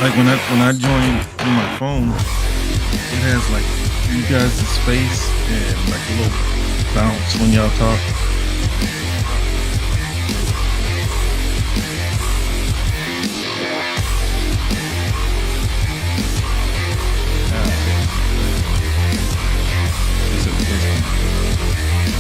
like when I join through my phone, it has like you guys' space and like a little bounce when y'all talk. It's a place.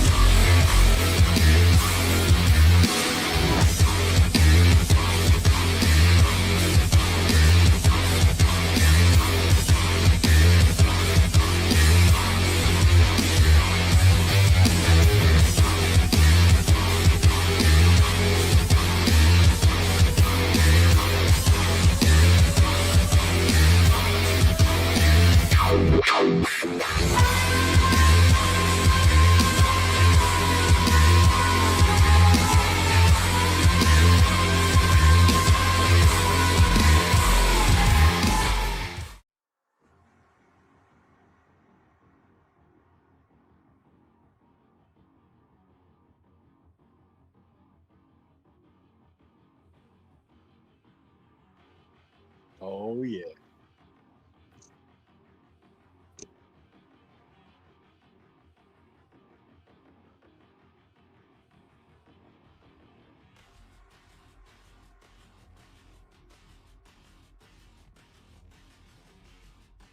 Oh yeah.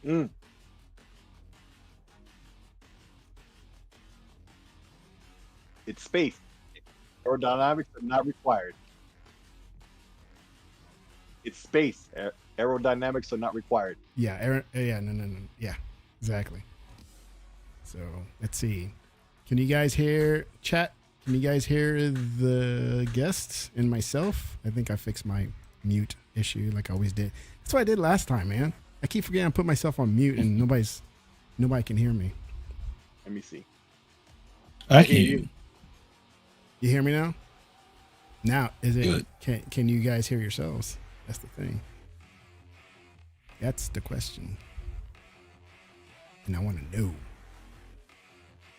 Mm. It's space. Aerodynamics are not required. It's space. Aerodynamics are not required. Yeah, Aaron. Yeah, no. Yeah, exactly. So let's see. Can you guys hear chat? Can you guys hear the guests and myself? I think I fixed my mute issue like I always did. That's what I did last time, man. I keep forgetting I put myself on mute and nobody can hear me. Let me see. I hear can. you. You hear me now? Now is it? Good. Can you guys hear yourselves? That's the thing. That's the question. And I want to know.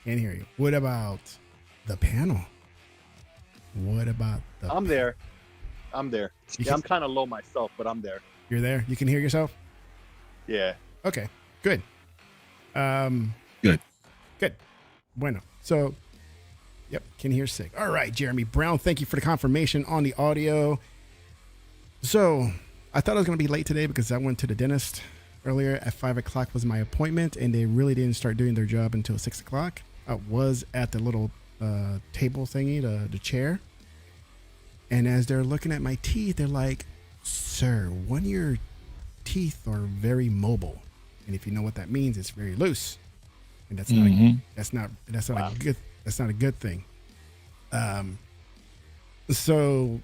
Can't hear you. What about the panel? What about the I'm there. I'm there. You Yeah, I'm can- kind of low myself, but I'm there. You're there? You can hear yourself? Yeah. Okay. Good. Good. Good. Bueno. So, yep, can hear sick. All right, Jeremy Brown, thank you for the confirmation on the audio. So, I thought I was going to be late today because I went to the dentist earlier at 5 o'clock was my appointment, and they really didn't start doing their job until 6 o'clock. I was at the little table thingy, the chair. And as they're looking at my teeth, they're like, "Sir, one of your teeth are very mobile." And if you know what that means, it's very loose. And that's not Wow. a good thing. So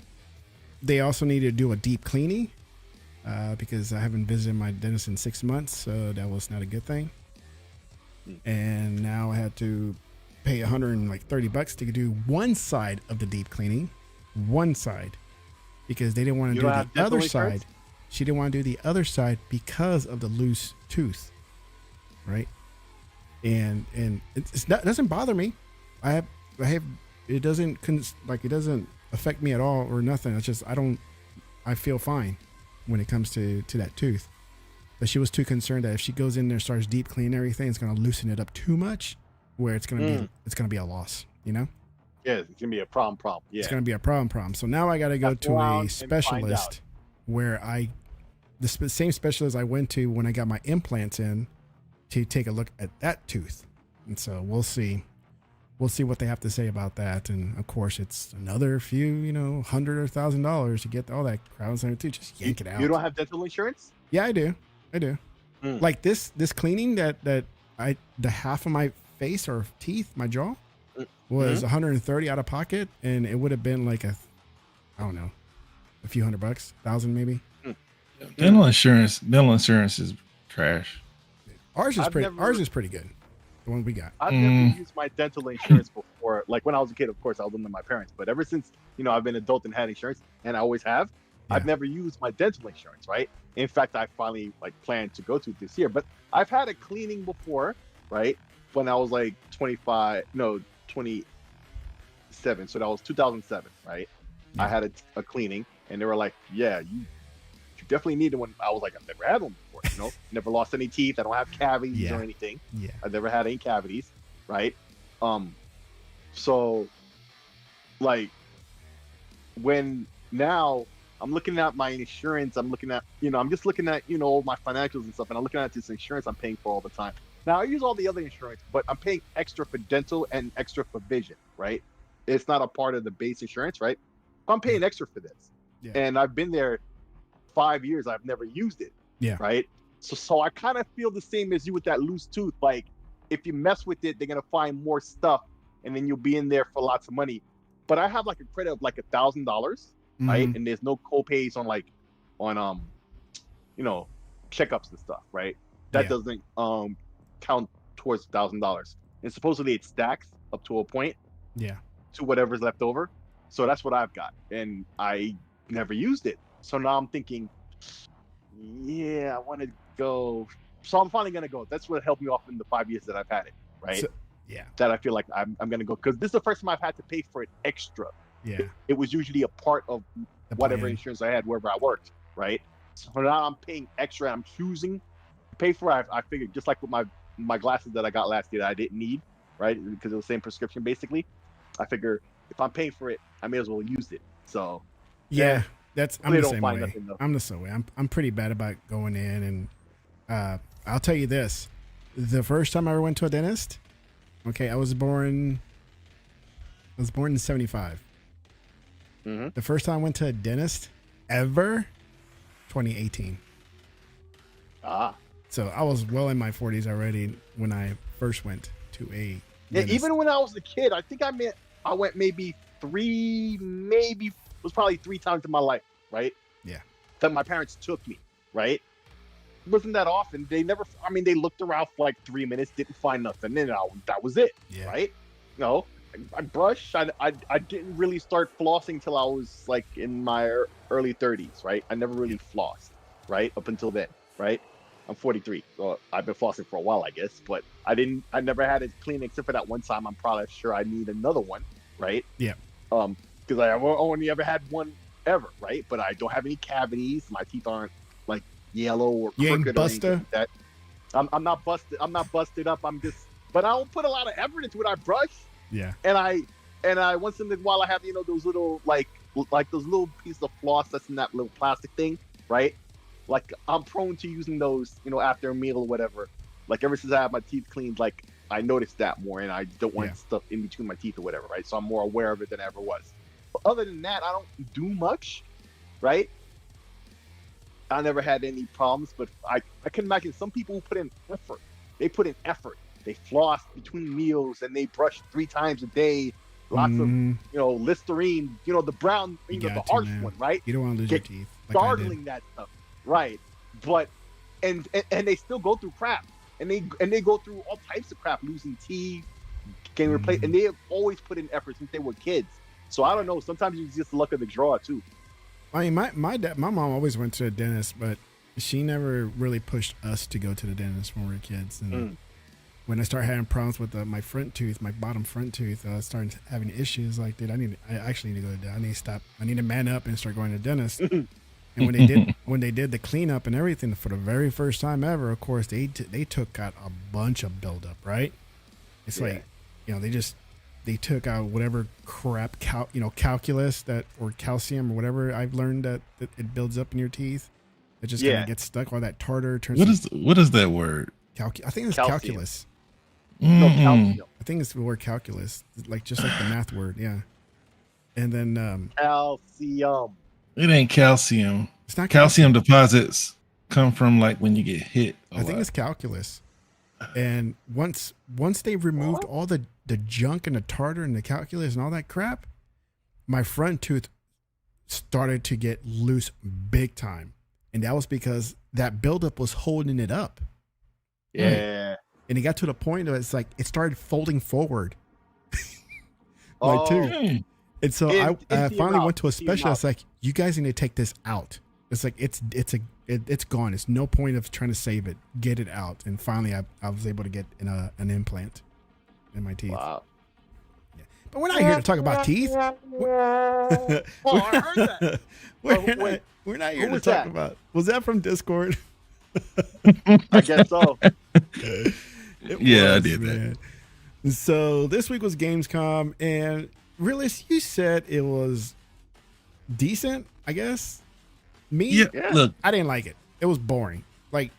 they also need to do a deep cleaning because I haven't visited my dentist in 6 months, so that was not a good thing. And now I had to pay $130 to do one side of the deep cleaning, one side, because they didn't want to You do don't the have dental other insurance? side. She didn't want to do the other side because of the loose tooth, right? And it doesn't bother me. I have it doesn't it doesn't affect me at all or nothing. It's just I feel fine when it comes to that tooth. But she was too concerned that if she goes in there and starts deep cleaning everything, it's going to loosen it up too much, where it's going to be a loss. You know, Yeah, it's gonna be a problem. Yeah. it's going to be a problem. So now I got to go Have to to go out a and find specialist, out. where same specialist I went to when I got my implants in, to take a look at that tooth. And so we'll see what they have to say about that. And of course, it's another few, $100 or $1,000 to get all that crown center tooth. Just yank it out. You don't have dental insurance? Yeah, I do. Like this cleaning that the half of my face or teeth, my jaw, was $130 out of pocket, and it would have been like a few $100, 1,000 maybe. Dental insurance is trash. Ours is I've is pretty good. The one we got. I've never used my dental insurance before. Like when I was a kid, of course, I was under my parents. But ever since, I've been an adult and had insurance, and I always have, Yeah. I've never used my dental insurance, right? In fact, I finally plan to go to it this year. But I've had a cleaning before, right? When I was like 27. So that was 2007, right? Yeah. I had a cleaning, and they were like, "Yeah, you definitely needed one. I was like, I've never had one before, you know, never lost any teeth. I don't have cavities or anything. Yeah. I've never had any cavities, right? So like when now I'm looking at my insurance, I'm looking at, you know, I'm just looking at, you know, my financials and stuff, and I'm looking at this insurance I'm paying for all the time. Now I use all the other insurance, but I'm paying extra for dental and extra for vision, right? It's not a part of the base insurance, right? I'm paying extra for this. Yeah. And I've been there 5 years, I've never used it. Yeah. Right. So I kind of feel the same as you with that loose tooth. Like if you mess with it, they're gonna find more stuff, and then you'll be in there for lots of money. But I have like a credit of like $1,000, right? And there's no co-pays on you know, checkups and stuff, right? That doesn't count towards $1,000. And supposedly it stacks up to a point. Yeah. To whatever's left over. So that's what I've got, and I never used it. So now I'm thinking, yeah, I want to go. So I'm finally gonna go. That's what helped me off in the 5 years that I've had it, right? So, yeah. That I feel like I'm gonna go, because this is the first time I've had to pay for it extra. Yeah. It was usually a part of whatever insurance I had wherever I worked, right? So now I'm paying extra, and I'm choosing to pay for it. I figured, just like with my glasses that I got last year that I didn't need, right? Because it was the same prescription basically. I figure if I'm paying for it, I may as well use it. So yeah. That's I'm they the don't same find way. nothing, though. I'm the same way. I'm pretty bad about going in, and I'll tell you this: the first time I ever went to a dentist, okay, I was born in '75. The first time I went to a dentist ever, 2018. So I was well in my 40s already when I first went to a dentist. Even when I was a kid, I think I went maybe probably 3 times in my life, right? Yeah. That my parents took me, right? It wasn't that often. They looked around for like 3 minutes, didn't find nothing, and that was it, right? You know, I brushed. I didn't really start flossing till I was like in my early 30s, right? I never really flossed, right? Up until then, right? I'm 43, so I've been flossing for a while, I guess, but I never had it clean except for that one time. I'm probably sure I need another one, right? Yeah. Because I only ever had one ever, right? But I don't have any cavities. My teeth aren't like yellow or crooked or anything like that. I'm not busted. I'm not busted up. But I don't put a lot of effort into it. I brush. Yeah. And I once in a while I have, you know, those little like those little pieces of floss that's in that little plastic thing, right? Like I'm prone to using those, you know, after a meal or whatever. Like ever since I have my teeth cleaned, like I noticed that more, and I don't want stuff in between my teeth or whatever, right? So I'm more aware of it than I ever was. But other than that, I don't do much, right? I never had any problems, but I can imagine some people who put in effort. They put in effort. They floss between meals, and they brush 3 times a day. Lots of, you know, Listerine, you know, the brown, you know, the harsh one, right? You don't want to lose your teeth. Like startling that stuff, right? But and they still go through crap, and they go through all types of crap, losing teeth, getting replaced, and they have always put in effort since they were kids. So I don't know. Sometimes it's just the luck of the draw too. I mean, my mom always went to a dentist, but she never really pushed us to go to the dentist when we were kids. And when I started having problems with my front tooth, my bottom front tooth, I started having issues. Like, dude, I actually need to go to. I need to stop. I need to man up and start going to the dentist. And when they did the cleanup and everything for the very first time ever, of course they took out a bunch of buildup. Right? It's like, you know, they took out whatever crap, calculus or calcium or whatever I've learned that it builds up in your teeth. It just kind of gets stuck. All that tartar turns. What is that word? I think it's calculus. No, calcium. I think it's the word calculus, just like the math word. Yeah. And then calcium. It ain't calcium. It's not calcium deposits come from like when you get hit. I think it's calculus. And once they removed all the junk and the tartar and the calculus and all that crap, my front tooth started to get loose big time. And that was because that buildup was holding it up. Yeah. Right? And it got to the point where it's like it started folding forward. My tooth. And so I finally went to a specialist like, you guys need to take this out. It's like it's gone. It's no point of trying to save it. Get it out. And finally I was able to get an implant in my teeth. Wow. Yeah. But we're not here to talk about teeth. I heard that. We're not here Who to was talk that? about. Was that from Discord? I guess so. Yeah, I did that. So this week was Gamescom, and really, you said it was decent, I guess. Me, Yeah, Yeah. look, I didn't like it. It was boring. Like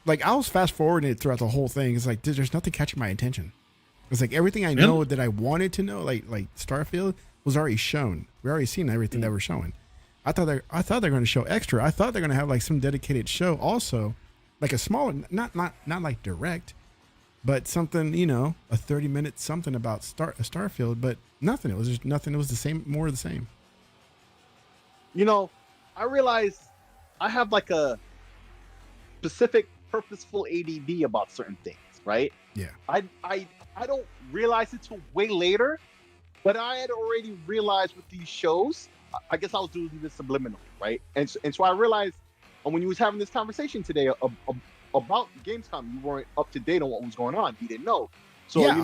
I was fast forwarding it throughout the whole thing. It's like there's nothing catching my attention. It's like everything I know that I wanted to know, like Starfield, was already shown. We already seen everything that we're showing. I thought they're going to show extra. I thought they're going to have like some dedicated show also, like a smaller, not like direct, but something, a 30-minute something about Starfield, but nothing. It was just nothing. It was the same, more of the same. I realized I have like a specific purposeful ADD about certain things, right? Yeah. I don't realize it till way later, but I had already realized with these shows. I guess I was doing this subliminally, right? And so I realized when you was having this conversation today about Gamescom, you weren't up to date on what was going on. You didn't know. So yeah,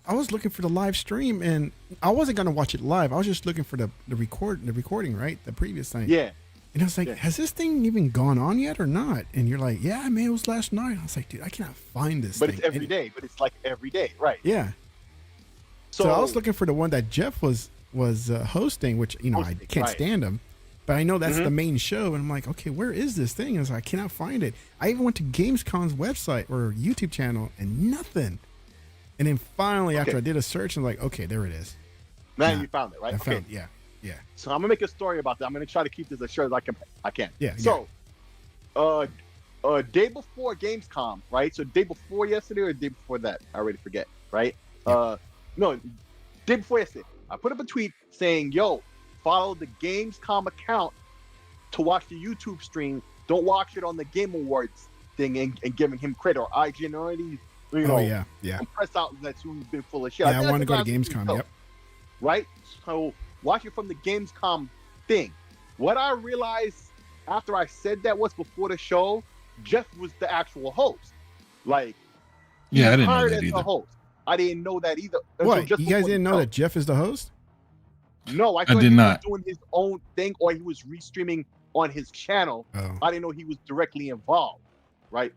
I was looking for the live stream, and I wasn't gonna watch it live. I was just looking for the recording, right? The previous thing. Yeah. And I was like, has this thing even gone on yet or not? And you're like, yeah, man, it was last night. I was like, dude, I cannot find this But thing. it's every day. But it's like every day, right? Yeah. So I was looking for the one that Jeff was hosting, which I can't stand him, but I know that's the main show. And I'm like, okay, where is this thing? I was like, I cannot find it. I even went to Gamescom's website or YouTube channel and nothing. And then finally, after I did a search, I'm like, okay, there it is. Now you found it, right? I found, yeah. So I'm gonna make a story about that. I'm gonna try to keep this as short as I can. Yeah. So, day before Gamescom, right? So day before yesterday or day before that? I already forget, right? Yeah. No, day before yesterday. I put up a tweet saying, "Yo, follow the Gamescom account to watch the YouTube stream. Don't watch it on the Game Awards thing and giving him credit." Or I generally, press outlets who's been full of shit. Yeah, I want to go to Gamescom. Yep. Right. So watch it from the Gamescom thing. What I realized after I said that was before the show, Jeff was the actual host. Like, yeah, I didn't know hired that as either. the host. I didn't know that either. What? You guys didn't know that Jeff is the host? No, I thought did he not. was doing his own thing or he was restreaming on his channel. Oh. I didn't know he was directly involved. Right.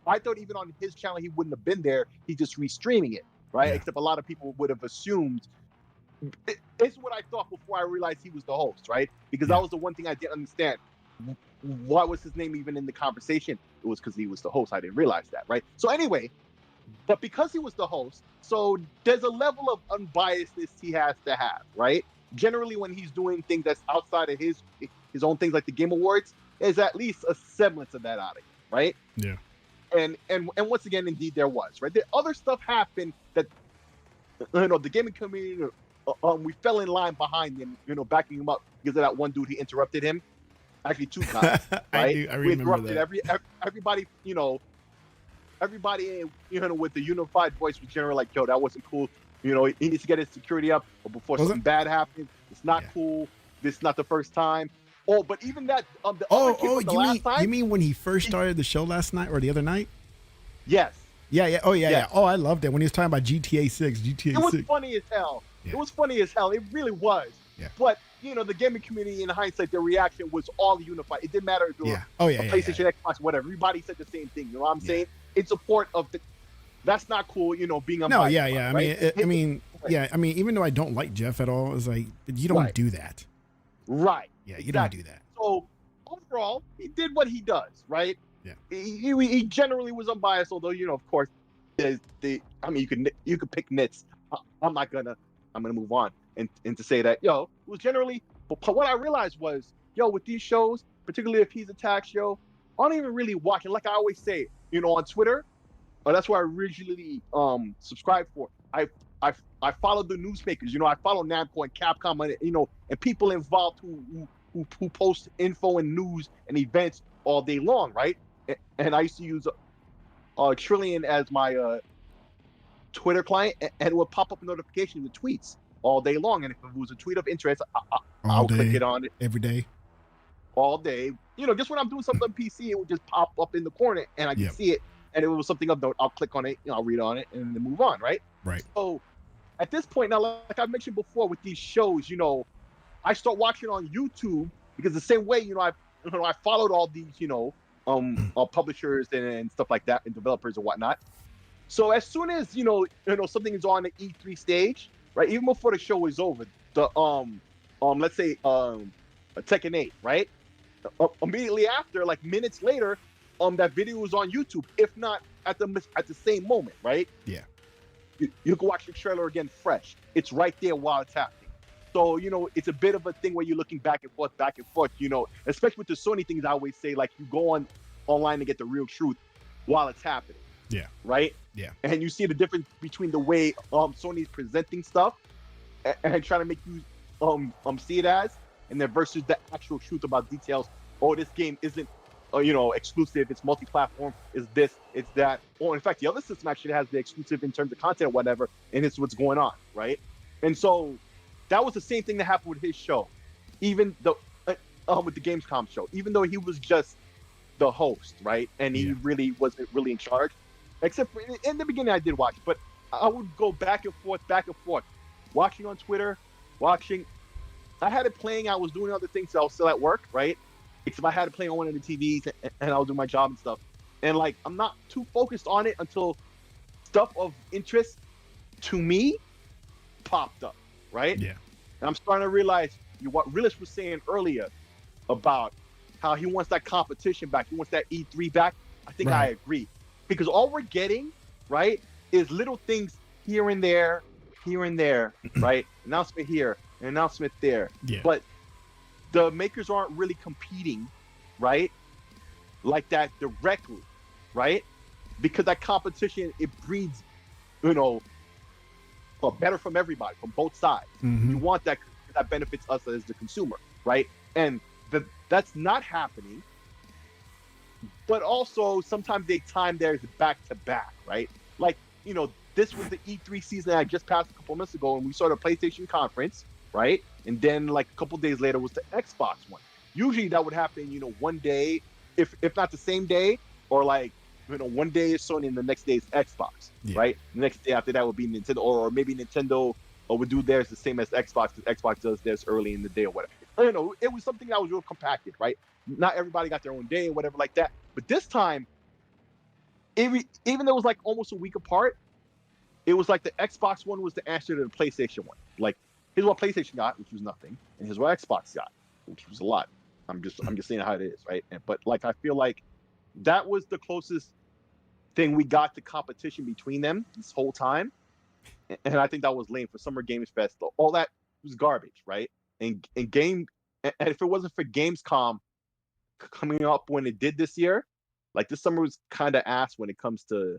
I thought even on his channel he wouldn't have been there. He's just restreaming it. Right. Yeah. Except a lot of people would have assumed. It's what I thought before I realized he was the host, right? Because that was the one thing I didn't understand. Why was his name even in the conversation? It was because he was the host. I didn't realize that, right? So anyway, but because he was the host, so there's a level of unbiasedness he has to have, right? Generally, when he's doing things that's outside of his own things like the Game Awards, there's at least a semblance of that out of him, right? Yeah. And once again, indeed, there was, right? There other stuff happened that the gaming community. We fell in line behind him, backing him up because of that one dude. He interrupted him. Actually, two times, right? I we remember interrupted that. everybody. Everybody, with the unified voice was generally like, "Yo, that wasn't cool." He needs to get his security up before something bad happens. It's not cool. This is not the first time. Oh, but even that. You mean when he first started the show last night or the other night? Yes. Yeah. Oh, yeah. Oh, I loved it when he was talking about GTA 6. It was funny as hell. Yeah. It was funny as hell. It really was. Yeah. But the gaming community, in hindsight, their reaction was all unified. It didn't matter if it was a PlayStation, Xbox, whatever. Everybody said the same thing. You know what I'm saying? In support of that's not cool. Being unbiased. No, yeah. Right? I mean, even though I don't like Jeff at all, it's like you don't do that. Right. Yeah, you don't do that. So overall, he did what he does. Right. Yeah. He generally was unbiased, although of course, you could pick nits. I'm gonna move on and to say that it was generally. But what I realized was with these shows, particularly if he's a tax show, I don't even really watch it. Like I always say, on Twitter, that's where I originally subscribed for. I follow the newsmakers. I follow Namco and Capcom, and people involved who post info and news and events all day long, right? And I used to use Trillion as my Twitter client, and it would pop up a notification in the tweets all day long. And if it was a tweet of interest, I'll click it on it every day, all day. Just when I'm doing something on PC, it would just pop up in the corner, and I can see it. And if it was something of note, I'll click on it, I'll read on it, and then move on, right? Right. So at this point now, like I mentioned before, with these shows, I start watching on YouTube because the same way, I followed all these, publishers and stuff like that, and developers and whatnot. So as soon as something is on the E3 stage, right? Even before the show is over, the let's say Tekken 8, right? Immediately after, like minutes later, that video was on YouTube, if not at the same moment, right? Yeah. You can watch the trailer again fresh. It's right there while it's happening. So, it's a bit of a thing where you're looking back and forth, especially with the Sony things. I always say, like, you go online to get the real truth while it's happening. Yeah. Right? Yeah. And you see the difference between the way Sony's presenting stuff and trying to make you see it as, and then versus the actual truth about details. Oh, this game isn't exclusive, it's multi-platform, is this, it's that. Or in fact, the other system actually has the exclusive in terms of content or whatever, and it's what's going on, right? And so that was the same thing that happened with his show. Even with the Gamescom show, even though he was just the host, right? And he really wasn't really in charge. Except for in the beginning I did watch, but I would go back and forth, watching on Twitter, I had it playing, I was doing other things, so I was still at work, right? Except I had it playing on one of the TVs and I was doing my job and stuff. And like, I'm not too focused on it until stuff of interest to me popped up, right? Yeah. And I'm starting to realize what Realist was saying earlier about how he wants that competition back. He wants that E3 back. I think I agree. Because all we're getting, right, is little things here and there, right? Announcement here, an announcement there. Yeah. But the makers aren't really competing, right? Like that directly, right? Because that competition, it breeds, better from everybody, from both sides. Mm-hmm. You want that benefits us as the consumer, right? And that's not happening. But also, sometimes they time theirs back to back, right? Like, this was the E3 season that I just passed a couple months ago, and we saw the PlayStation conference, right? And then, like, a couple days later was the Xbox one. Usually that would happen, one day, if not the same day, or like, one day is Sony and the next day is Xbox, right? The next day after that would be Nintendo, or maybe Nintendo would do theirs the same as Xbox, because Xbox does theirs early in the day or whatever. It was something that was real compacted, right? Not everybody got their own day or whatever like that. But this time, even though it was like almost a week apart, it was like the Xbox one was the answer to the PlayStation one. Like, here's what PlayStation got, which was nothing, and here's what Xbox got, which was a lot. I'm just saying how it is, right? But like, I feel like that was the closest thing we got to competition between them this whole time, and I think that was lame for Summer Games Fest. All that was garbage, right? And if it wasn't for Gamescom coming up when it did this year, like, this summer was kind of ass when it comes to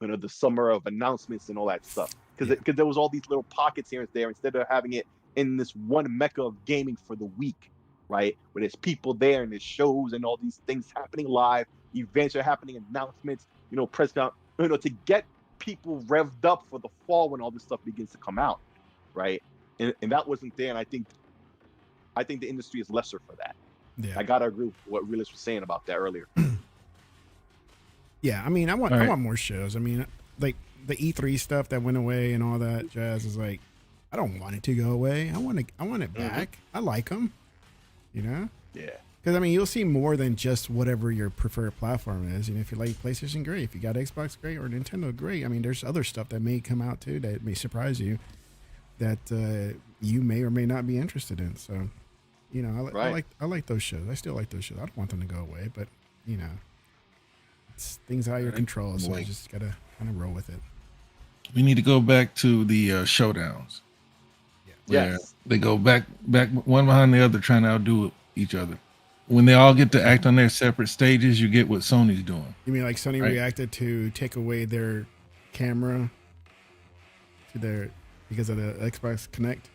the summer of announcements and all that stuff, because there was all these little pockets here and there instead of having it in this one mecca of gaming for the week, right? Where there's people there and there's shows and all these things happening live, events are happening, announcements, press down, to get people revved up for the fall when all this stuff begins to come out, right? And that wasn't there, and I think the industry is lesser for that. Yeah. I gotta agree with what Realist was saying about that earlier. Yeah, I mean, I want more shows. I mean, like the E3 stuff that went away and all that jazz is like, I don't want it to go away. I want it back. I like them, Yeah. Because I mean, you'll see more than just whatever your preferred platform is. If you like PlayStation, great. If you got Xbox, great. Or Nintendo, great. I mean, there's other stuff that may come out too that may surprise you, that you may or may not be interested in. So, I like those shows. I still like those shows. I don't want them to go away, but it's things out of your control. So you just gotta kind of roll with it. We need to go back to the showdowns. Yeah. Yes. They go back one behind the other, trying to outdo each other. When they all get to act on their separate stages, you get what Sony's doing. You mean like Sony reacted to take away their camera because of the Xbox Connect,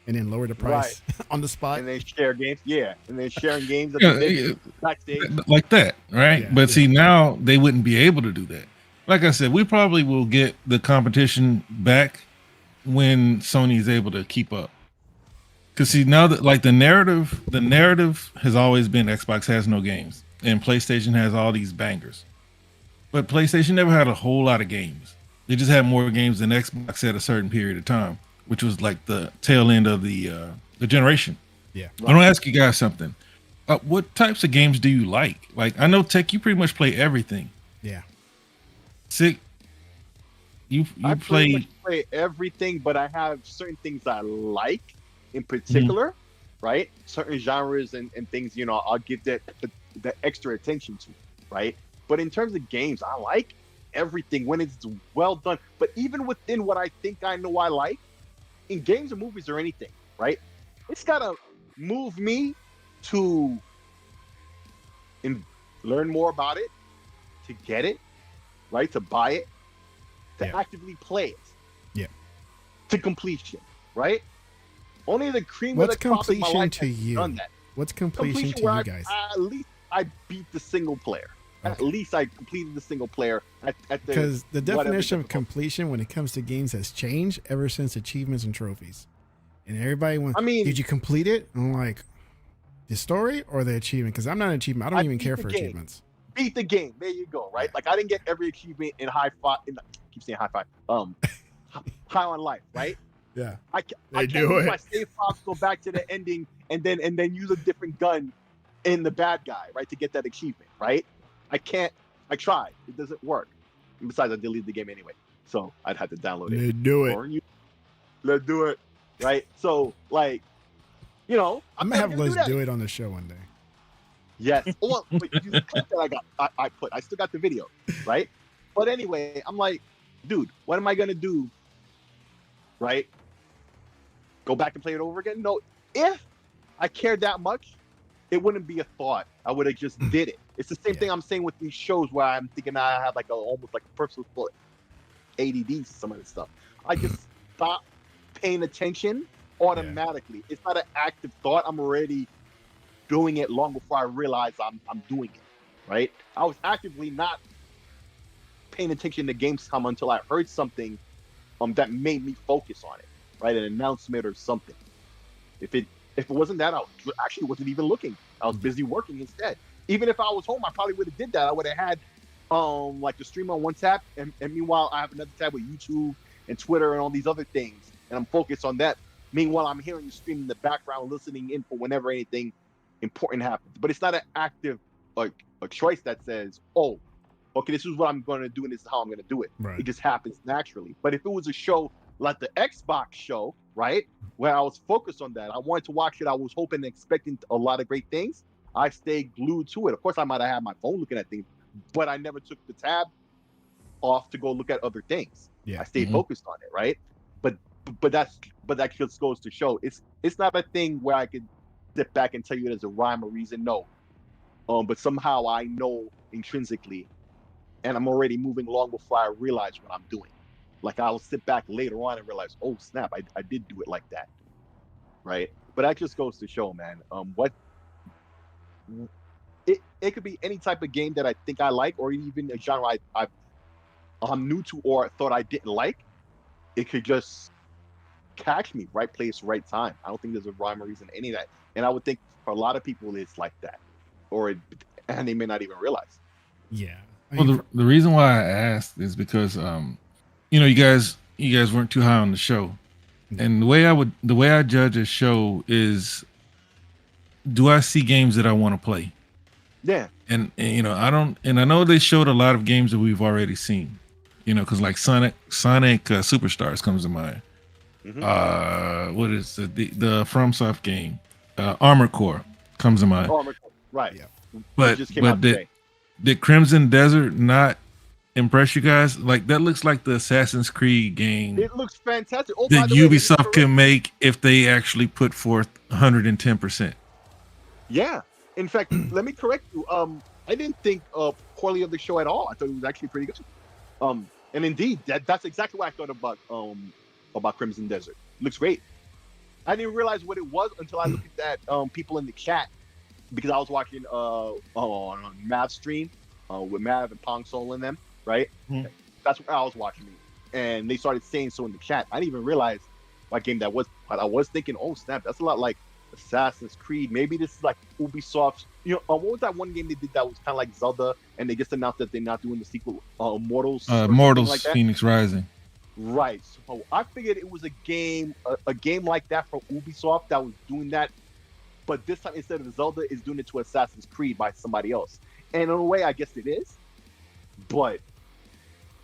and then lower the price on the spot, and they share games, and then sharing games at the backstage like that, right? Yeah, but see, now they wouldn't be able to do that. Like I said, we probably will get the competition back when Sony is able to keep up. Because see, now that like the narrative has always been Xbox has no games and PlayStation has all these bangers, but PlayStation never had a whole lot of games. They just had more games than Xbox at a certain period of time, which was like the tail end of the generation. Yeah. I want to ask you guys something. What types of games do you like? Like, I know Tech, you pretty much play everything. Yeah. Sick, you I pretty play. much play everything, but I have certain things I like in particular, right? Certain genres and things, I'll give the extra attention to, right? But in terms of games, I like everything when it's well done. But even within what I think I know I like, in games or movies or anything, right? It's gotta move me to learn more about it, to get it, right? To buy it, to Yeah. actively play it. Yeah. To completion, right? Only the cream What's of the crop of my completion life to has you? done that. What's completion to where you guys? at least I beat the single player. At Okay. least I completed the single player at the Because the whatever definition of difficulty. completion when it comes to games has changed ever since achievements and trophies. And everybody went, I mean- did you complete it? I'm like, the story or the achievement? Because I'm not an achievement. I don't I even beat care the for game. achievements. Beat the game. There you go, right? Like I didn't get every achievement in high five. I keep saying high five. High on life, right? Yeah. I They can't do use it. my save files, go back to the ending, and then use a different gun in the bad guy, right, to get that achievement, right? I can't. I tried. It doesn't work. And besides, I deleted the game anyway, so I'd have to download it. They do it. Or let's do it, right? So like, I'm going to have never gonna Liz do do that. it on the show one day. Yes. Well, but you the clip that I put. I still got the video, right? But anyway, I'm like, dude, what am I gonna do? Right? Go back and play it over again? No. If I cared that much, it wouldn't be a thought. I would have just did it. It's the same Yeah. thing I'm saying with these shows where I'm thinking I have like almost like a personal ADD to some of this stuff. I just stop paying attention automatically. It's not an active thought. I'm already doing it long before I realize I'm doing it. Right? I was actively not paying attention to Gamescom until I heard something that made me focus on it. Right? An announcement or something. If it wasn't that, I actually wasn't even looking. I was busy working instead. Even if I was home, I probably would have did that. I would have had like the stream on one tab, and meanwhile I have another tab with YouTube and Twitter and all these other things, and I'm focused on that. Meanwhile, I'm hearing the stream in the background, listening in for whenever anything important happens. But it's not an active like a choice that says, "Oh, okay, this is what I'm going to do, and this is how I'm going to do it." Right. It just happens naturally. But if it was a show like the Xbox show, right, where I was focused on that, I wanted to watch it. I was hoping and expecting a lot of great things. I stayed glued to it. Of course, I might have had my phone looking at things, but I never took the tab off to go look at other things. Yeah. I stayed focused on it, right? But that just goes to show it's not a thing where I could sit back and tell you there's a rhyme or reason. No, but somehow I know intrinsically, and I'm already moving along before I realize what I'm doing. Like I'll sit back later on and realize, oh snap, I did do it like that, right? But that just goes to show, man. What it could be any type of game that I think I like, or even a genre I'm new to or thought I didn't like. It could just catch me, right place, right time. I don't think there's a rhyme or reason to any of that. And I would think for a lot of people it's like that, and they may not even realize. Yeah. I Well, mean, the reason why I asked is because you guys weren't too high on the show, and the way I judge a show is, do I see games that I want to play? Yeah. And I don't, and I know they showed a lot of games that we've already seen, because like Sonic Superstars comes to mind. What is the FromSoft game? Armored Core comes to mind. Right. Yeah. But It just came out today. did Crimson Desert not impress you guys? Like that looks like the Assassin's Creed game It looks fantastic. Oh, by that the way, let me Ubisoft correct- can make if they actually put forth 110%. Yeah. In fact, let me correct you. I didn't think poorly of the show at all. I thought it was actually pretty good. And indeed, that's exactly what I thought about Crimson Desert. Looks great. I didn't realize what it was until I looked at that people in the chat, because I was watching on Mav stream with Mav and Pong Soul in them, right? Mhm. That's what I was watching, and they started saying so in the chat. I didn't even realize what game that was, but I was thinking, oh snap, that's a lot like Assassin's Creed. Maybe this is like Ubisoft's. What was that one game they did that was kind of like Zelda, and they just announced that they're not doing the sequel, Mortals. or something Mortals like that? Phoenix Rising. Right. So I figured it was a game like that from Ubisoft that was doing that but this time instead of Zelda, is doing it to Assassin's Creed by somebody else. And in a way, I guess it is. But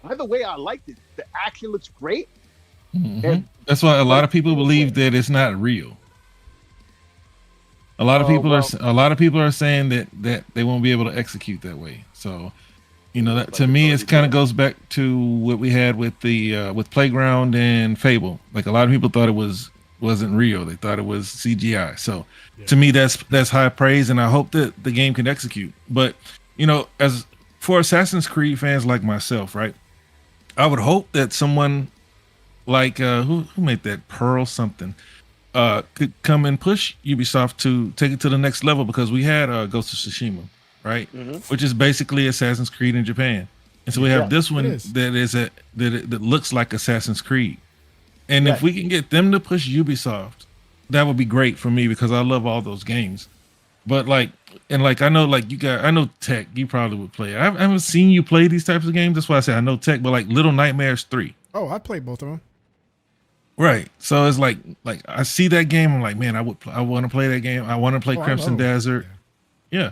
either way, I liked it. The action looks great. And That's why a lot of people believe that it's not real. A lot of people are saying that they won't be able to execute that way. So, you know, that to me, it kind of goes back to what we had with the with Playground and Fable. Like a lot of people thought it wasn't real. They thought it was CGI. So, to me, that's high praise, and I hope that the game can execute. But you know, as for Assassin's Creed fans like myself, right? I would hope that someone like who made that Pearl something could come and push Ubisoft to take it to the next level, because we had Ghost of Tsushima, right? Which is basically Assassin's Creed in Japan, and so we have this one that looks like Assassin's Creed. And if we can get them to push Ubisoft, that would be great for me, because I love all those games. But I know like you guys, I know Tech, you probably would play it. I haven't seen you play these types of games. That's why I say I know Tech, but like Little Nightmares 3. Oh, I played both of them. Right. So it's like I see that game, I'm like, man, I want to play that game. I want to play Crimson Desert. Yeah.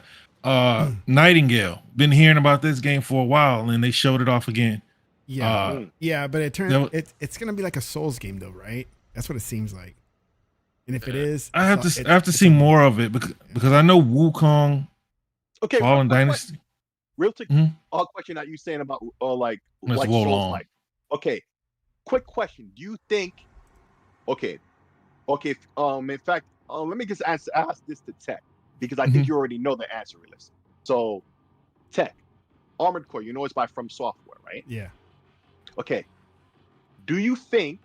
Nightingale. Been hearing about this game for a while, and they showed it off again. Yeah. But it turned it's gonna be like a Souls game though, right? That's what it seems like. And if it is, I have to see more of it, because I know Wukong, Fallen Dynasty. Real quick, question that you saying about like Souls like. Okay, quick question. Do you think? Okay. In fact, let me just ask this to Tech, because I think you already know the answer, Realist. So, Tech, Armored Core, you know it's by From Software, right? Yeah. Okay. Do you think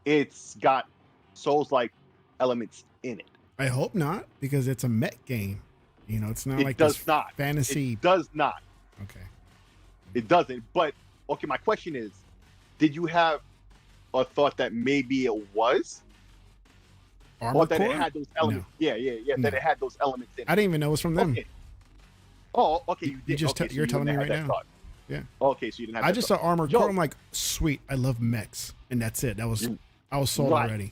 it's got Souls-like elements in it? I hope not, because it's a mech game. You know, it's not like does not fantasy. It does not. Okay. It doesn't. But okay, my question is, did you have a thought that maybe it was? Armored or that Core? It had those elements? No. Yeah. No. That it had those elements in it. I didn't even know it was from them. Okay. Oh, okay. You did. You're telling me right now. Thought. Yeah. Okay, so you didn't have. I just saw Armored Core. I'm like, sweet. I love mechs, and that's it. I was sold already.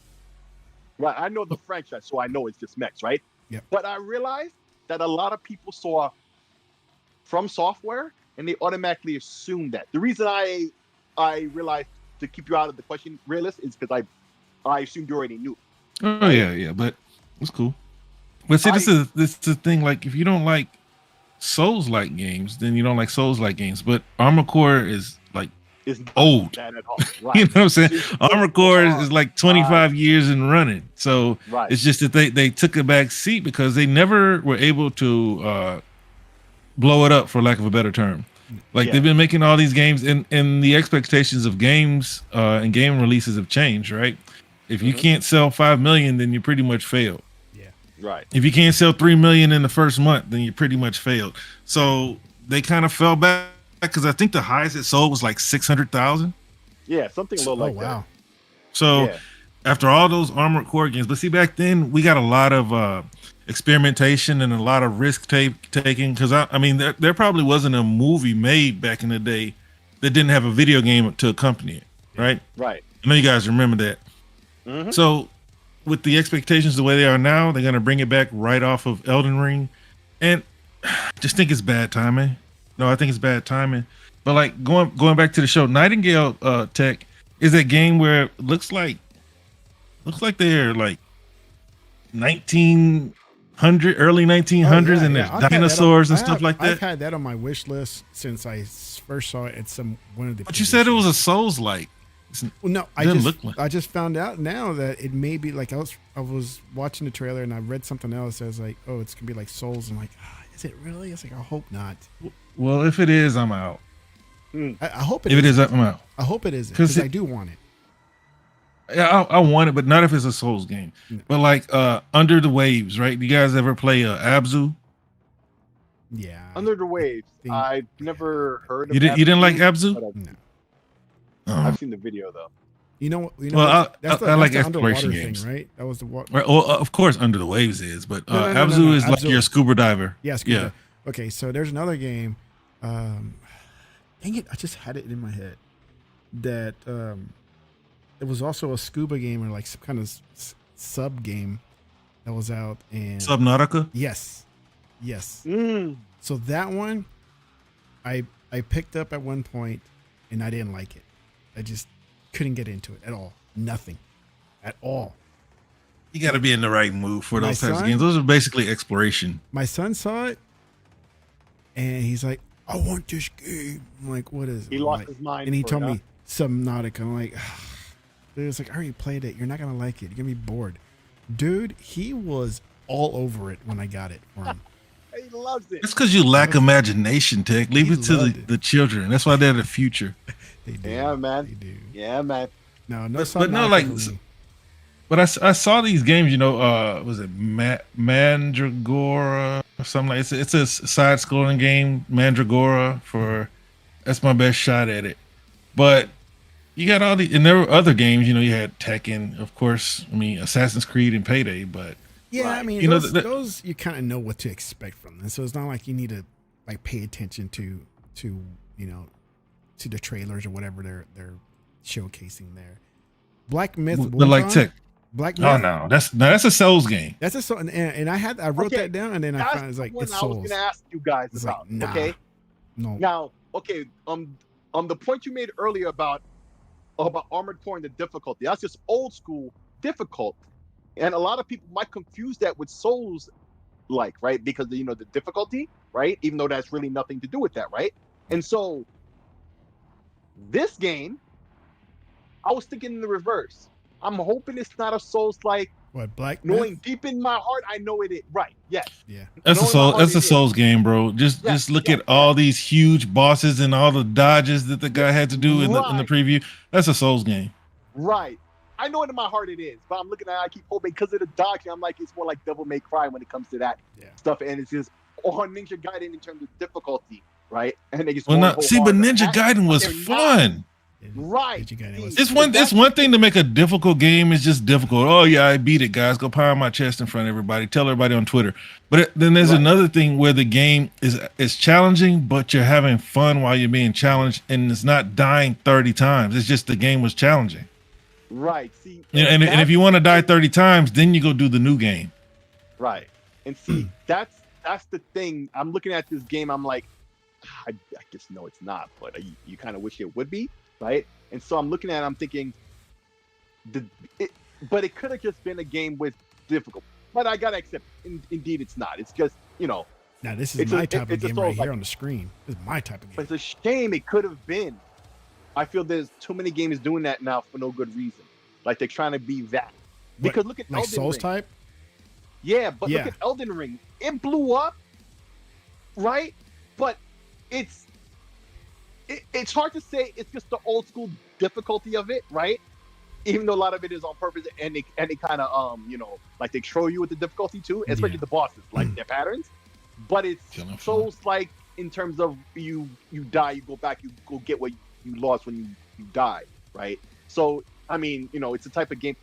Right. I know the franchise, so I know it's just mechs, right? Yeah. But I realized that a lot of people saw From Software, and they automatically assumed that. The reason I realized to keep you out of the question, Realist, is because I assumed you already knew. Oh yeah, but it's cool. But see, this is the thing. Like, if you don't like Souls-like games, then you don't like Souls-like games. But Armored Core is like old. That at all. Right. You know what I'm saying? Armored Core is like 25 years and running. So it's just that they took a back seat because they never were able to blow it up, for lack of a better term. Like, they've been making all these games, and the expectations of games and game releases have changed, right? If you can't sell 5 million, then you pretty much failed. Yeah. Right. If you can't sell 3 million in the first month, then you pretty much failed. So they kind of fell back, because I think the highest it sold was like 600,000. Yeah, something low like that. So after all those Armored Core games, but see, back then we got a lot of experimentation and a lot of risk taking, because I mean there probably wasn't a movie made back in the day that didn't have a video game to accompany it, right? Right. I know you guys remember that. So with the expectations the way they are now, they're going to bring it back right off of Elden Ring, and I just think it's bad timing. No, I think it's bad timing. But like going back to the show, Nightingale Tech is that game where it looks like they're like 1900, early 1900s, and there's dinosaurs and stuff like that. I've had that on my wish list since I first saw it at one of the. But you said it was a Souls-like. Well, no, I just found out now that it may be like I was watching the trailer and I read something else. I was like, oh, it's gonna be like Souls. I'm like, is it really? It's like, I hope not. Well, if it is, I'm out. I hope it. If it is, I'm out. I hope it isn't, because I do want it. Yeah, I want it, but not if it's a Souls game. No. But like Under the Waves, right? You guys ever play Abzu? Yeah. Under the Waves. I've never heard of You didn't like Abzu? No. I've seen the video though. You know. Well, that's I like the exploration games, thing, right? That was the water. Right, well, of course, Under the Waves is, but Abzu is like your scuba diver. Yeah, scuba diver. Okay, so there's another game. Dang it! I just had it in my head that it was also a scuba game, or like some kind of sub game. that was out, and Subnautica. yes. Mm. So that one, I picked up at one point, and I didn't like it. I just couldn't get into it at all. Nothing, at all. You got to be in the right mood for My those types of son- games. Those are basically exploration. My son saw it, and he's like, "I want this game." I'm like, "What is it?" He I'm lost like- his mind. and he for told it, huh? me Subnautica. I'm like, dude, it's like, I already played it. You're not gonna like it. You're gonna be bored. Dude, he was all over it when I got it for him. He loves it. It's because you lack imagination, Tech. Leave He it to loved it. the children. That's why they're the future. They do. Yeah, man. They do. Yeah, man. No, no. But no, Subnautica like, for me. but I saw these games. You know, was it Mandragora or something like? It's a side scrolling game, Mandragora. That's my best shot at it. But you got all the, and there were other games. You know, you had Tekken, of course. I mean, Assassin's Creed and Payday. But Yeah, Right. I mean, You know, those you kind of know what to expect from them. So it's not like you need to like pay attention to to the trailers or whatever they're showcasing there. Black Myth, but like Wukong? Tech. Black Myth. Oh no, that's a Souls game. That's a so, and I wrote Okay, that down, and then I That's found it's like the one it's I was Souls. gonna ask you guys It's like, about. nah. Okay. No, Now, okay, the point you made earlier about Armored Core and the difficulty, that's just old school difficult. And a lot of people might confuse that with Souls like, right? Because the difficulty, right? Even though that's really nothing to do with that, right? And so this game, I was thinking in the reverse. I'm hoping it's not a Souls like, what Black knowing Myth? deep in my heart I know it is. Right, yes. Yeah, That's a Knowing my soul. heart That's it a is. Souls game, bro. Yes, Just look yes, at all these huge bosses and all the dodges that the guy had to do in the Right. preview. That's a Souls game. Right. I know it in my heart it is, but I'm looking at it, I keep hoping because of the dodging. I'm like, it's more like Devil May Cry when it comes to that Yeah. stuff. And it's just, or Ninja Gaiden in terms of difficulty, right? And they just Well, go not see, but hard. Ninja Gaiden was they're not. fun. Right. Did you get it? Was- It's one. It's one thing to make a difficult game. It's just difficult. Oh yeah, I beat it, guys. Go pound my chest in front of everybody. Tell everybody on Twitter. But then there's Right. another thing where the game is challenging, but you're having fun while you're being challenged, and it's not dying 30 times. It's just the game was challenging. Right. See, You know, and if you want to die 30 times, then you go do the new game. right. And see, that's the thing. I'm looking at this game. I'm like, I guess no, it's not. But you kind of wish it would be, right? And so I'm looking at it, I'm thinking, but it could have just been a game with difficult. But I gotta accept, indeed, it's not. It's just Now this is It's my a- type of it's a game Souls right here like- on the screen. This is my type of But game. it's a shame it could have been. I feel there's too many games doing that now for no good reason. Like they're trying to be that. Because look at Like Elden Souls Ring. type. Yeah, but Yeah. look at Elden Ring. It blew up, right? But it's hard to say. It's just the old school difficulty of it, right? Even though a lot of it is on purpose, and they kind of like they throw you with the difficulty too, especially Yeah. the bosses, like their patterns. But it's Killing fun. Souls like in terms of you die, you go back, you go get what you lost when you die, right? So I mean, it's a type of game,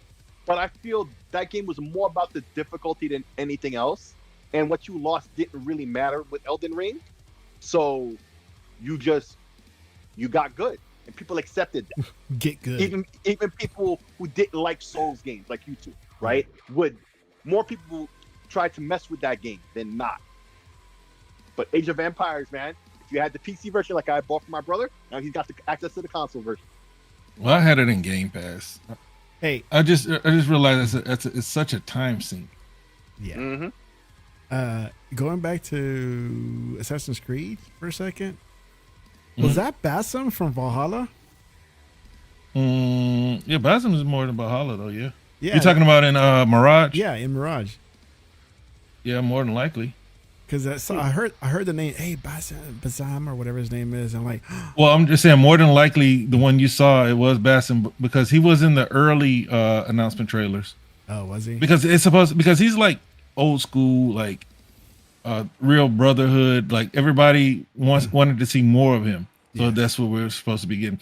but I feel that game was more about the difficulty than anything else, and what you lost didn't really matter with Elden Ring. So you got good, and people accepted that. Get good. Even people who didn't like Souls games, like you two, right? More people try to mess with that game than not. But Age of Empires, man, if you had the PC version like I bought for my brother, now he's got the access to the console version. Well, I had it in Game Pass. Hey, I just realized it's such a time sink. yeah. Mm-hmm. Going back to Assassin's Creed for a second. Was Mhm. that Basim from Valhalla? Yeah, Basim is more than Valhalla though. Yeah. Yeah. You're talking about in Mirage? Yeah, in Mirage. Yeah, more than likely. Because I heard the name, hey, Basim or whatever his name is. I'm like, Well, I'm just saying more than likely the one you saw it was Basim because he was in the early announcement trailers. oh, was he? Because he's like old school, like real brotherhood. Like everybody wanted to see more of him. So Yeah. that's what we're supposed to be getting.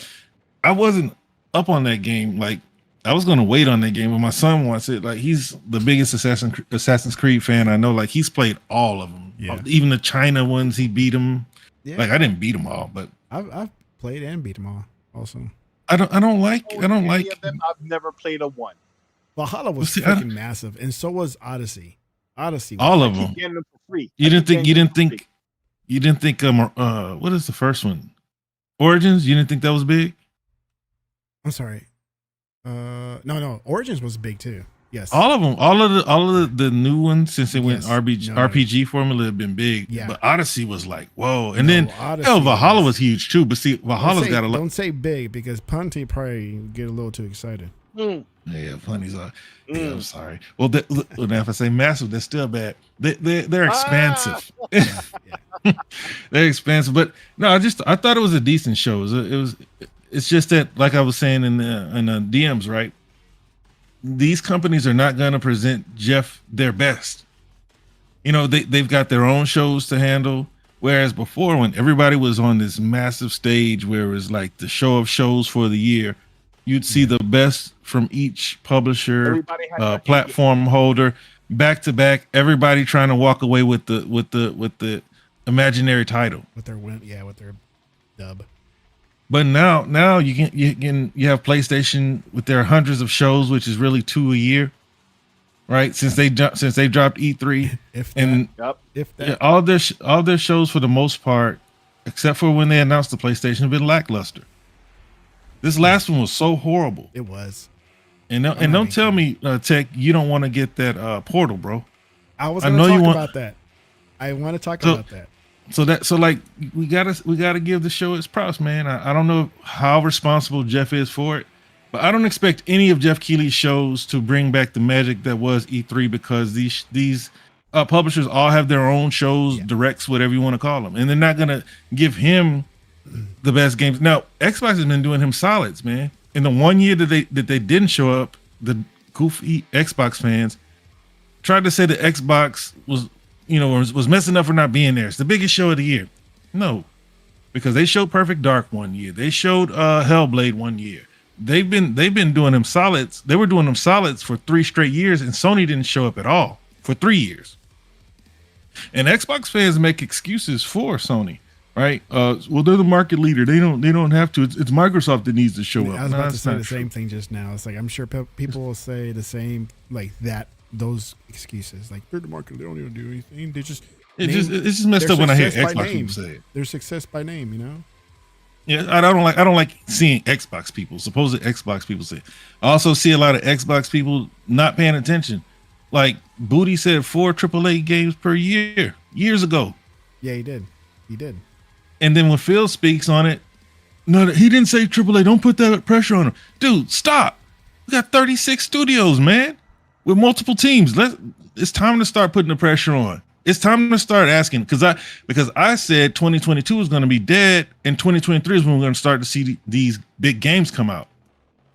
I wasn't up on that game. Like I was gonna wait on that game, but my son wants it. Like he's the biggest Assassin's Creed fan I know. Like he's played all of them. Yeah. Even the China ones, he beat them. Yeah. Like I didn't beat them all, but I've played and beat them all also. I don't like Any of them, I've never played a one. Valhalla was See, freaking massive, and so was Odyssey. Odyssey, was, all of Keep them. getting them for free. You I didn't keep think. getting You them didn't for think. free. You didn't think. What is the first one? Origins. You didn't think that was big. I'm sorry. No. Origins was big too. Yes. All of them, all of the new ones since they went Yes. RPG, No. RPG formula have been big. Yeah. But Odyssey was like, whoa. And No, then Odyssey hell, Valhalla was- was huge too. But see, Valhalla's got a lot. Don't say big because Punty probably get a little too excited. Mm, Yeah, funny's yeah, mm. I'm sorry. Well, now if I say massive, they're still bad. They're expansive. They're expansive. But no, I thought it was a decent show. It's just that, like I was saying in the DMs, right? These companies are not going to present Jeff their best. You know, they've got their own shows to handle. Whereas before, when everybody was on this massive stage where it was like the show of shows for the year, you'd see the best from each publisher, Everybody had their platform holder, back to back. Everybody trying to walk away with the imaginary title. With their dub. But now you have PlayStation with their hundreds of shows, which is really 2 a year, right? Since they dropped E3, If that, and Yep. if that, yeah, all their shows for the most part, except for when they announced the PlayStation, have been lackluster. This last one was so horrible, it was. and not don't tell me, Tech, you don't want to get that Portal, bro. I was I going know to you talk want- about that. I want to talk So- about that. So like we gotta give the show its props, man. I don't know how responsible Jeff is for it, but I don't expect any of Jeff Keighley's shows to bring back the magic that was E3 because these publishers all have their own shows, Yeah. directs, whatever you want to call them, and they're not gonna give him the best games. Now Xbox has been doing him solids, man. In the 1 year that they didn't show up, the goofy Xbox fans tried to say that Xbox was messing up for not being there. It's the biggest show of the year. No, because they showed Perfect Dark 1 year. They showed Hellblade 1 year. They've been doing them solids. They were doing them solids for 3 straight years, and Sony didn't show up at all for 3 years. And Xbox fans make excuses for Sony, right? Well, they're the market leader. They don't have to. It's Microsoft that needs to show up. I was No, about to that's say not the true. same thing just now. It's like I'm sure people will say the same like that. Those excuses, like they're the market, they don't even do anything. They just It's just messed their up when I hear success by Xbox name. people say it. Their success by name, you know. Yeah, I don't like seeing Xbox people, supposed Xbox people say. I also see a lot of Xbox people not paying attention. Like Booty said 4 AAA games per year years ago. Yeah, he did. He did. And then when Phil speaks on it, no, he didn't say AAA. Don't put that pressure on him. Dude, stop. We got 36 studios, man, with multiple teams. It's time to start putting the pressure on. It's time to start asking because I said 2022 is going to be dead and 2023 is when we're going to start to see these big games come out.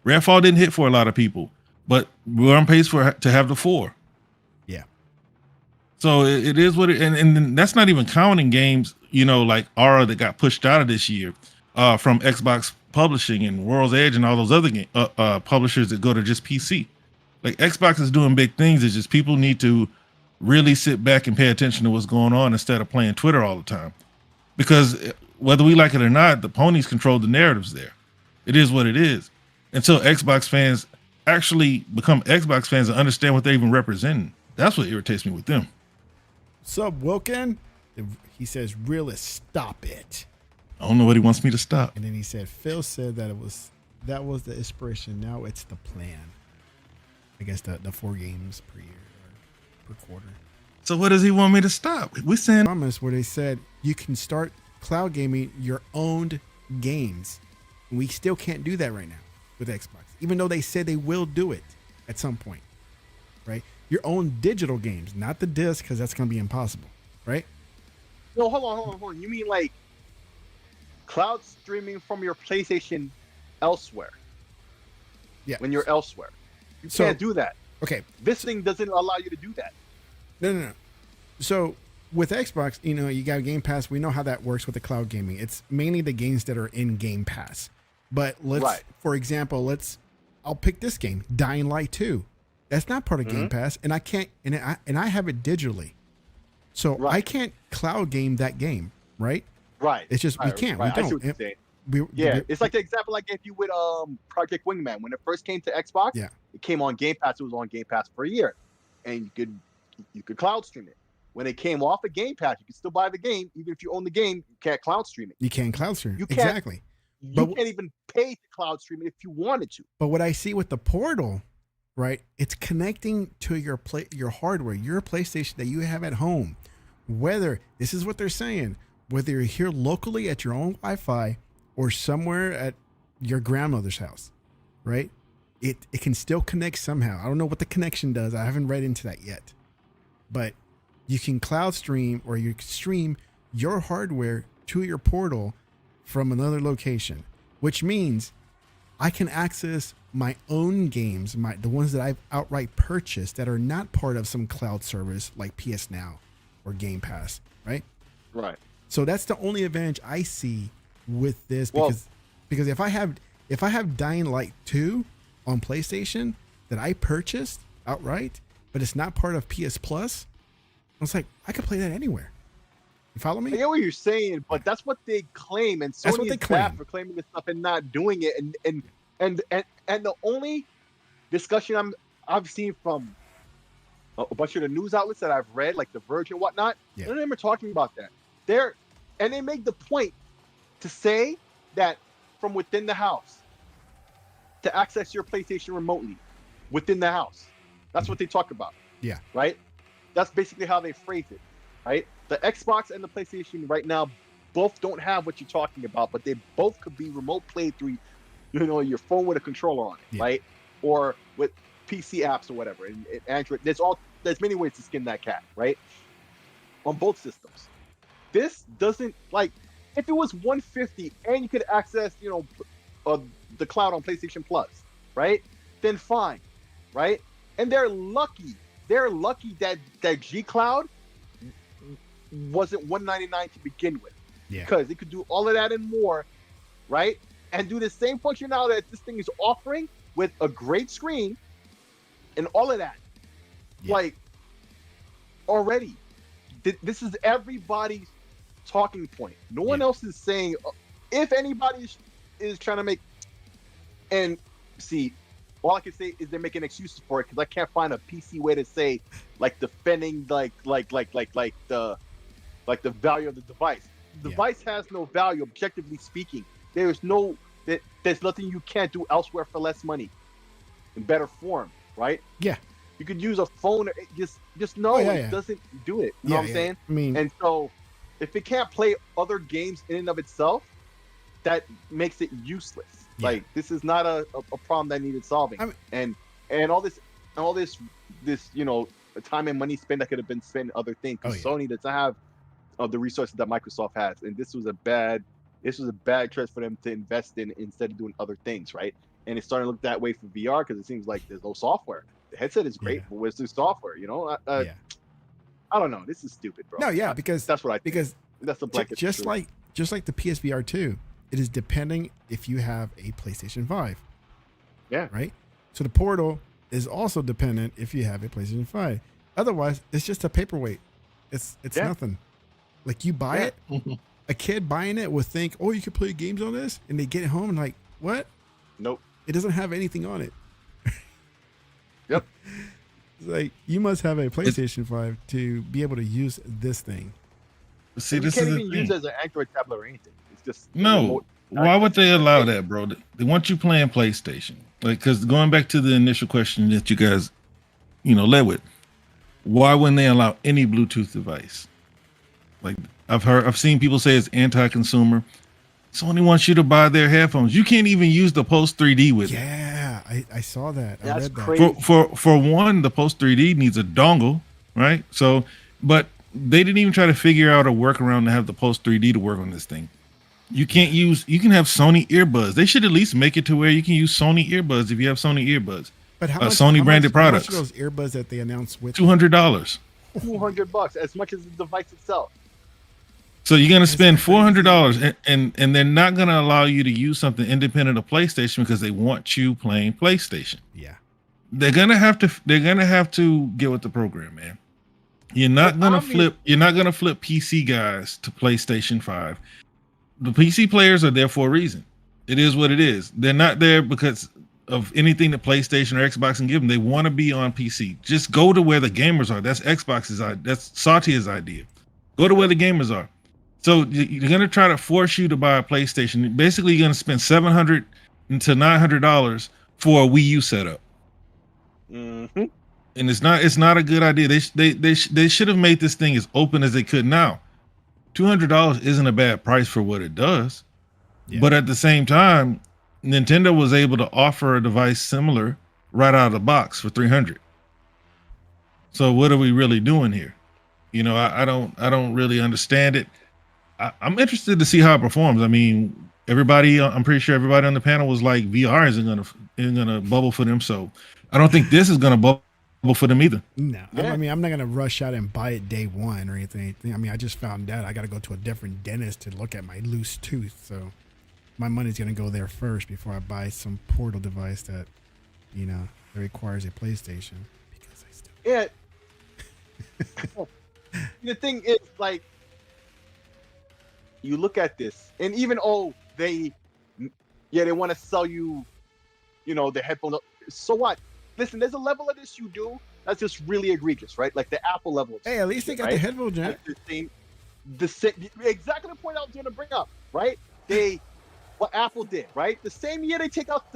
Redfall didn't hit for a lot of people, but we're on pace to have the 4. Yeah. So it is what it, and then that's not even counting games, like Aura that got pushed out of this year from Xbox Publishing and World's Edge and all those other publishers that go to just PC. Like Xbox is doing big things. It's just people need to really sit back and pay attention to what's going on instead of playing Twitter all the time. Because whether we like it or not, the ponies control the narratives there. It is what it is. Until Xbox fans actually become Xbox fans and understand what they're even representing. That's what irritates me with them. Sub Wilkin, he says, realist, stop it. I don't know what he wants me to stop. And then he said, Phil said that was the inspiration. Now it's the plan. I guess the 4 games per year or per quarter. So what does he want me to stop? We're saying Promise where they said you can start cloud gaming your owned games. We still can't do that right now with Xbox, even though they said they will do it at some point, right? Your own digital games, not the disc, because that's going to be impossible, right? No, hold on. You mean like cloud streaming from your PlayStation elsewhere? Yeah. When you're elsewhere, you So- can't do that. Okay. This thing doesn't allow you to do that. No. So with Xbox, you got Game Pass. We know how that works with the cloud gaming. It's mainly the games that are in Game Pass. But Right. for example, I'll pick this game, Dying Light 2. That's not part of Game Pass, and I can't, and I have it digitally, so Right. I can't cloud game that game, right? Right. It's just we Right, can't. right. We I see don't. what you're saying. It's like the example I gave you with Project Wingman. When it first came to Xbox, Yeah. it came on Game Pass. It was on Game Pass for a year, and you could cloud stream it. When it came off of Game Pass, you could still buy the game, even if you own the game. You can't cloud stream it. You can't cloud stream. You can't, Exactly. You can't even pay to cloud stream it if you wanted to. But what I see with the portal, right? It's connecting to your hardware, your PlayStation that you have at home. Whether this is what they're saying, whether you're here locally at your own Wi-Fi or somewhere at your grandmother's house, right? It can still connect somehow. I don't know what the connection does. I haven't read into that yet. But you can cloud stream, or you can stream your hardware to your portal from another location, which means I can access my own games, the ones that I've outright purchased that are not part of some cloud service like PS Now or Game Pass, right? Right. So that's the only advantage I see with this, because if I have Dying Light 2 on PlayStation that I purchased outright, but it's not part of PS Plus, I was like, I could play that anywhere. You follow me? I get what you're saying, but that's what they claim, and Sony is bad for claiming this stuff and not doing it. And the only discussion I've seen from a bunch of the news outlets that I've read, like The Verge and whatnot, none of them are talking about that. They make the point to say that from within the house, to access your PlayStation remotely within the house. That's what they talk about. Yeah. Right? That's basically how they phrase it. Right? The Xbox and the PlayStation right now both don't have what you're talking about, but they both could be remote played through, your phone with a controller on it, right? Or with PC apps or whatever. And Android, there's many ways to skin that cat, right? On both systems. This doesn't, like, if it was 150 and you could access, the cloud on PlayStation Plus, right? Then fine, right? And they're lucky that G Cloud wasn't $199 to begin with, because it could do all of that and more, right? And do the same functionality that this thing is offering with a great screen and all of that. Like, already, this is everybody's talking point. No one else is saying. If anybody is trying to make, and see, all I can say is they're making excuses for it, because I can't find a PC way to say, like, defending like the value of the device. The device has no value, objectively speaking. There's nothing you can't do elsewhere for less money, in better form, right? Yeah. You could use a phone. Just know it doesn't do it. You know what I'm saying? I mean, and so if it can't play other games in and of itself, that makes it useless. Like, this is not a problem that needed solving. And all this time and money spent that could have been spent on other things. Sony doesn't have the resources that Microsoft has, and this was a bad choice for them to invest in instead of doing other things, right? And it's starting to look that way for VR, because it seems like there's no software. The headset is great, but where's the software? I don't know. This is stupid, bro. No, because that's what I think. Because that's the blanket. Just like the PSVR 2, it is depending if you have a PlayStation 5. Yeah. Right? So the portal is also dependent if you have a PlayStation 5. Otherwise, it's just a paperweight. It's nothing. Like, you buy it, a kid buying it will think, oh, you can play games on this, and they get it home and like, what? Nope. It doesn't have anything on it. Yep. It's like, you must have a PlayStation 5 to be able to use this thing. See, this can't even use it as an Android tablet or anything. It's just no. Why would they allow that, bro? They want you playing PlayStation. Like, because going back to the initial question that you guys, led with, why wouldn't they allow any Bluetooth device? Like, I've seen people say it's anti-consumer. Sony wants you to buy their headphones. You can't even use the Post 3D with it. Yeah, I saw that. That's I read that. crazy. For one, the Post 3D needs a dongle, right? So, but they didn't even try to figure out a workaround to have the Post 3D to work on this thing. You can have Sony earbuds. They should at least make it to where you can use Sony earbuds if you have Sony earbuds. But how much, Sony branded products? How much are those earbuds that they announced with $200? $200, as much as the device itself. So you're gonna spend $400, and they're not gonna allow you to use something independent of PlayStation because they want you playing PlayStation. Yeah, they're gonna have to get with the program, man. You're not gonna flip PC guys to PlayStation 5. the PC players are there for a reason. It is what it is. They're not there because of anything that PlayStation or Xbox can give them. They want to be on PC. Just go to where the gamers are. That's Xbox's idea. That's Satya's idea. Go to where the gamers are. So you're going to try to force you to buy a PlayStation. Basically, you're going to spend $700 to $900 for a Wii U setup. Mm-hmm. And it's not a good idea. They should have made this thing as open as they could. Now, $200 isn't a bad price for what it does. Yeah. But at the same time, Nintendo was able to offer a device similar right out of the box for $300. So what are we really doing here? You know, I don't really understand it. I'm interested to see how it performs. I mean, I'm pretty sure everybody on the panel was like, VR isn't gonna bubble for them. So I don't think this is gonna bubble for them either. No, yeah. I mean, I'm not gonna rush out and buy it day one or anything. I mean, I just found out I got to go to a different dentist to look at my loose tooth. So my money's gonna go there first before I buy some portal device that, you know, that requires a PlayStation. Because I still The thing is, like, you look at this, and even they want to sell you, you know, the headphones. So what? Listen, there's a level of this you do that's just really egregious, right? Like the Apple level. Hey, at least they got the headphone jack. Like exactly the point I was going to bring up, right? What Apple did, right? The same year they take out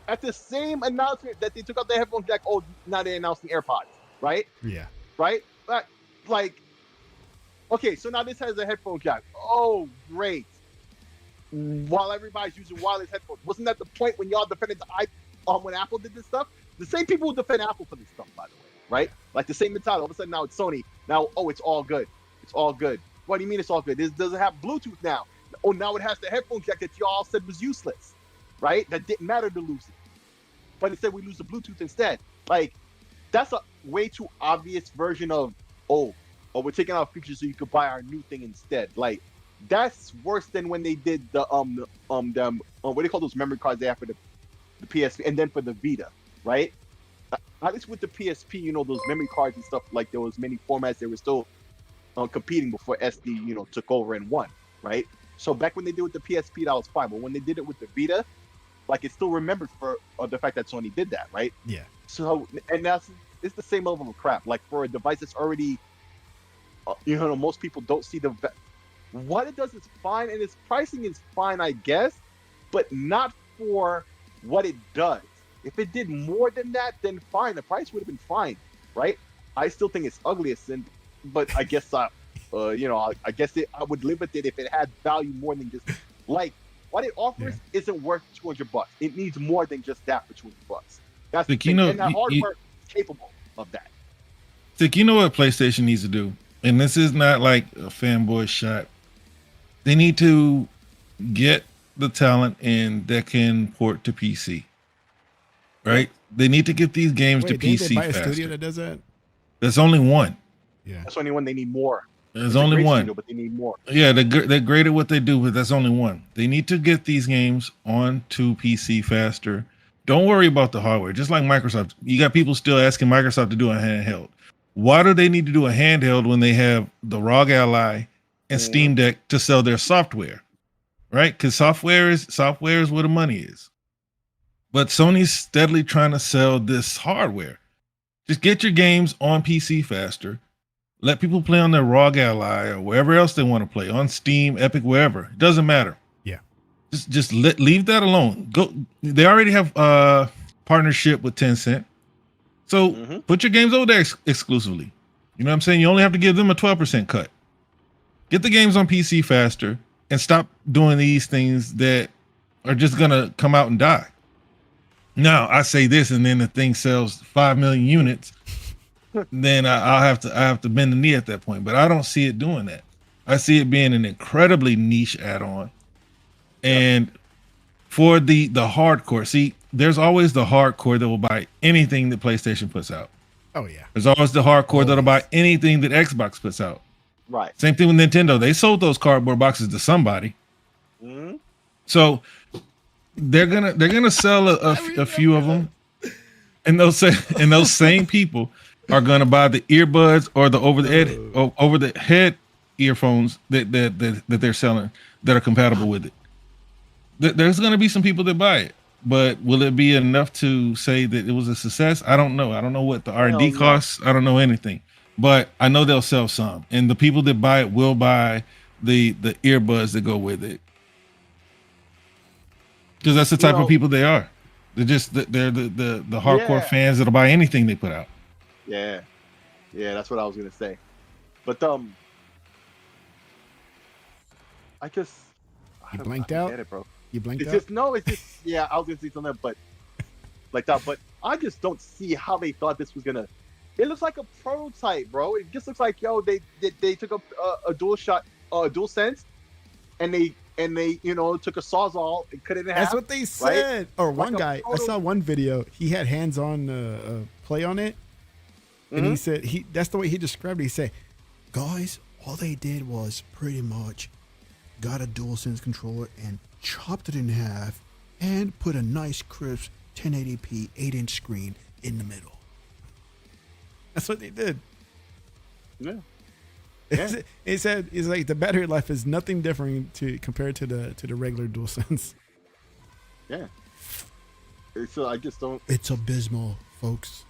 at the same announcement that they took out the headphone jack. Oh, now they're announcing AirPods, right? Yeah. Right? But, like, okay, so now this has a headphone jack. Oh, great. While everybody's using wireless headphones. Wasn't that the point when y'all defended when Apple did this stuff? The same people who defend Apple for this stuff, by the way, right? Like the same mentality. All of a sudden now it's Sony. Now, it's all good. It's all good. What do you mean it's all good? This doesn't have Bluetooth now. Oh, now it has the headphone jack that y'all said was useless, right? That didn't matter to lose it. But instead we lose the Bluetooth instead. Like, that's a way too obvious version of, we're taking out features so you could buy our new thing instead. Like, that's worse than when they did the what do they call those memory cards they have for the PSP and then for the Vita, right? At least with the PSP, you know, those memory cards and stuff, like there was many formats they were still competing before SD, you know, took over and won, right? So back when they did with the PSP, that was fine. But when they did it with the Vita, like, it's still remembered for the fact that Sony did that, right? Yeah. So, and it's the same level of crap. Like, for a device that's already, you know, most people don't see what it does is fine, and its pricing is fine, I guess, but not for what it does. If it did more than that, then fine, the price would have been fine, right? I still think it's ugliest, but I guess you know, I guess I would live with it if it had value more than just, like, what it offers isn't worth $200. It needs more than just that for $200. That's the thing. And that hardware is capable of that. Dick, you know what PlayStation needs to do? And this is not like a fanboy shot. They need to get the talent in that can port to PC. Right? They need to get these games to PC they buy a faster. studio that does that? There's only one. Yeah. That's only one. They need more. There's only one. Studio, but they need more. Yeah, they're great at what they do, but that's only one. They need to get these games onto PC faster. Don't worry about the hardware. Just like Microsoft, you got people still asking Microsoft to do a handheld. Why do they need to do a handheld when they have the ROG Ally and Steam Deck to sell their software? Right? Because software is where the money is. But Sony's steadily trying to sell this hardware. Just get your games on PC faster. Let people play on their ROG Ally or wherever else they want to play, on Steam, Epic, wherever. It doesn't matter. Yeah. Just leave that alone. Go. They already have partnership with Tencent. So put your games over there exclusively. You know what I'm saying? You only have to give them a 12% cut. Get the games on PC faster and stop doing these things that are just going to come out and die. Now, I say this, and then the thing sells 5 million units, then I have to bend the knee at that point. But I don't see it doing that. I see it being an incredibly niche add-on. And for the hardcore, see, there's always the hardcore that will buy anything that PlayStation puts out. Oh, yeah. There's always the hardcore that'll buy anything that Xbox puts out. Right. Same thing with Nintendo. They sold those cardboard boxes to somebody. So they're gonna sell a few of them, and those same people are gonna buy the earbuds or the over the head earphones that they're selling that are compatible with it. There's going to be some people that buy it, but will it be enough to say that it was a success? I don't know. I don't know what the R&D Hell no. costs. I don't know anything, but I know they'll sell some, and the people that buy it will buy the earbuds that go with it, because that's the type of people they are. They're the hardcore fans that'll buy anything they put out. Yeah, that's what I was gonna say. But I just blanked I out. get it, bro. You blanked It's out. just no. It's just yeah. I was gonna say something, but like that. But I just don't see how they thought this was gonna. It looks like a prototype, bro. It just looks like they took a dual shot, dual sense, and they took a sawzall and cut it in half. That's what they said. Right? Or one Like guy, I saw one video. He had hands-on play on it, and he said that's the way he described it. He said, "Guys, all they did was pretty much got a DualSense controller and chopped it in half and put a nice crisp 1080p 8-inch screen in the middle." That's what they did. Yeah. He said, "It's like the battery life is nothing different compared to the regular DualSense." Yeah. So I just don't. It's abysmal, folks.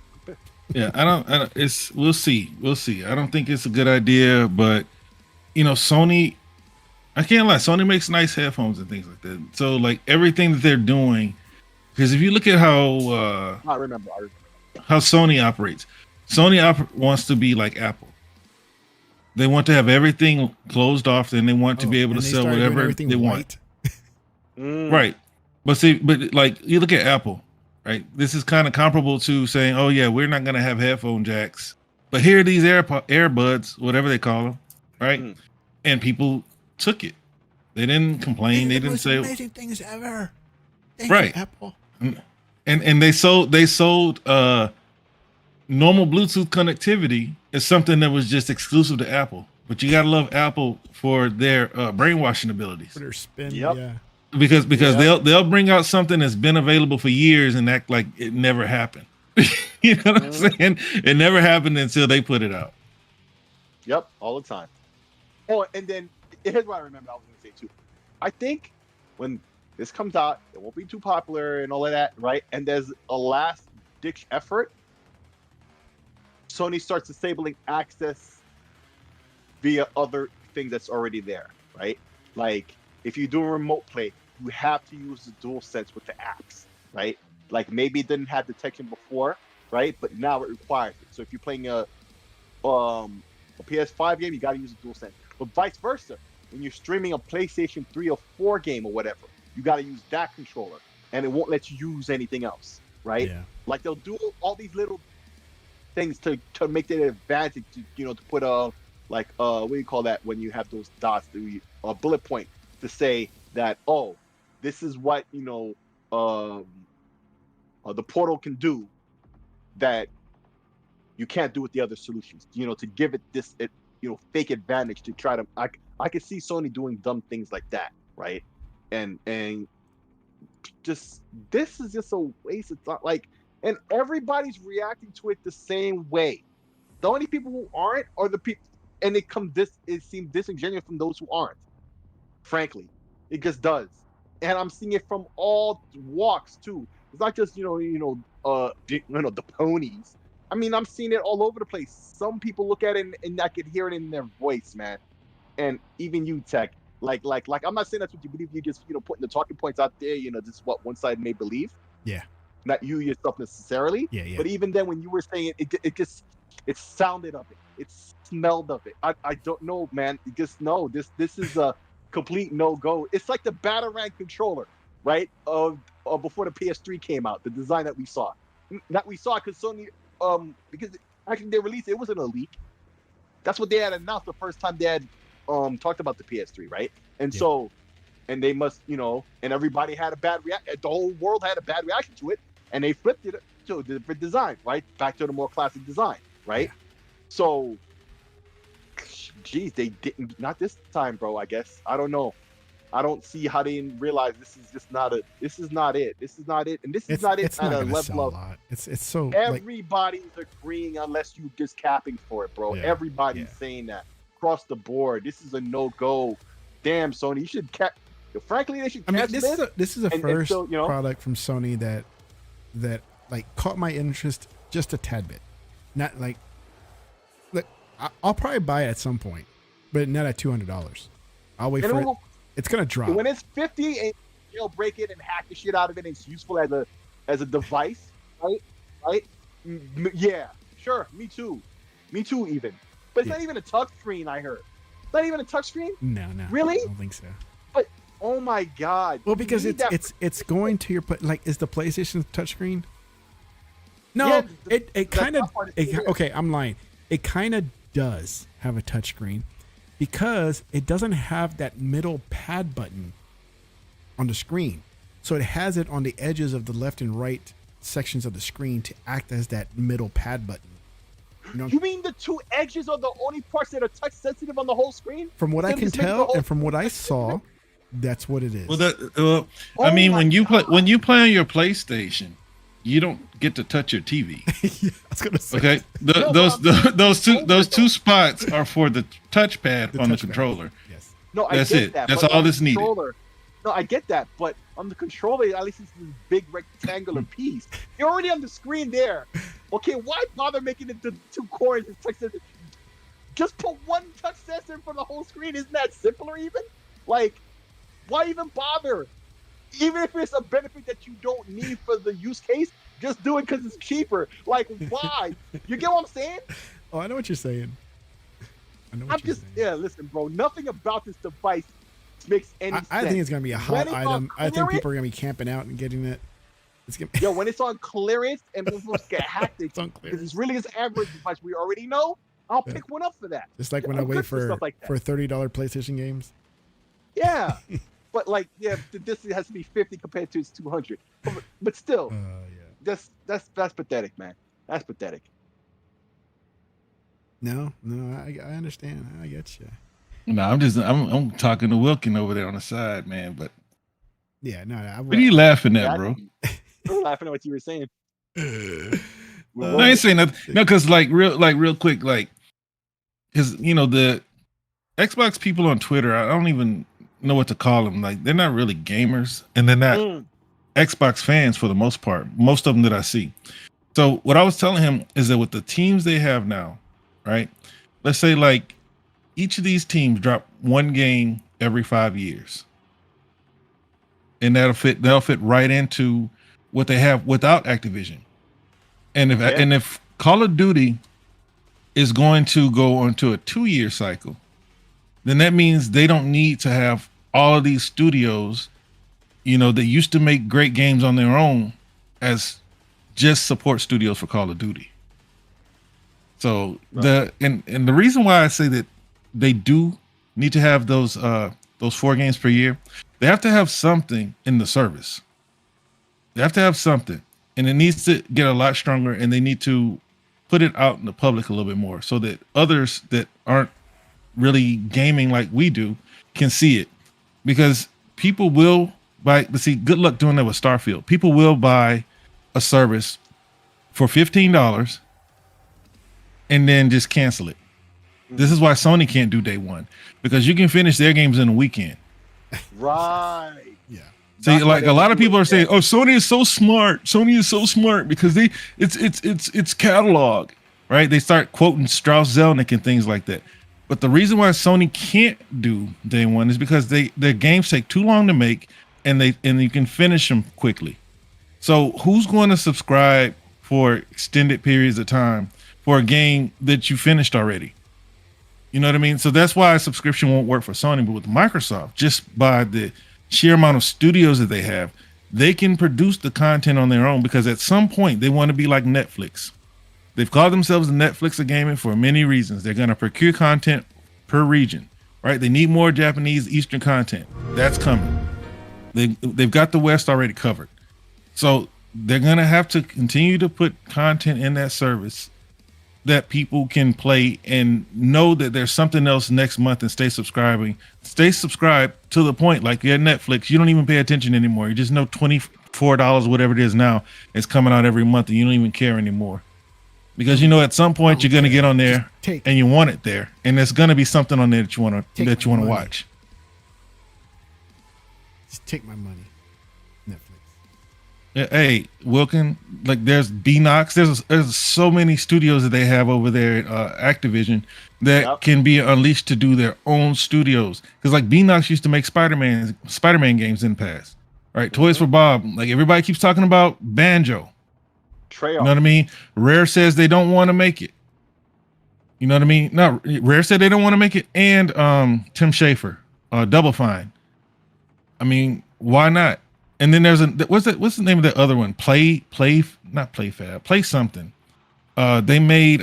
Yeah, I don't. We'll see. I don't think it's a good idea, but Sony. I can't lie. Sony makes nice headphones and things like that. So like everything that they're doing, because if you look at how I remember how Sony operates, wants to be like Apple. They want to have everything closed off, and they want to be able to sell whatever they want. Right. But like you look at Apple, right? This is kind of comparable to saying, "Oh yeah, we're not going to have headphone jacks, but here are these earbuds, whatever they call them, right?" And people took it. They didn't complain. They didn't say amazing things ever. Thank right. you, Apple. And they sold normal Bluetooth connectivity is something that was just exclusive to Apple. But you gotta love Apple for their brainwashing abilities. For their spin, Yep. yeah. Because they'll bring out something that's been available for years and act like it never happened. You know what I'm saying? It never happened until they put it out. Yep, all the time. Oh, and then here's what I remember I was gonna say too. I think when this comes out, it won't be too popular and all of that, right? And there's a last ditch effort. Sony starts disabling access via other things that's already there, right? Like if you do a remote play, you have to use the DualSense with the apps, right? Like maybe it didn't have detection before, right? But now it requires it. So if you're playing a PS5 game, you got to use the DualSense. But vice versa, when you're streaming a PlayStation 3 or 4 game or whatever, you got to use that controller, and it won't let you use anything else, right? Yeah. Like they'll do all these little things to make it an advantage to put a what do you call that when you have those dots, a bullet point to say that this is what the Portal can do that you can't do with the other solutions, to give it this fake advantage to try to I could see Sony doing dumb things like that, right? And just this is just a waste of time, and everybody's reacting to it the same way. The only people who aren't are the people, and it seems disingenuous from those who aren't. Frankly, it just does, and I'm seeing it from all walks too. It's not just the ponies. I mean, I'm seeing it all over the place. Some people look at it and I can hear it in their voice, man. And even you, Tech, like I'm not saying that's what you believe. You just putting the talking points out there. This is what one side may believe. Yeah. Not you yourself necessarily. Yeah. But even then, when you were saying it sounded of it. It smelled of it. I don't know, man. Just no. This is a complete no go. It's like the Batarang controller, right? Before the PS3 came out, the design that we saw because Sony because actually they released it wasn't a leak. That's what they had announced the first time they had talked about the PS3, right? And so, and they must, and everybody had a bad reaction. The whole world had a bad reaction to it, and they flipped it to a different design, right? Back to the more classic design, right? Yeah. So, geez, they didn't. Not this time, bro. I guess I don't know. I don't see how they didn't realize this is just not it. This is not it, and this is not it at a level of. It's so everybody's agreeing unless you just capping for it, bro. Yeah, Everybody's saying that. across the board. This is a no-go. Damn, Sony, you should frankly, they should I mean, catch this is a and first so, product from Sony that like caught my interest just a tad bit. Not like I'll probably buy it at some point, but not at $200. I'll wait for it. It's gonna drop. When it's 50 and break it and hack the shit out of it, and it's useful as a device, right? Yeah, sure. Me too, even. But it's not even a touch screen. I heard. Not even a touch screen. No. Really? I don't think so. But oh my god. Well, because it's going to your like is the PlayStation touchscreen? No, Yeah, it kind of okay. I'm lying. It kind of does have a touchscreen because it doesn't have that middle pad button on the screen. So it has it on the edges of the left and right sections of the screen to act as that middle pad button. You mean the two edges are the only parts that are touch sensitive on the whole screen? From what I can tell and from what I saw, that's what it is. Well, I mean, when you play on your PlayStation, you don't get to touch your TV. Yeah, I was gonna say. Okay, those two spots are for the touchpad on the controller. Yes. No, that's it. That's all that's needed. No, I get that, but on the controller, at least it's this big rectangular piece. You're already on the screen there. Okay, why bother making it the two corners and touch sensor? Just put one touch sensor for the whole screen. Isn't that simpler even? Like, why even bother? Even if it's a benefit that you don't need for the use case, just do it because it's cheaper. Like, why? You get what I'm saying? Oh, I know what you're saying. Yeah, listen, bro. Nothing about this device makes any sense. I think it's gonna be a hot item. I think people are gonna be camping out and getting it. It's gonna Yo, when it's on clearance and people get hacked, it's on clearance. Because it's really an average device we already know. I'll pick one up for that. Just like when I wait for $30 PlayStation games. Yeah, but like, this has to be 50 compared to its 200. But still, that's pathetic, man. That's pathetic. No, I understand. I get you. No, I'm talking to Wilkin over there on the side, man. But yeah, no. What are you laughing at, bro? I'm laughing at what you were saying. No, I ain't saying nothing. No, because real quick, because the Xbox people on Twitter, I don't even know what to call them. Like, they're not really gamers, and they're not Xbox fans for the most part. Most of them that I see. So what I was telling him is that with the teams they have now, right? Let's say like each of these teams drop one game every 5 years, and that'll fit right into what they have without Activision. And if Call of Duty is going to go onto a 2-year cycle, then that means they don't need to have all of these studios, that used to make great games on their own as just support studios for Call of Duty. So the reason why I say that they do need to have those 4 games per year, they have to have something in the service. They have to have something, and it needs to get a lot stronger, and they need to put it out in the public a little bit more so that others that aren't really gaming like we do can see it. Because people will buy, but see, good luck doing that with Starfield. People will buy a service for $15 and then just cancel it. This is why Sony can't do day one, because you can finish their games in a weekend. Right. Yeah. See, like a lot of people are saying, "Oh, Sony is so smart. Sony is so smart because it's catalog, right?" They start quoting Strauss Zelnick and things like that. But the reason why Sony can't do day one is because their games take too long to make, and you can finish them quickly. So who's going to subscribe for extended periods of time for a game that you finished already? You know what I mean? So that's why a subscription won't work for Sony. But with Microsoft, just by the sheer amount of studios that they have, they can produce the content on their own, because at some point they want to be like Netflix. They've called themselves the Netflix of gaming for many reasons. They're going to procure content per region, right? They need more Japanese Eastern content. That's coming. They've got the West already covered. So they're going to have to continue to put content in that service that people can play and know that there's something else next month, and stay subscribed to the point, like you're Netflix, you don't even pay attention anymore. You just know $24, whatever it is now, is coming out every month, and you don't even care anymore. because you know at some point you're gonna get on there take- and you want it there, and there's gonna be something on there that you want Take to my money. watch. Just take my money. Netflix. Yeah, hey, Wilkin, like there's Beanox, there's so many studios that they have over there at Activision that Yep. can be unleashed to do their own studios. Because like Beanox used to make Spider-Man games in the past, right? Toys for Bob, like everybody keeps talking about Banjo. Treyarch. You know what I mean? Rare says they don't want to make it. You know what I mean? No, Rare said they don't want to make it, and Tim Schafer, Double Fine. I mean, why not? And then there's what's the name of that other one? Play something. They made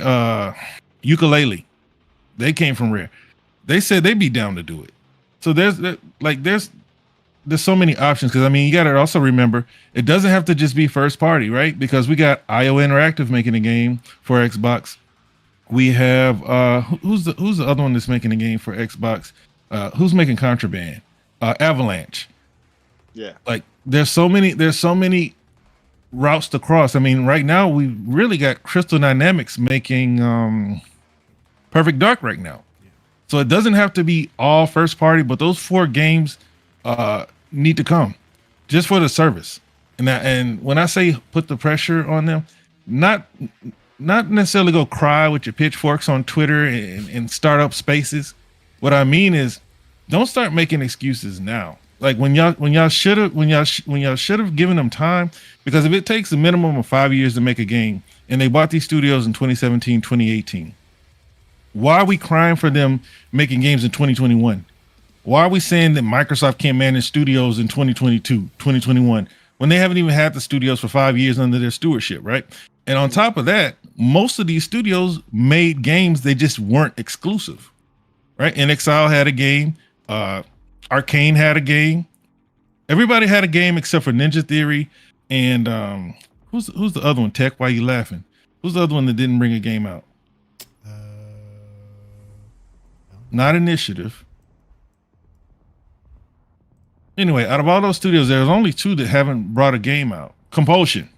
Ukulele. They came from Rare. They said they'd be down to do it. So there's so many options, because I mean you got to also remember it doesn't have to just be first party, right? Because we got IO Interactive making a game for Xbox. We have who's the other one that's making a game for Xbox? Who's making Contraband? Avalanche. Yeah. Like there's so many routes to cross. I mean, right now we really got Crystal Dynamics making Perfect Dark right now. So it doesn't have to be all first party, but those 4 games need to come just for the service. And when I say put the pressure on them, not necessarily go cry with your pitchforks on Twitter and start up spaces. What I mean is, don't start making excuses now. Like when y'all should have given them time, because if it takes a minimum of 5 years to make a game, and they bought these studios in 2017, 2018, why are we crying for them making games in 2021? Why are we saying that Microsoft can't manage studios in 2022, 2021, when they haven't even had the studios for 5 years under their stewardship, right? And on top of that, most of these studios made games, they just weren't exclusive, right? NXIL had a game, Arcane had a game. Everybody had a game except for Ninja Theory and who's the other one? Tech, why you laughing? Who's the other one that didn't bring a game out? Not Initiative. Anyway, out of all those studios, there's only 2 that haven't brought a game out. Compulsion.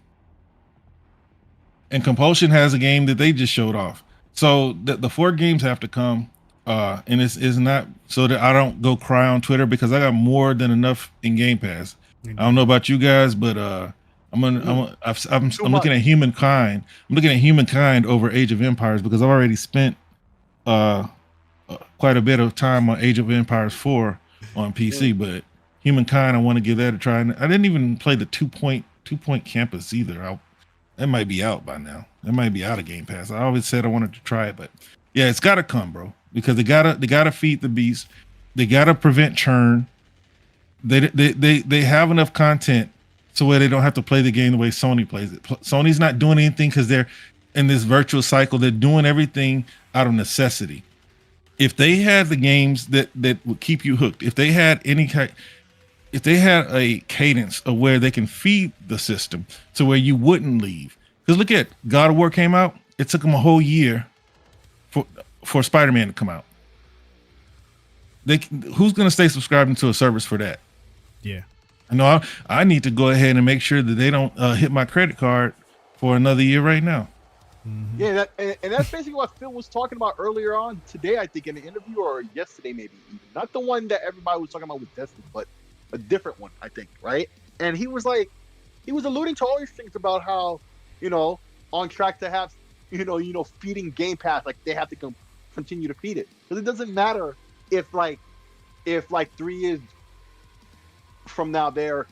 And Compulsion has a game that they just showed off. So the 4 games have to come. And it's not so that I don't go cry on Twitter, because I got more than enough in Game Pass. I don't know about you guys, but I'm looking at Humankind. I'm looking at Humankind over Age of Empires, because I've already spent quite a bit of time on Age of Empires 4 on PC. But Humankind, I want to give that a try. And I didn't even play the 2 Point Campus either. That might be out by now. That might be out of Game Pass. I always said I wanted to try it, but yeah, it's got to come, bro. Because they gotta feed the beast. They gotta prevent churn. They have enough content so where they don't have to play the game the way Sony plays it. Sony's not doing anything because they're in this virtual cycle. They're doing everything out of necessity. If they had the games that would keep you hooked, if they had a cadence of where they can feed the system to where you wouldn't leave. Because look at God of War came out. It took them a whole year for Spider-Man to come out. Who's going to stay subscribing to a service for that? Yeah. No, I need to go ahead and make sure that they don't hit my credit card for another year right now. Mm-hmm. Yeah, and that's basically what Phil was talking about earlier on today, I think, in the interview, or yesterday maybe. Not the one that everybody was talking about with Destiny, but a different one, I think, right? And he was alluding to all these things about how, on track to have, feeding Game Pass, like they have to continue to feed it, because it doesn't matter if 3 years from now they're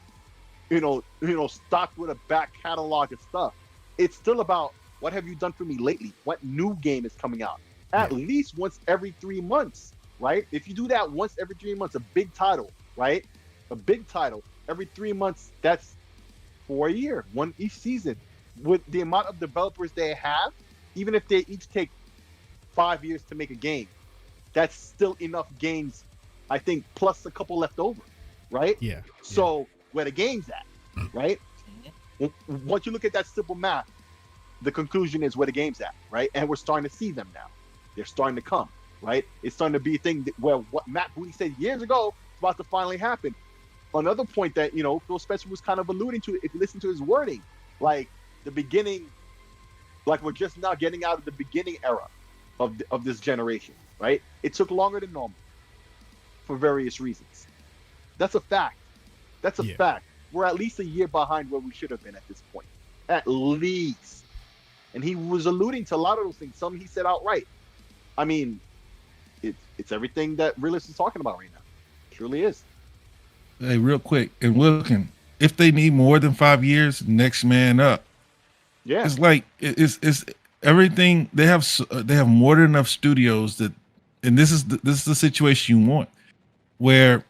stocked with a back catalog of stuff. It's still about, what have you done for me lately? What new game is coming out? At least once every 3 months, right? If you do that once every 3 months, a big title, right? A big title every 3 months, that's for a year, one each season. With the amount of developers they have, even if they each take 5 years to make a game, that's still enough games, I think, plus a couple left over, right? Yeah. So where the game's at, right? Once you look at that simple math, the conclusion is where the game's at, right? And we're starting to see them now. They're starting to come, right? It's starting to be a thing where what Matt Booty said years ago is about to finally happen. Another point that, Phil Spencer was kind of alluding to, if you listen to his wording, like the beginning, Like we're just now getting out of the beginning era of this generation, right? It took longer than normal for various reasons. That's a fact. That's a fact. We're at least a year behind where we should have been at this point. At least. And he was alluding to a lot of those things. Some he said outright. I mean, it's everything that realists is talking about right now. It truly is. Hey, real quick, and Wilkin, if they need more than 5 years, next man up. Yeah. It's like it's everything. They have more than enough studios that, and this is the situation you want, where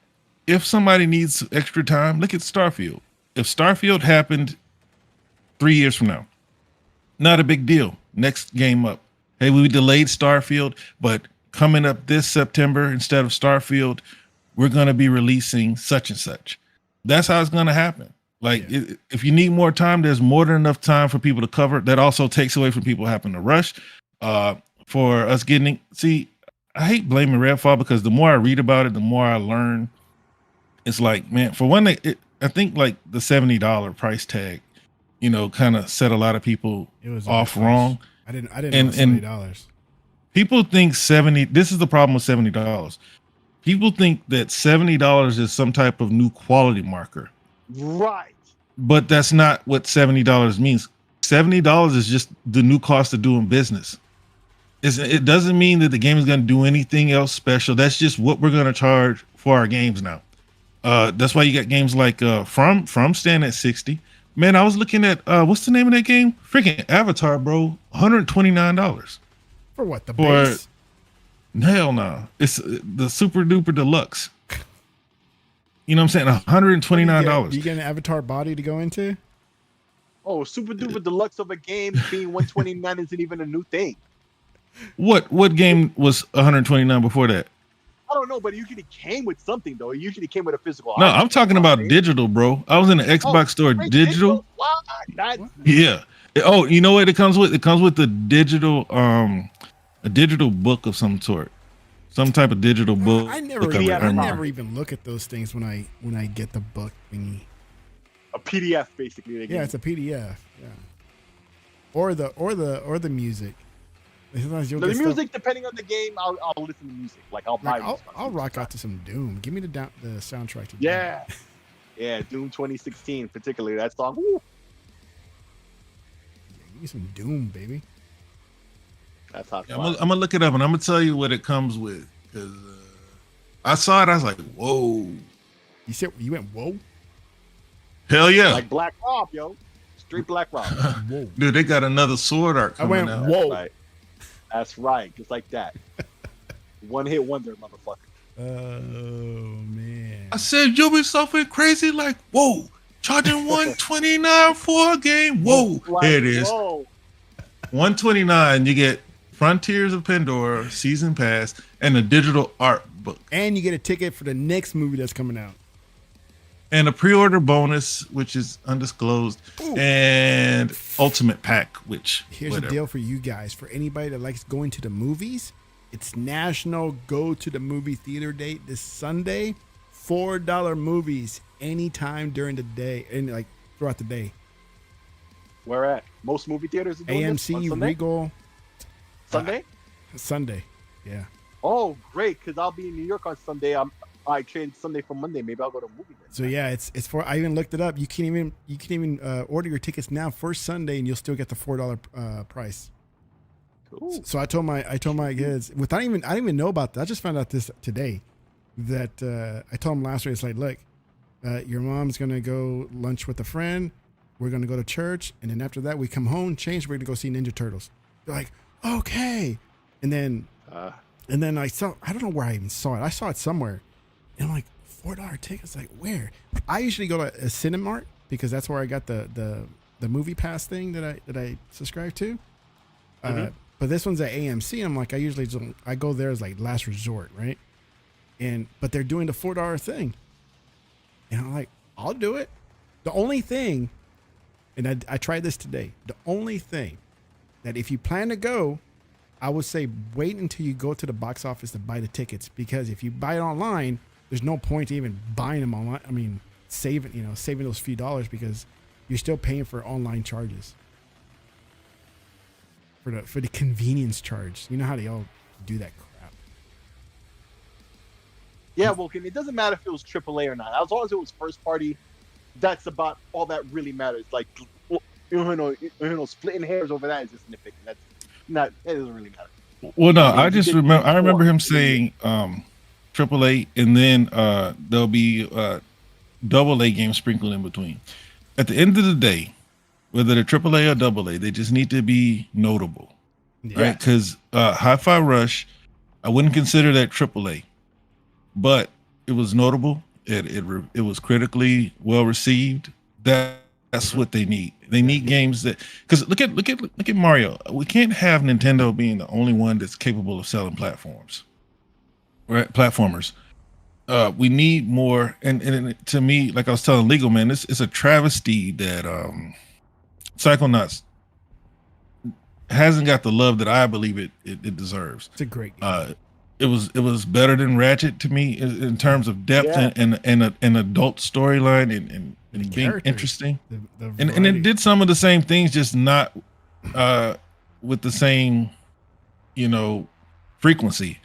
if somebody needs extra time, look at Starfield. If Starfield happened 3 years from now, not a big deal. Next game up. Hey, we delayed Starfield, but coming up this September, instead of Starfield, we're going to be releasing such and such. That's how it's going to happen. Like, if you need more time, there's more than enough time for people to cover. That also takes away from people having to rush. For us getting, see, I hate blaming Redfall because the more I read about it, the more I learn. It's like, man, for one, I think like the $70 price tag, you know, kind of set a lot of people off wrong. I didn't know $70. People think 70. This is the problem with $70. People think that $70 is some type of new quality marker. Right. But that's not what $70 means. $70 is just the new cost of doing business. It doesn't mean that the game is going to do anything else special. That's just what we're going to charge for our games now. That's why you got games like From stand at 60. Man, I was looking at what's the name of that game? Freaking Avatar, bro. $129. For what? The base? Hell no. It's the super duper deluxe. You know what I'm saying? $129. You get an Avatar body to go into? Oh, super duper deluxe of a game being 129 isn't even a new thing. What game was 129 before that? I don't know, but it usually came with something though. It usually came with a physical. No, I'm talking about digital, bro. I was in the Xbox store, digital. What? Yeah. Oh, you know what it comes with? It comes with the digital, a digital book of some sort, some type of digital book. I never even look at those things when I get the book thingy. A PDF, basically. Yeah, it's a PDF. Yeah. Or the music. The music, depending on the game, I'll listen to music. Like I'll rock out to some Doom. Give me the soundtrack to Doom. Yeah. Yeah, Doom 2016, particularly that song. Woo. Yeah, give me some Doom, baby. That's hot. I'm gonna look it up and I'm gonna tell you what it comes with because I saw it. I was like, "Whoa!" You said you went whoa? Hell yeah! Like Black Rob, yo, straight Black Rob. Whoa, dude, they got another sword arc coming out. Whoa! That's right, just like that. One hit wonder, motherfucker. Oh man! I said Ubisoft went crazy. Like, whoa, charging $129 for a game. Whoa, like, there it is. Whoa. $129. You get Frontiers of Pandora season pass and a digital art book, and you get a ticket for the next movie that's coming out, and a pre-order bonus, which is undisclosed, and ultimate pack. Which here's a deal for you guys. For anybody that likes going to the movies, it's National Go to the Movie Theater Day this Sunday. $4 movies anytime during the day and like throughout the day. Where at? Most movie theaters are doing AMC, Regal. Sunday? Sunday, yeah. Oh, great! Because I'll be in New York on Sunday. I trained Sunday for Monday. Maybe I'll go to a movie then. So yeah, it's for. I even looked it up. You can even order your tickets now for Sunday, and you'll still get the $4 price. Cool. So I told my kids I didn't even know about that. I just found out this today. That I told them last week. It's like, look, your mom's gonna go lunch with a friend. We're gonna go to church, and then after that, we come home, change. We're gonna go see Ninja Turtles. They're like, okay, and then I saw. I don't know where I even saw it. I saw it somewhere, and I'm like, $4 tickets. Like where? I usually go to a Cinemark because that's where I got the movie pass thing that I subscribe to. But this one's at AMC. I'm like, I go there as like last resort, right? But they're doing the $4 thing, and I'm like, I'll do it. The only thing. And I tried this today. The only thing that if you plan to go, I would say wait until you go to the box office to buy the tickets, because if you buy it online, there's no point to even buying them online. I mean, saving those few dollars because you're still paying for online charges. for the convenience charge. You know how they all do that crap. Yeah, well, it doesn't matter if it was AAA or not. As long as it was first party, that's about all that really matters. Like, splitting hairs over that is just nitpicking. That's not. It doesn't really matter. Well, no, I mean, I you just did remember. I remember him before. saying AAA, and then there'll be AA games sprinkled in between. At the end of the day, whether they're AAA or AA, they just need to be notable, Yeah. right? Because Hi-Fi Rush, I wouldn't consider that AAA, but it was notable. It was critically well received. That's what they need. They need games that, because look at Mario. We can't have Nintendo being the only one that's capable of selling platforms, right? Platformers. We need more. And to me, like I was telling Legal Man, it's a travesty that Psychonauts hasn't got the love that I believe it deserves. It's a great game. It was better than Ratchet to me in terms of depth Yeah. and an adult storyline and being characters. interesting. The And variety. it did some of the same things, just not with the same, frequency,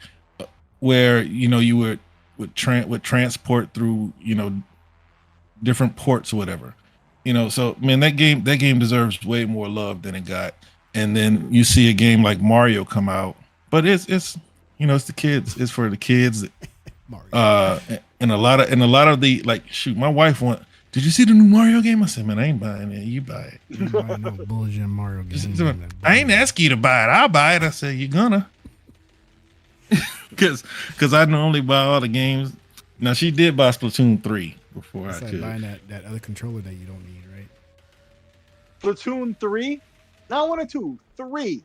where you would transport through different ports or whatever. So man, that game deserves way more love than it got. And then you see a game like Mario come out, but it's it's the kids. It's for the kids. Mario. And a lot of the, like, shoot, my wife did you see the new Mario game? I said, man, I ain't buying it. You buy it. You buy no bullshit Mario game. I ain't ask you to buy it. I'll buy it. I said, you're gonna. Because I normally buy all the games. Now, she did buy Splatoon 3 before It's I like could. buying that other controller that you don't need, right? Splatoon 3? Not 1 or 2, 3.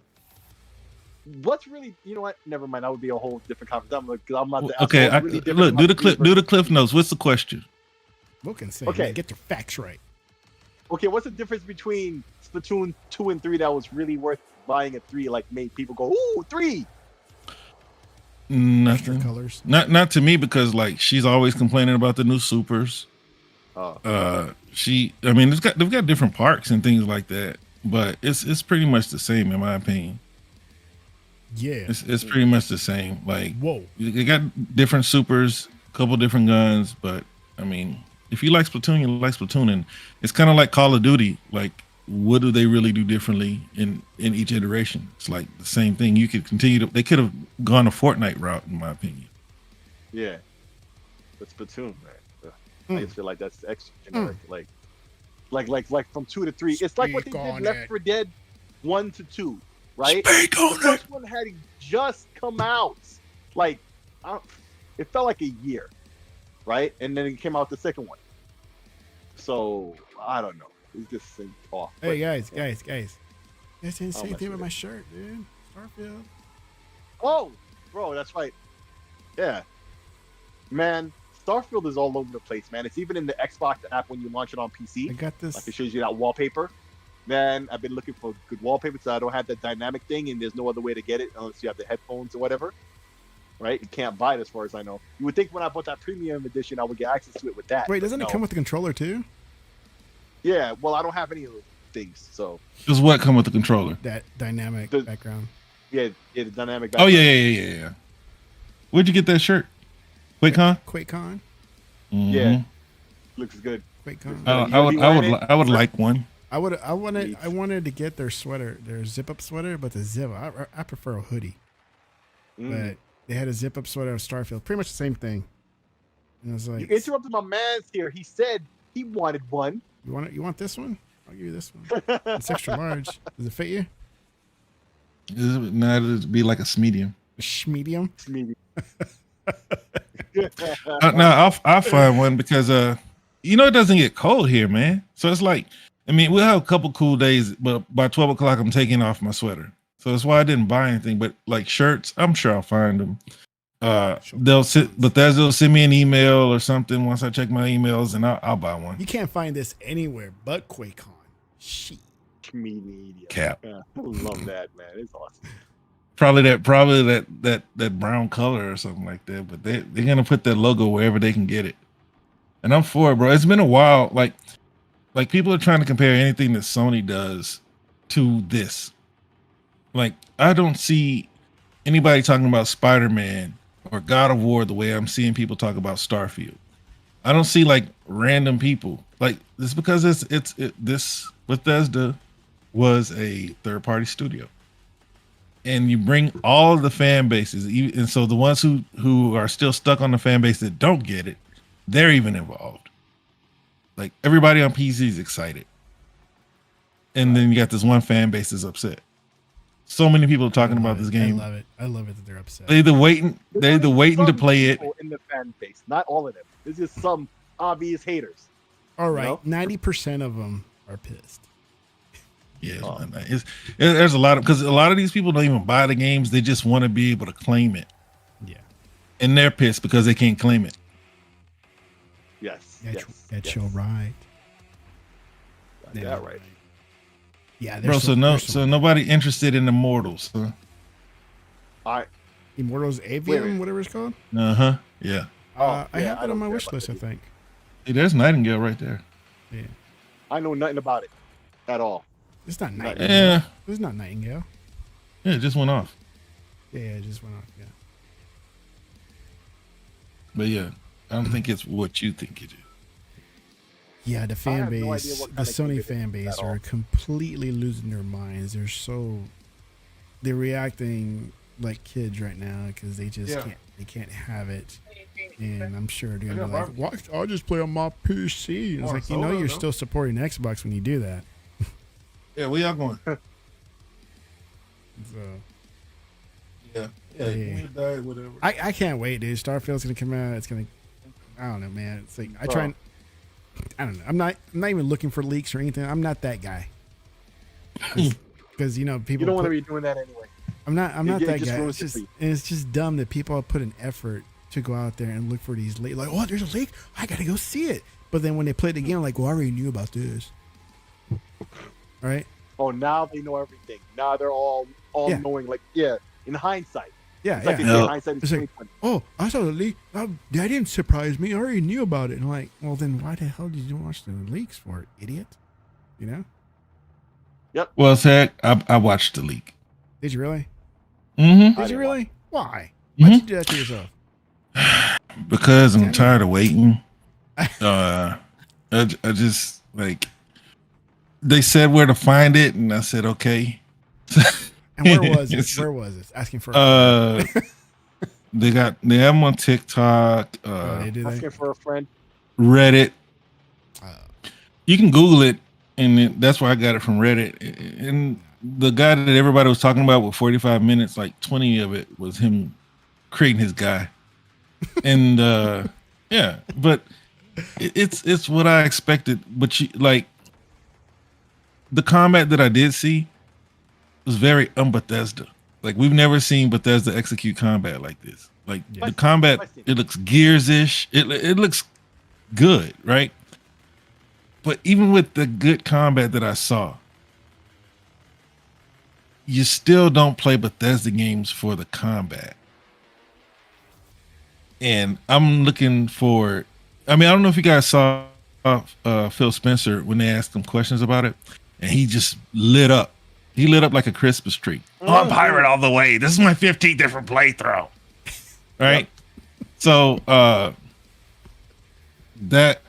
What's really, you know what? Never mind. That would be a whole different conversation. I'm about to ask Okay, what's really different look, do about the clip, versus- do the cliff notes. What's the question? What can say? Okay. Man, get your facts right. Okay, what's the difference between Splatoon 2 and 3 that was really worth buying at 3? Like, made people go, ooh, 3. Extra Nothing. colors. Not to me, because like she's always complaining about the new supers. Oh. I mean, they've got different parks and things like that, but it's pretty much the same in my opinion. Yeah. It's pretty much the same. Like, Whoa. they got different supers, a couple different guns, but I mean, if you like Splatoon, you like Splatoon, and it's kind of like Call of Duty. Like, what do they really do differently in each iteration? It's like the same thing. You could continue to. They could have gone a Fortnite route, in my opinion. Yeah. But Splatoon, man. I just feel like that's extra generic. Like from 2 to 3. It's like what they Speak did on Left it. 4 Dead 1 to 2, right? Speak The on it. first one had just come out. Like, it felt like a year, right? And then it came out the second one. So I don't know. It's just seemed off. Hey, But- guys. You guys didn't say Oh, anything my with my shirt, dude. Starfield. Oh, bro, that's right. Yeah, man. Starfield is all over the place, man. It's even in the Xbox app when you launch it on PC. I got this. Like, it shows you that wallpaper. Man, I've been looking for good wallpaper, so I don't have that dynamic thing, and there's no other way to get it unless you have the headphones or whatever. Right? You can't buy it as far as I know. You would think when I bought that premium edition, I would get access to it with that. Wait, but doesn't it no. come with the controller too? Yeah, well, I don't have any of those things, so Does what come with the controller? That dynamic The- background. yeah, the dynamic. Oh yeah. Where'd you get that shirt? QuakeCon? QuakeCon. Mhm. Yeah. Looks good. QuakeCon. I would like one. I wanted to get their sweater, their zip up sweater, but the zip. I prefer a hoodie. Mm. But they had a zip up sweater of Starfield, pretty much the same thing. And I was You like, interrupted my man's here. He said he wanted one. you want this one? I'll give you this one. It's extra large. Does it fit you? Now it'd be like a medium. Medium. Maybe. Now I'll find one because it doesn't get cold here, man. So it's like, I mean, we'll have a couple cool days, but by 12 o'clock I'm taking off my sweater. So that's why I didn't buy anything. But like shirts, I'm sure I'll find them. They'll send me an email or something once I check my emails, and I'll buy one. You can't find this anywhere but QuakeCon. Shit. Media. Cap. Yeah, I love that, man. It's awesome. Probably that brown color or something like that. But they're gonna put that logo wherever they can get it. And I'm for it, bro. It's been a while. Like people are trying to compare anything that Sony does to this. Like, I don't see anybody talking about Spider-Man or God of War the way I'm seeing people talk about Starfield. I don't see like random people. Like, it's because this Bethesda was a third-party studio, and you bring all of the fan bases, and so the ones who are still stuck on the fan base that don't get it, they're even involved. Like, everybody on PC is excited, and then you got this one fan base that's upset. So many people are talking about this game. I love it. I love it that they're upset. They're either waiting to play it. In the fan base, not all of them. There's just some obvious haters. All right, 90% of them are pissed. Yeah, there's a lot of, because a lot of these people don't even buy the games. They just want to be able to claim it. Yeah, and they're pissed because they can't claim it. Yes, that's your right. Yeah, right. Yeah, bro. So nobody interested in Immortals, huh? All right. Immortals Avium, whatever it's called. Yeah. I have that on my wish list, I think. Hey, there's Nightingale right there. Yeah. I know nothing about it at all. It's not Nightingale. Yeah. It's not Nightingale. Yeah, it just went off. Yeah, it just went off. Yeah. But yeah, I don't think it's what you think it is. Yeah, the fan have no base, idea what the kind of Sony game it fan is base at all. are completely losing their minds. They're reacting like kids right now because they just can't have it. And I'm sure they're gonna be like, "What? I'll just play on my PC." And it's like, you're still supporting Xbox when you do that. Yeah, where y'all going? So, Yeah. Whatever. I can't wait, dude. Starfield's gonna come out. It's gonna, I don't know, man. It's like I don't know. I'm not even looking for leaks or anything. I'm not that guy. Because people. You don't want to be doing that anyway. I'm not that just guy. ruins It's just dumb that people put an effort to go out there and look for these leaks. Like, oh, there's a leak. I gotta go see it. But then when they play the game, like, well, I already knew about this. All right. Oh, now they know everything. Now they're all knowing. Like, in hindsight. Yeah, It's like yeah. they say hindsight is It's like, 2020. oh, I saw the leak. Oh, that didn't surprise me. I already knew about it. And I'm like, well, then why the hell did you watch the leaks for, idiot? You know? Yep. Well, Zach, I watched the leak. Did you really? Mm-hmm. Did you really? Why? Why'd you do that to yourself? Because I'm tired of waiting. I just, like, they said where to find it, and I said okay. And where was it? Where was it? Asking for they have them on TikTok, they do Asking for a friend. Reddit. You can Google it, and that's where I got it from Reddit. And the guy that everybody was talking about with 45 minutes, like 20 of it was him creating his guy. And yeah, but it's what I expected. But the combat that I did see was very un-Bethesda. Like, we've never seen Bethesda execute combat like this. Like, the combat, it looks Gears-ish. It looks good, right? But even with the good combat that I saw, you still don't play Bethesda games for the combat. And I'm looking for, I don't know if you guys saw Phil Spencer when they asked him questions about it, and he just lit up. He lit up like a Christmas tree. Oh, I'm pirate all the way. This is my 15th different playthrough. Right? Yep. So that's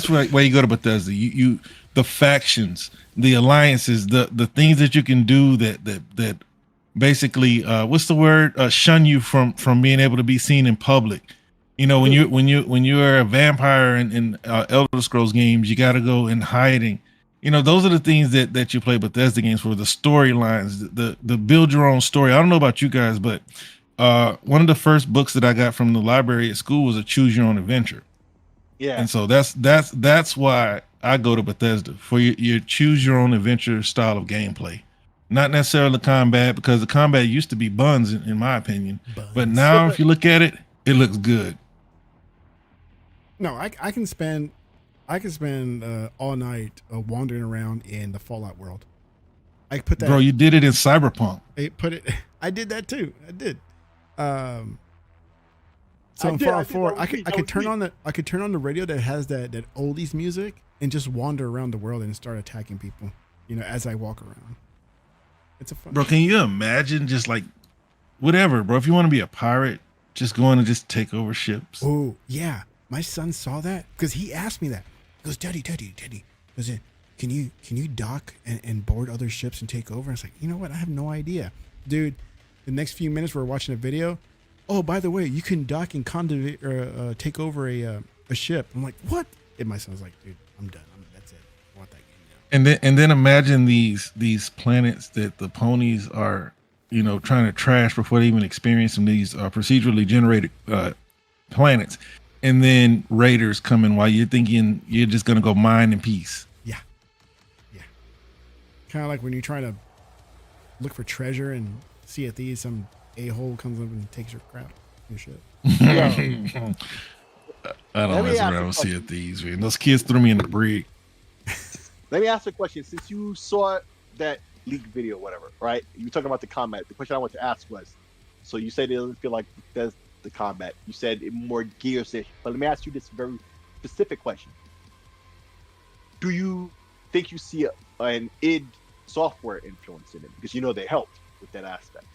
where you go to Bethesda. You the factions, the alliances, the things that you can do that basically what's the word? Shun you from being able to be seen in public. When you're a vampire in Elder Scrolls games, you got to go in hiding. Those are the things that you play Bethesda games for, the storylines, the build your own story. I don't know about you guys, but one of the first books that I got from the library at school was a choose your own adventure. Yeah. And so that's why I go to Bethesda, for your choose your own adventure style of gameplay. Not necessarily combat, because the combat used to be buns in my opinion. But now if you look at it, it looks good. No, I can spend all night wandering around in the Fallout world. I put that. Bro, you did it in Cyberpunk. I did that too. I did. So in Fallout 4, I could turn on the radio that has that oldies music and just wander around the world and start attacking people. As I walk around. It's a fun. Bro, can you imagine just like whatever, bro? If you want to be a pirate, just go in and just take over ships. Oh yeah, my son saw that because he asked me that. He goes, Daddy. Goes in. Can you dock and board other ships and take over? I was like, you know what? I have no idea, dude. The next few minutes we're watching a video. Oh, by the way, you can dock and take over a ship. I'm like, what? And my son's like, dude, I'm done. That's it. I want that game now. And then imagine these planets that the ponies are, you know, trying to trash before they even experience them. These procedurally generated planets, and then raiders coming while you're thinking you're just gonna go mine in peace. Yeah. Kind of like when you're trying to look for treasure and see at these some a-hole comes up and takes your crap, your shit. I don't mess around with Sea of Thieves, man. Those kids threw me in the brig. Let me ask you a question. Since you saw that leaked video, whatever, right? You were talking about the combat. The question I want to ask was, so you said it doesn't feel like that's the combat. You said it more Gears-ish. But let me ask you this very specific question. Do you think you see an id Software influence in it? Because you know they helped with that aspect.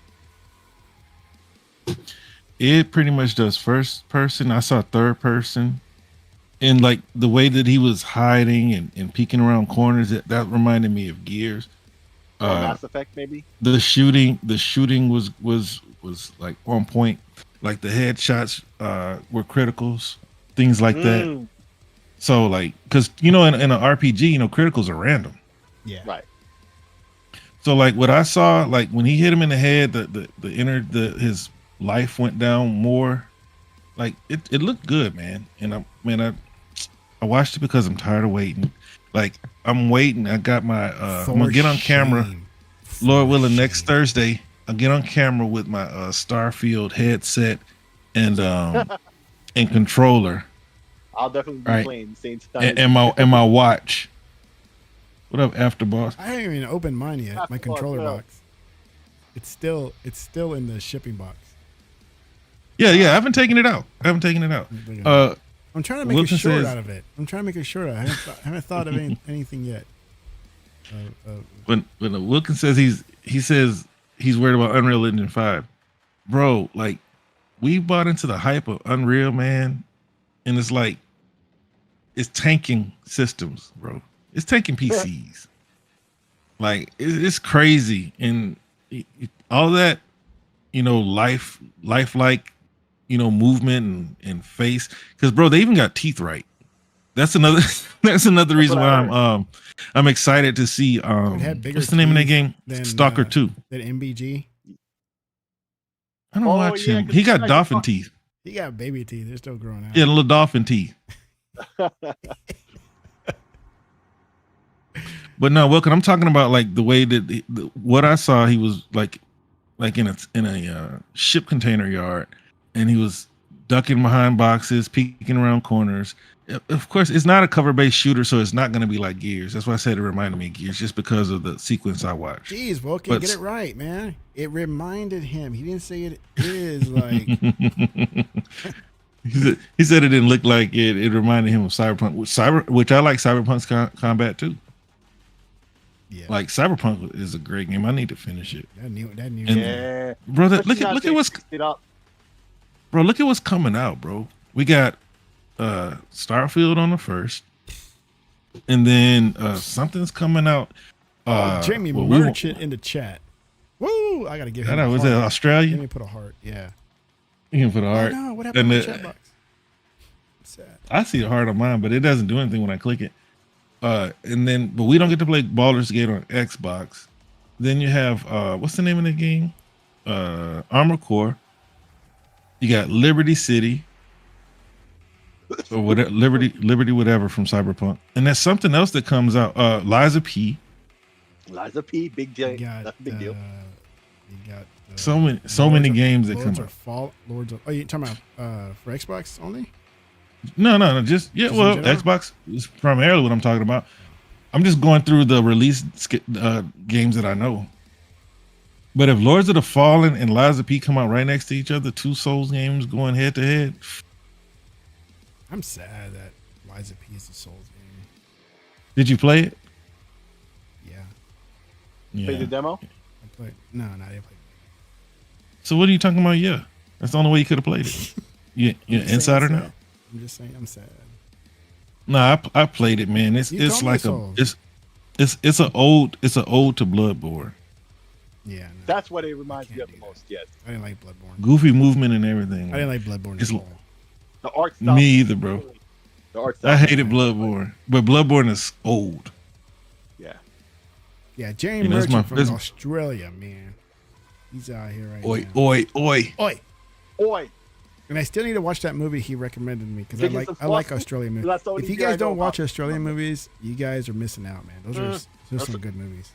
It pretty much does first person. I saw third person. And like the way that he was hiding and peeking around corners, that reminded me of Gears. Or Mass Effect, maybe. The shooting was like on point. Like the headshots were criticals, things like that. So like, because you know, in an RPG, you know, criticals are random. Yeah. Right. So like what I saw, like when he hit him in the head, his life went down more. Like it looked good, man. And I watched it because I'm tired of waiting. Like I'm waiting. I got my I'm gonna get on camera. Lord willing, next Thursday, I'll get on camera with my Starfield headset and and controller. I'll definitely be playing the same time. And my watch. What up, Afterboss? I haven't even opened mine yet. My controller box. It's still in the shipping box. Yeah, I haven't taken it out. I'm trying to make a short out of it. I haven't thought of anything yet. When Wilkins says he says he's worried about Unreal Engine 5, bro. Like we bought into the hype of Unreal, man, and it's like it's tanking systems, bro. It's tanking PCs. Like it's crazy, and all that, you know, lifelike, you know, movement and face. Because bro, they even got teeth right. That's another reason why I'm excited to see what's the name of that game? Stalker 2. That MBG. I don't watch him. He got dolphin teeth. He got baby teeth. They're still growing out. Yeah, little dolphin teeth. But no, Wilkin, I'm talking about like the way that what I saw, he was like in a ship container yard, and he was ducking behind boxes, peeking around corners. Of course, it's not a cover-based shooter, so it's not going to be like Gears. That's why I said it reminded me of Gears, just because of the sequence I watched. Jeez, Wilkin, get it right, man. It reminded him. He didn't say it is like. He said it didn't look like it. It reminded him of Cyberpunk, which I like Cyberpunk's combat too. Yeah, like Cyberpunk is a great game. I need to finish it. That new. Yeah, bro. Look at what's coming out, bro. We got Starfield on the 1st, and then something's coming out. Jamie Merchant in the chat. Woo! I gotta give him. Was that Australia? Let me put a heart. Yeah. You can put a heart. No, what happened to the chat box? Sad. I see a heart on mine, but it doesn't do anything when I click it. But we don't get to play Baldur's Gate on Xbox. Then you have what's the name of the game? Armored Core. You got Liberty City, or whatever, Liberty whatever from Cyberpunk, and there's something else that comes out. Liza P, big deal. That's a big deal. You got so many games that come out. Oh, you talking about for Xbox only? No, just Xbox is primarily what I'm talking about. I'm just going through the release games that I know. But if Lords of the Fallen and Liza P come out right next to each other, two Souls games going head to head. I'm sad that Liza P is a Souls game. Did you play it? Yeah. Play the demo? I But no, I didn't play. So what are you talking about? Yeah, that's the only way you could have played it. You're I'm just insider saying I'm now. sad. I'm just saying I'm sad. No, I played it, man. It's You it's told me like so. it's an ode to Bloodborne. Yeah, no, That's what it reminds me can't of do the that. most. Yes, I didn't like Bloodborne. Goofy movement and everything. I didn't like Bloodborne It's at all. the art style. me either, bro. The art style. I hated Bloodborne, but Bloodborne is old. Yeah. Yeah, Jerry You know, Merchant from that's- Australia, man. He's out here right Oi, now. oi, oi. Oi. Boy, And I still need to watch that movie he recommended me because Chickens and I like Frosty? Australian movies. That's the only If you thing I guys know don't watch about. Australian movies, you guys are missing out, man. Those are some good movies.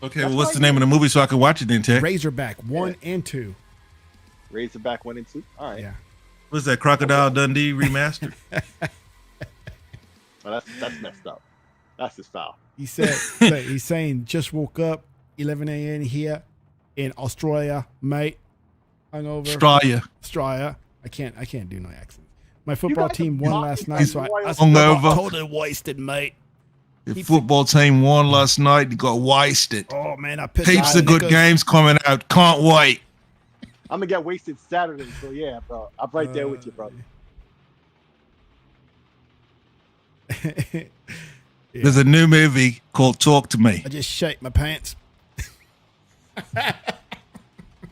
Okay, That's well, what's why the name of the movie so I can watch it then, Tech? Razorback 1 and 2. Razorback 1 and 2. All right. Yeah. What's that, Crocodile Dundee remastered? Well, that's messed up. That's his foul. He said, look, he's saying, just woke up, 11 a.m. here in Australia, mate. Hungover. Australia. I can't do no accents. My football guys team are won last night, mocking so I us. Hungover. totally wasted, mate. The football team won last night. You got wasted. Oh man, I pissed Heaps out of good Nickers. games coming out. Can't wait. I'm gonna get wasted Saturday, so yeah, bro. I'm right there with you, bro. Yeah. There's a new movie called Talk to Me. I just shake my pants.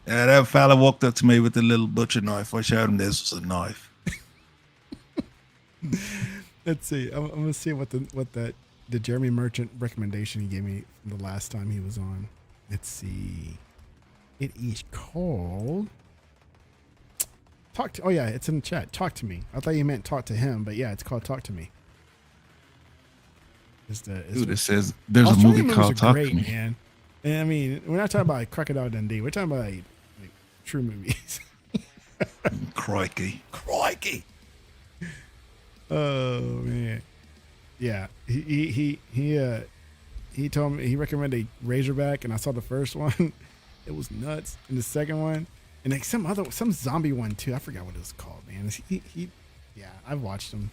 That fella walked up to me with a little butcher knife. I showed him this was a knife. Let's see. I'm gonna see what the Jeremy Merchant recommendation he gave me the last time he was on. Let's see. It is called Talk to. Oh yeah, it's in the chat. Talk to me. I thought you meant talk to him, but yeah, it's called Talk to Me. Dude, it says there's a Australian movie movies called are Talk great, to Me. man. And I mean, we're not talking about like Crocodile Dundee. We're talking about like true movies. Crikey. Crikey. Oh man. Yeah. He told me he recommended Razorback, and I saw the first one. It was nuts. And the second one, and like some zombie one too. I forgot what it was called, man. Yeah, I've watched them.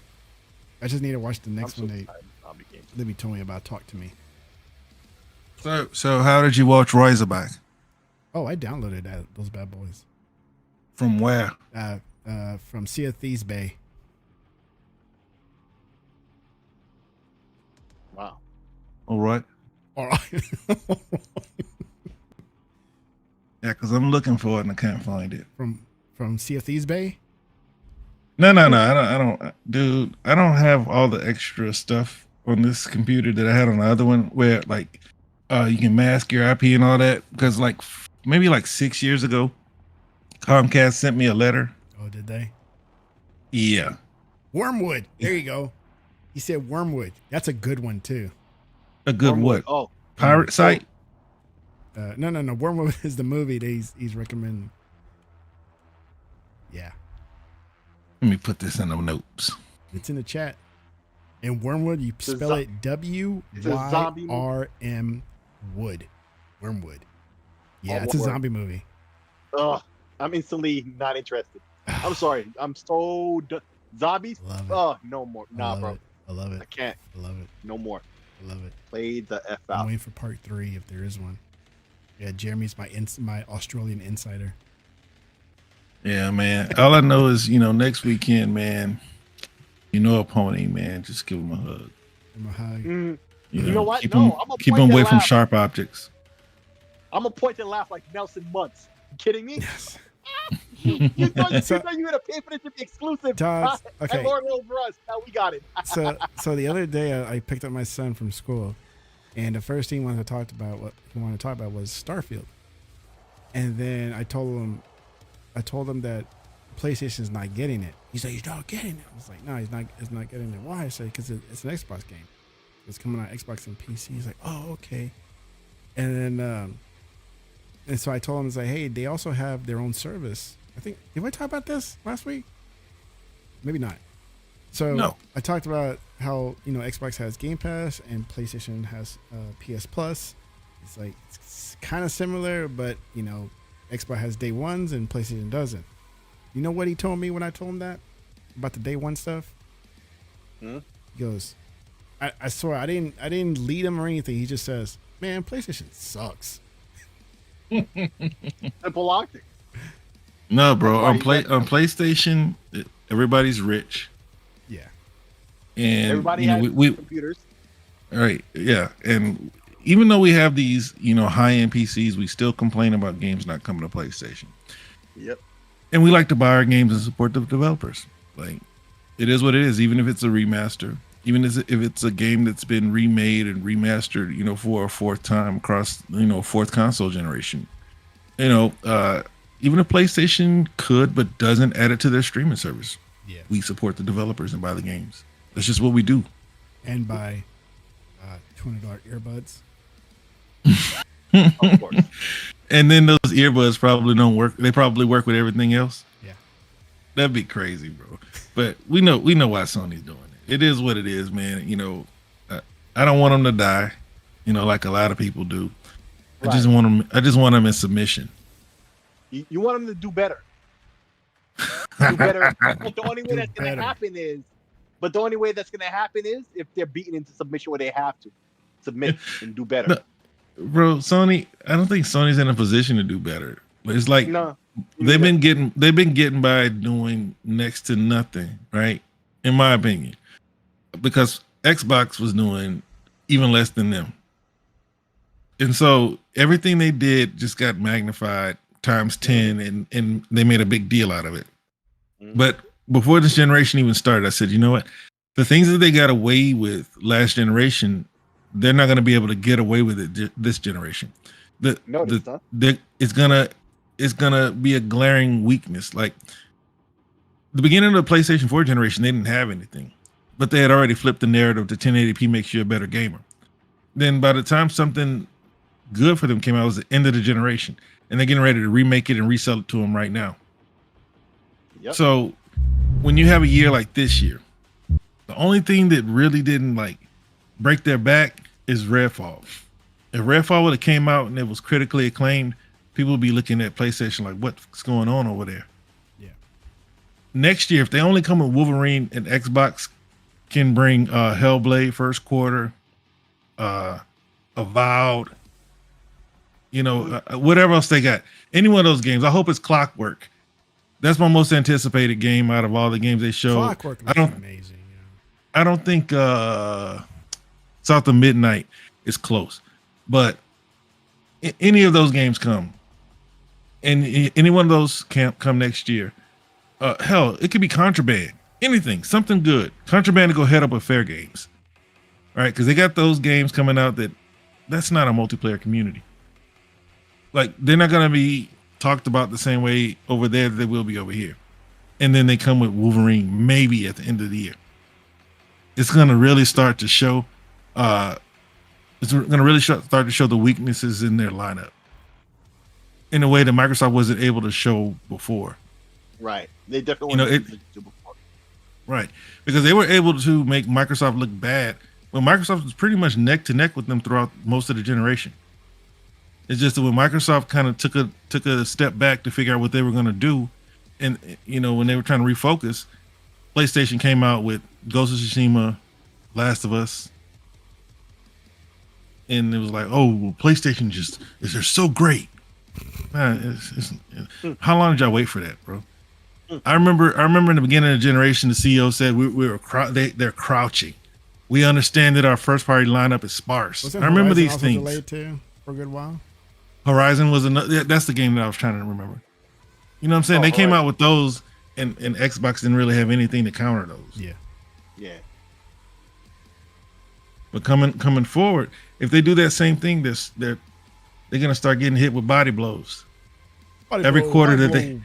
I just need to watch the next one. Libby told me about. Talk to Me. So how did you watch Razorback? Oh, I downloaded those bad boys. From where? From Sea of Thieves Bay. Wow. All right. All right. Yeah, because I'm looking for it and I can't find it. From Sea of Thieves Bay. No. I don't, dude. I don't have all the extra stuff on this computer that I had on the other one, where like you can mask your IP and all that. Because like maybe like 6 years ago, Comcast sent me a letter. Oh, did they? Yeah. Wormwood. There you go. He said Wormwood. That's a good one too. A good what? Oh, Pirate site? No. Wormwood is the movie that he's recommending. Yeah, Let me put this in the notes. it's in the chat. And Wormwood, you spell it WYRM Wood. Wormwood. Yeah, it's a zombie movie. I'm instantly not interested. I'm sorry. I'm so zombies. Love it. Oh, no more. Nah, bro. I love it. I can't. I love it. No more. I love it. Play the F I'm out. waiting for part 3 if there is one. Yeah, Jeremy's my Australian insider. Yeah, man. All I know is, next weekend, man, a pony, man. Just give him a hug. Give him a hug. You know what? Keep No, him, I'm gonna keep point him and away from laugh. sharp objects. I'm gonna point and laugh like Nelson Muntz. You kidding me? Yes. You thought you had to pay for this to be exclusive. Todd, okay. And Lord over us. Now we got it. So the other day I picked up my son from school, and the first thing he wanted to talk about was Starfield. And then I told him that PlayStation's not getting it. He's like, he's not getting it. I was like, no, it's not getting it. Why? I said, because it's an Xbox game. It's coming out Xbox and PC. He's like, oh, okay. And then and so I told him, it's like, hey, they also have their own service. I think, did I talk about this last week? Maybe not. So No. I talked about how, Xbox has Game Pass and PlayStation has PS Plus. It's like, it's kind of similar, but, Xbox has day ones and PlayStation doesn't. You know what he told me when I told him that? About the day one stuff? He goes, I swear, I didn't lead him or anything. He just says, man, PlayStation sucks. Simple logic. No, bro. That's why On you got PlayStation, everybody's rich, Yeah. and everybody you know has we computers. right, yeah, and even though we have these high end PCs, we still complain about games not coming to PlayStation, Yep. and we like to buy our games and support the developers. Like it is what it is, even if it's a remaster, even if it's a game that's been remade and remastered, for a fourth time across fourth console generation. You know, uh, Even if PlayStation could but doesn't add it to their streaming service, Yeah. we support the developers and buy the games. That's just what we do. And buy $200 earbuds. Of course. And then those earbuds probably don't work. They probably work with everything else. Yeah. That'd be crazy, bro. But we know why Sony's doing it. It is what it is, man. I don't want them to die, like a lot of people do. Right. I just want them in submission. You want them to do better. Do better. But the only way that's going to happen is, if they're beaten into submission where they have to submit and do better. No, bro, Sony. I don't think Sony's in a position to do better. It's like No. they've been getting by doing next to nothing, right? In my opinion, because Xbox was doing even less than them, and so everything they did just got magnified times 10, and they made a big deal out of it. But before this generation even started, I said, you know what? The things that they got away with last generation, they're not going to be able to get away with it this generation. It's gonna be a glaring weakness. Like the beginning of the PlayStation 4 generation, they didn't have anything, but they had already flipped the narrative to 1080p makes you a better gamer. Then by the time something good for them came out, it was the end of the generation, and they're getting ready to remake it and resell it to them right now. Yep. So when you have a year like this year, the only thing that really didn't break their back is Redfall. If Redfall would have came out and it was critically acclaimed, people would be looking at PlayStation like, what's going on over there? Yeah. Next year, if they only come with Wolverine and Xbox can bring Hellblade first quarter, Avowed, whatever else they got, any one of those games, I hope it's Clockwork. That's my most anticipated game out of all the games they showed. Clockwork looks amazing. Yeah. I don't think South of Midnight is close, but any of those games come, and any one of those can come next year. Hell, it could be Contraband, anything, something good. Contraband to go head up with Fair Games, all right? Because they got those games coming out that's not a multiplayer community. Like they're not gonna be talked about the same way over there that they will be over here. And then they come with Wolverine maybe at the end of the year. It's gonna really start to show. It's gonna really start to show the weaknesses in their lineup in a way that Microsoft wasn't able to show before. Right. They definitely weren't able to do before. Right, because they were able to make Microsoft look bad when Microsoft was pretty much neck to neck with them throughout most of the generation. It's just that when Microsoft kind of took a step back to figure out what they were going to do, and when they were trying to refocus, PlayStation came out with Ghost of Tsushima, Last of Us, and it was like, oh, well, PlayStation they're so great. Man, how long did y'all wait for that, bro? I remember in the beginning of the generation, the CEO said they're crouching. We understand that our first party lineup is sparse. I remember these things. Delayed too for a good while. Horizon was another. That's the game that I was trying to remember. You know what I'm saying? They came out with those, and Xbox didn't really have anything to counter those. Yeah. Yeah. But coming forward, if they do that same thing, they're gonna start getting hit with body blows. Every quarter that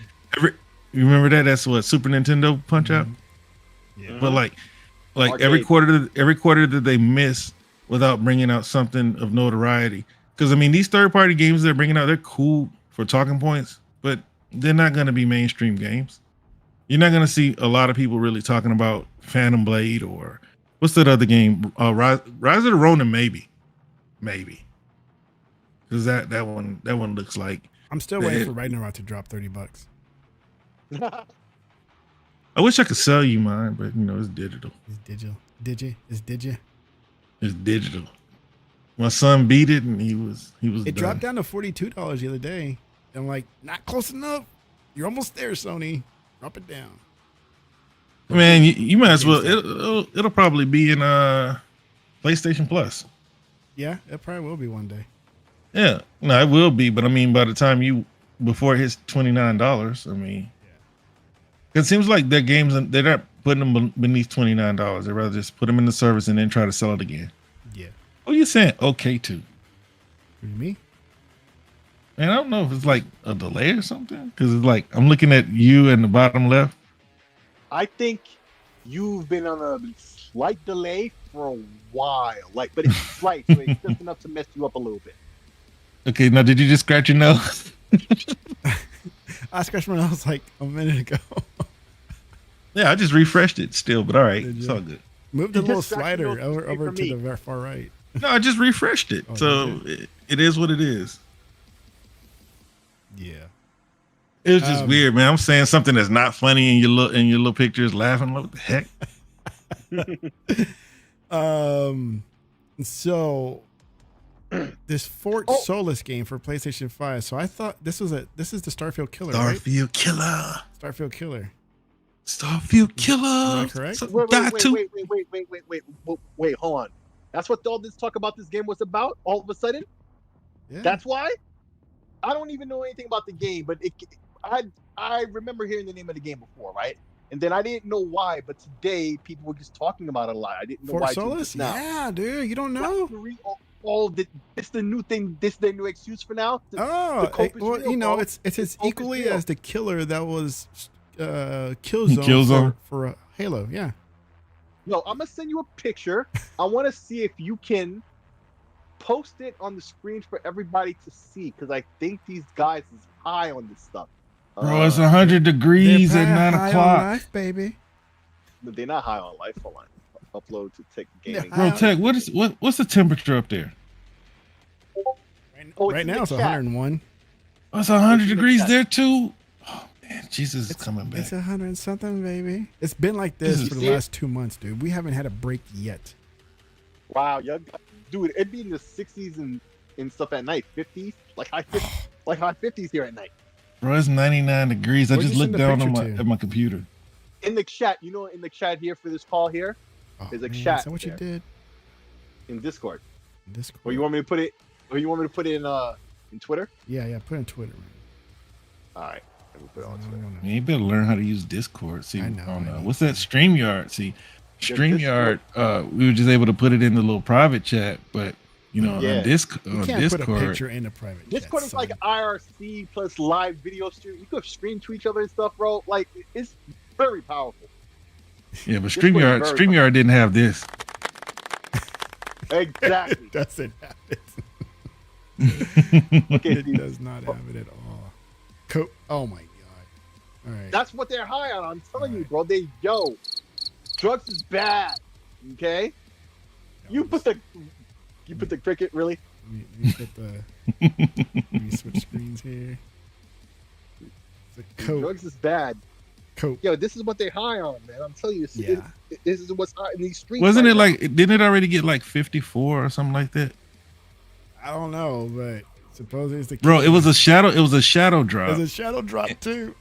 you remember that? That's what Super Nintendo Punch Out. Yeah. But like every quarter that they miss without bringing out something of notoriety. Because I mean, these third-party games they're bringing out, they're cool for talking points, but they're not going to be mainstream games. You're not going to see a lot of people really talking about Phantom Blade or what's that other game? Rise of the Ronin, maybe, because that one looks like. I'm still waiting for Ragnarok to drop $30. I wish I could sell you mine, but it's digital. It's digital. It's digital. It's digital. my son beat it, and he was It done. dropped down to $42 the other day. I'm like, not close enough. You're almost there, Sony. Drop it down. Man, you might as well. GameStop. It'll probably be in PlayStation Plus. Yeah, it probably will be one day. Yeah, no, it will be. But I mean, by the time before it hits $29, I mean, it seems like their games they're not putting them beneath $29. They'd rather just put them in the service and then try to sell it again. Yeah. What are you saying? Okay, too. What do you mean? And I don't know if it's like a delay or something, because it's like I'm looking at you in the bottom left. I think you've been on a slight delay for a while, like, but it's slight, so it's just enough to mess you up a little bit. Okay, now did you just scratch your nose? I scratched my nose like a minute ago. Yeah, I just refreshed it still, but all right, Did it's you? all good. Move the You little just scratched your slider nose over for to me. the very far right. No, I just refreshed it, Oh, so it is what it is. Yeah. It was just weird, man. I'm saying something that's not funny, and your little picture is laughing. What the heck? So this Fort Solis game for PlayStation 5. So I thought this is the Starfield Killer, right? Starfield Killer. Starfield Killer. Starfield Killer. Am I correct? So, Wait, got to. wait, hold on. That's what all this talk about this game was about. All of a sudden, Yeah. that's why. I don't even know anything about the game, but I remember hearing the name of the game before, right? And then I didn't know why, but today people were just talking about it a lot. I didn't know Fort why. till Solis? just now. Yeah, dude. You don't know? It's the new thing. This is their new excuse for now. Oh, cope is well, real, you know, bro. it's The as cope is equally real. as the killer that was Killzone, Killzone. for Halo. Yeah. Yo, I'm gonna send you a picture. I want to see if you can post it on the screen for everybody to see, because I think these guys is high on this stuff. Bro, it's 100 degrees at They're 9 high on o'clock. life, baby. They're not high on life. Hold on. Upload to Tech Gaming. They're Bro, Tech, what's the temperature up there? Oh, it's Right in now the it's chat. 101. Oh, it's 100 in the degrees chat. there too. Oh man, Jesus is coming back. It's 100 and something, baby. It's been like this This for is- the last 2 months, dude. We haven't had a break yet. Wow, dude, it'd be in the 60s and stuff at night, 50s, like high 50s here at night. Bro, it's 99 degrees. I Where'd just you looked send the down on picture to? at my computer. In the chat, in the chat here for this call here, Oh, There's a man, chat Is that what you there. did? in Discord. Discord. Or you want me to put it? Or you want me to put it in Twitter? Yeah. Put it on Twitter, man. All right, let me put it on I Twitter. don't know. Man, you better learn how to use Discord. See, I know, I know. what's that? StreamYard. See, Yeah, StreamYard. We were just able to put it in the little private chat, but Yeah. on You Discord, can't put a picture in a private Discord chat, is like son. IRC plus live video stream. You could stream to each other and stuff, bro. Like, it's very powerful. yeah, but Discord is very StreamYard didn't have this. Exactly. It doesn't have it. Okay, It Steve. does not have it at all. Oh my god. All right. That's what they're high on. I'm telling you, bro. Drugs is bad. Okay. You put the cricket really. Let me put the. Let me switch screens here. The coat. Drugs is bad. Coat. Yo, this is what they're high on, man. I'm telling you. Yeah. This is what's hot in these streets. Wasn't right it now. like? Didn't it already get like 54 or something like that? I don't know, but supposedly it's the. Bro, killer. it was a shadow. It was a shadow drop. There's a shadow drop too.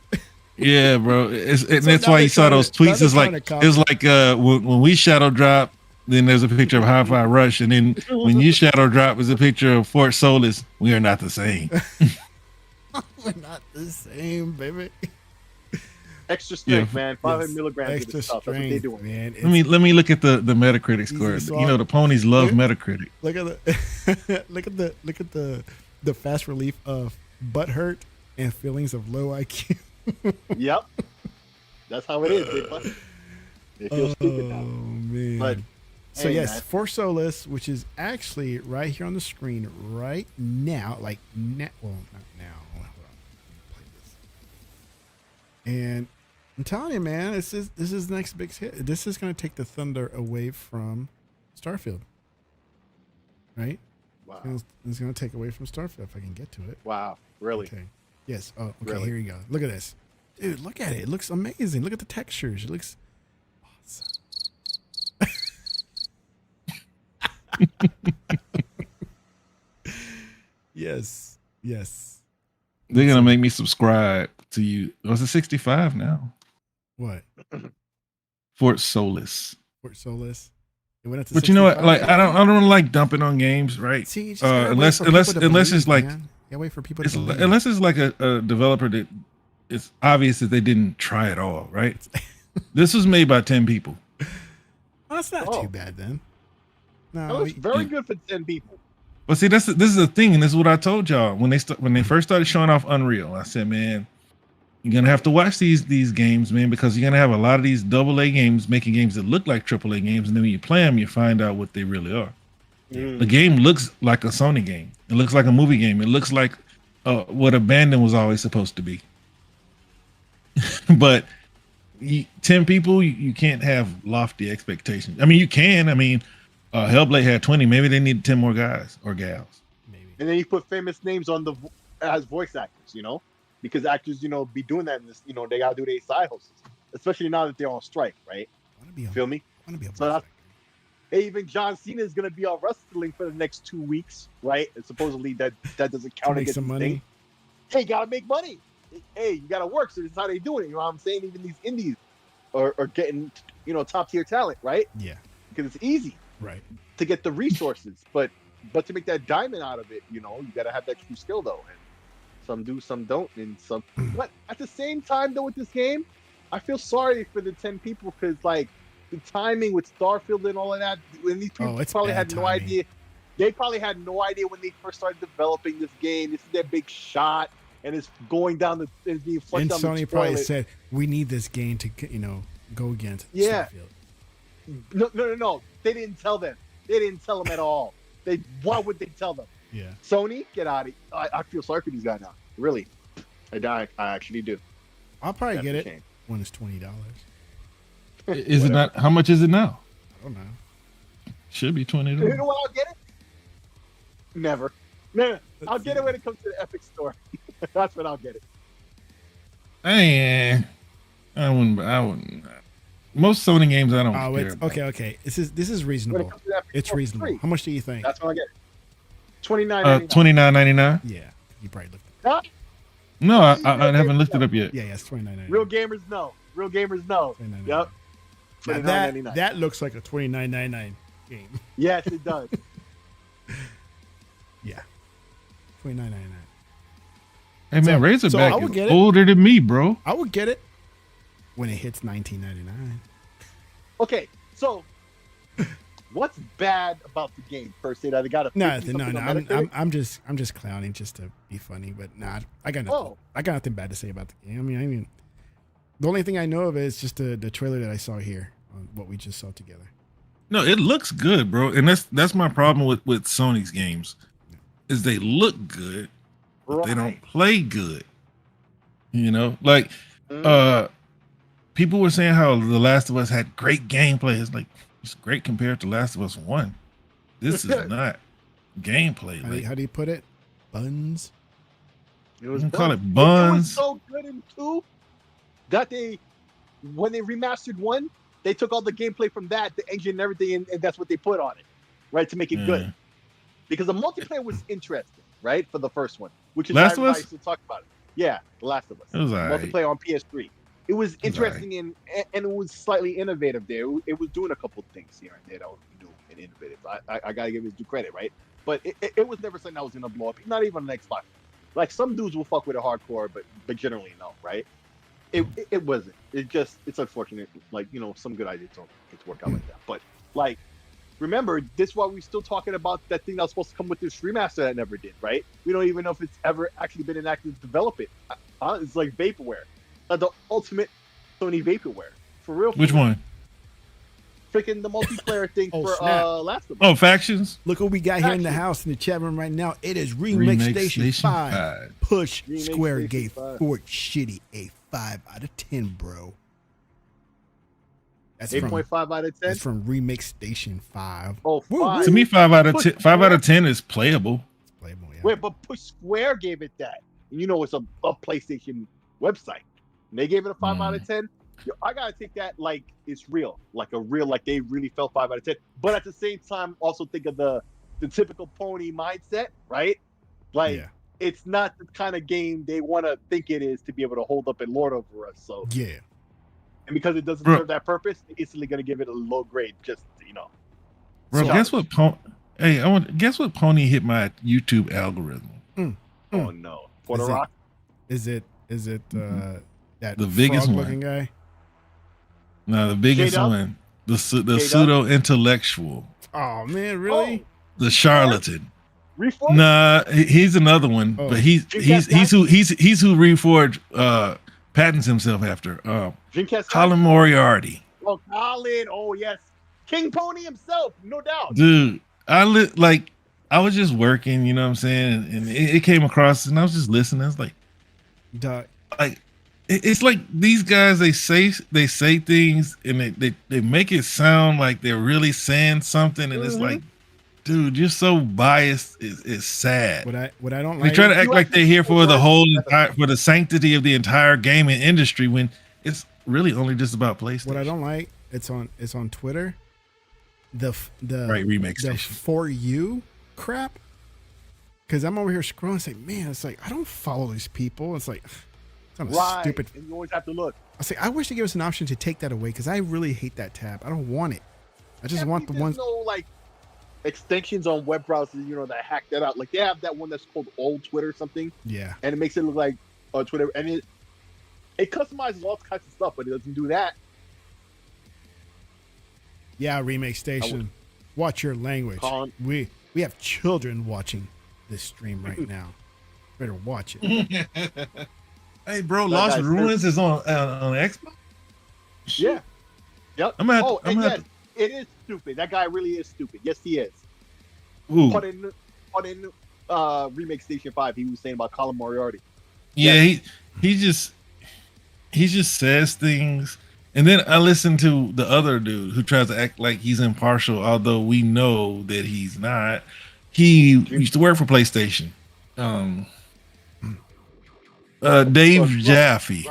Yeah, bro. And So that's now why they're you saw trying those to- now tweets. they're It's like trying to copy. it's like when we shadow drop, then there's a picture of Hi-Fi Rush, and then when you shadow drop, is a picture of Fort Solis. We are not the same. We're not the same, baby. extra strength, Yeah. man. 500 Yes, milligrams of extra this stuff. That's what they're strength, doing. man. Let me look at the Metacritic Easy score. to swallow. You know the ponies love Yeah. Metacritic. Look at the look at the fast relief of butt hurt and feelings of low IQ. Yep. That's how it is. They feel stupid now. Man. But So hey, yes, man. For Solis, which is actually right here on the screen right now, well, not now. Hold on. Play this. And I'm telling you, man, this is the next big hit. This is going to take the thunder away from Starfield, right? Wow. It's going to take away from Starfield if I can get to it. Wow. Really? Okay. Yes. Oh, okay. Really? Here you go. Look at this, dude. Look at it. It looks amazing. Look at the textures. It looks awesome. Yes. Yes. They're gonna make me subscribe to you. Was it 65 now? What? Fort Solis. Fort Solis. It went up to But you know what? 65? Like I don't like dumping on games, right? See, you just gotta wait for Unless people to it's believe, like man. You gotta wait for people to believe. unless it's like a developer that it's obvious that they didn't try it all, right? This was made by 10 people. Oh, that's not Oh. too bad then. That No, looks very good for 10 people. But see, this is the thing, and this is what I told y'all when they first started showing off Unreal. I said, man, you're gonna have to watch these games, man, because you're gonna have a lot of these AA games making games that look like AAA games, and then when you play them, you find out what they really are. The game looks like a Sony game. It looks like a movie game. It looks like what Abandon was always supposed to be. But 10 people, you can't have lofty expectations. I mean, you can. I mean, Hellblade had 20. Maybe they need 10 more guys or gals. maybe. And then you put famous names on as voice actors, because actors, be doing that in this, they gotta do their side hustles, especially now that they're on strike, right? I wanna be Feel me? I wanna be a So that's- Hey, even John Cena is gonna be on wrestling for the next 2 weeks, right? And supposedly that doesn't count make against some the money. thing. Hey, you gotta make money. Hey, you gotta work. So that's how they do it. You know what I'm saying? Even these indies are getting, top tier talent, right? Yeah. Because it's easy Right. to get the resources, but to make that diamond out of it, you gotta have that true skill though. And some do, some don't, and some. But at the same time, though, with this game, I feel sorry for the 10 people because like the timing with Starfield and all of that. When these people it's probably bad had no timing. idea. They probably had no idea when they first started developing this game. This is their big shot, and it's going down it's being flushed And down the Sony probably toilet. said, "We need this game to, go against Yeah. Starfield." No. They didn't tell them. They didn't tell them at all. Why would they tell them? Yeah. Sony, get out of here. I feel sorry for these guys now. Really. I actually do. I'll probably That's get a it shame. when it's $20. Is it not? How much is it now? I don't know. Should be $20. You know when I'll get it? Never. No. I'll get it when it comes to the Epic Store. That's when I'll get it. I wouldn't. Most Sony games I don't Oh, care it's about. okay. This is When it reasonable. comes to the Epic It's Store, reasonable. free. How much do you think? That's when I'll get it. $29.99. $29.99. Yeah, you probably looked. Huh? No, I haven't looked it up yet. Yeah, it's $29.99. Real gamers know. Real gamers know. $29.99. Yep. Now $29.99. that looks like a $29.99 game. Yes, it does. Yeah, $29.99. Hey man, So I Razorback would get is it. older than me, bro. I would get it when it hits $19.99. Okay, so what's bad about the game per se? That they got a No. 50-something on Metacritic? I'm just clowning just to be funny, but nah, I got nothing. Oh. I got nothing bad to say about the game. I mean, the only thing I know of is just the trailer that I saw here on what we just saw together. No, it looks good, bro. And that's my problem with Sony's games, is they look good, but they don't play good. Like people were saying how The Last of Us had great gameplay. It's like it's great compared to Last of Us 1. This is not gameplay. Like, How do you put it? Buns. It was You can call buns. it buns. It was so good in 2 that when they remastered 1, they took all the gameplay from that, the engine and everything, and that's what they put on it, right, to make it good. Because the multiplayer was interesting, right, for the first one, which is Last why of everybody Us? still talk about it. Yeah, The Last of Us. It was alright. Multiplayer on PS3. It was was interesting and it was slightly innovative there. It was doing a couple of things here and there that was new and innovative. I gotta give it due credit, right? But it was never something that was gonna blow up. Not even on the Xbox. Like some dudes will fuck with it hardcore, but generally no, right? It wasn't. It's unfortunate. Like some good ideas don't get to work out like that. But like, remember, this is why we're still talking about that thing that was supposed to come with this remaster that never did, right? We don't even know if it's ever actually been enacted to develop it. It's like vaporware. The ultimate Sony vaporware. For real. which one? Freaking the multiplayer thing Oh, for snap. Last of Us. Oh, Factions. Look what we got here in the Actually- house in the chat room right now. It is Remake Station 5. Push Remake Square Station gave 5. Fort Shitty a 5 out of 10, bro. That's 8.5 out of 10. That's from Remake Station 5. Oh, Woo, 5. To me, 5 out of Push 10. 5 out of 10 is playable. It's playable, yeah. Wait, but Push Square gave it that. And it's a PlayStation website. And they gave it a 5 out of 10. Yo, I gotta take that like it's real. Like they really felt 5 out of 10. But at the same time, also think of the typical pony mindset, right? Like, Yeah. it's not the kind of game they want to think it is to be able to hold up and lord over us. So, Yeah. and because it doesn't Bro. serve that purpose, they're instantly going to give it a low grade. Just Bro, So- guess what? Guess what? Pony hit my YouTube algorithm. oh no, for the Is it- rock. Is it that The biggest one. looking guy? No, the biggest J-Dub? one, the J-Dub? pseudo intellectual, Oh man, really? the charlatan. Reforge? Nah, he's another one, Oh. but he's who Reforge patents himself after. Dreamcast. Colin Moriarty, Oh, Colin. Oh yes, King Pony himself, no doubt. dude. I was just working, you know what I'm saying, and it came across, and I was just listening. I was like, Duh. it's like these guys, they say things, and they make it sound like they're really saying something, and it's like, dude, you're so biased. It's sad. What I don't They like. try to act like they're here for the whole for the sanctity of the entire gaming industry when it's really only just about PlayStation. What I don't like. It's on Twitter. The Right, remake the station. for you crap. Because I'm over here scrolling. It's like, man, it's like I don't follow these people. It's like, it's not a Right. stupid. And you always have to look. I say I wish they give us an option to take that away because I really hate that tab. I don't want it. I just Yeah, want the there's ones. no like extensions on web browsers, that hack that out. Like they have that one that's called Old Twitter or something, Yeah. and it makes it look like Twitter, and it customizes all kinds of stuff, but it doesn't do that. Yeah, remake station. Watch your language. Colin. We have children watching this stream right now. Better watch it. Hey, bro, That Lost guy's Ruins is on Xbox. Yeah. Yep. I'm gonna have Oh, to- I'm and gonna yes, have it is stupid. That guy really is stupid. Yes, he is. Ooh. Put in Remake Station 5, he was saying about Colin Moriarty. Yeah, he just says things, and then I listen to the other dude who tries to act like he's impartial, although we know that he's not. He used to work for PlayStation. Dave Jaffe,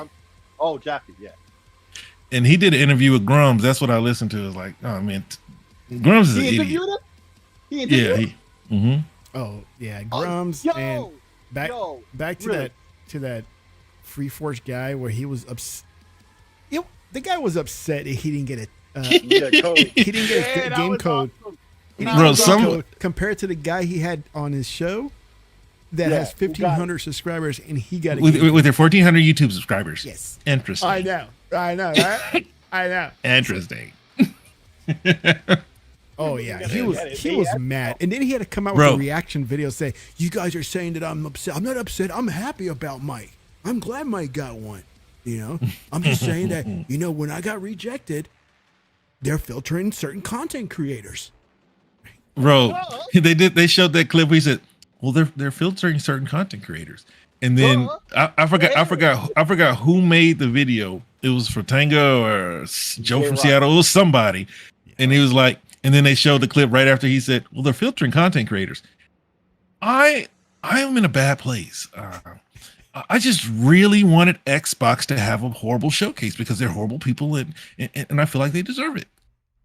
Oh, Jaffe, yeah. and he did an interview with Grums. That's what I listened to. It's like, oh man, Grums is an He idiot. interviewed him? He interviewed him? Yeah, Oh yeah, Grums Yo, and back yo, back to really? that Free Force guy where he was upset. The guy was upset that he didn't get it. Yeah, code. He didn't get Yeah, his that game was code. awesome. He didn't Bro, get his game some- code compared to the guy he had on his show that Yeah, has who got 1,500 subscribers and he got a with game their 1,400 YouTube subscribers. Yes. Interesting. I know, right? I know. Interesting. Oh yeah, Yeah, he they was had it. he They was had it. mad, and then he had to come out Bro. with a reaction video say, "You guys are saying that I'm upset. I'm not upset. I'm happy about Mike. I'm glad Mike got one. I'm just saying that when I got rejected, they're filtering certain content creators. Bro, they showed that clip where he said, well, they're filtering certain content creators. And then I forgot who made the video. It was for Tango or Joe from J-Rock. Seattle. It was somebody. And he was like, and then they showed the clip right after he said, well, they're filtering content creators. I am in a bad place. I just really wanted Xbox to have a horrible showcase because they're horrible people, and I feel like they deserve it.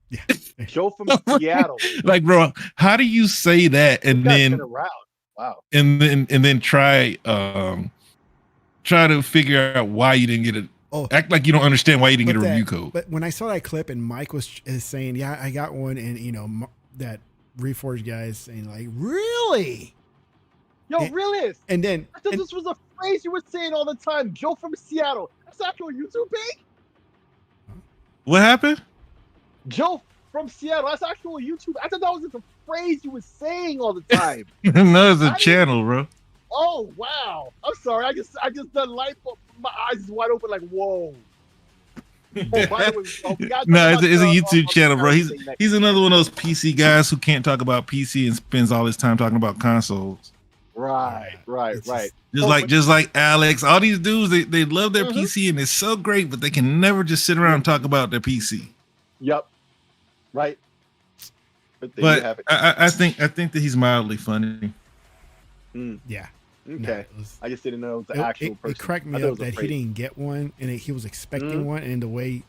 Yeah, Joe from Seattle. Like, bro, how do you say that and That's then been around. Wow. and then try to figure out why you didn't get it? Oh. Act like you don't understand why you didn't But get a that- review code. But when I saw that clip and Mike is saying, "Yeah, I got one," and that Reforge guy is saying, like, "Really?" Yo, And- realist. And then I thought this was a phrase you were saying all the time. Joe from Seattle. That's actual YouTube page? What happened? Joe from Seattle. That's actual YouTube. I thought that was just a phrase you were saying all the time. No, it's a I didn't- channel, bro. Oh wow. I'm sorry. I just done light bulb. My eyes is wide open like whoa. Oh, by the way, we gotta No, talk it's a about the, YouTube channel, bro. thing next. He's another one of those PC guys who can't talk about PC and spends all his time talking about consoles. Right. It's Just like Alex, all these dudes, they love their Mhm. PC and it's so great, but they can never just sit around and talk about their PC. Yep. Right. But there you have But it. I think that he's mildly funny. yeah. Okay. No, it was- I just didn't know it was the actual person. It cracked I me thought it up was a that he phrase. didn't get one and he was expecting one, and the way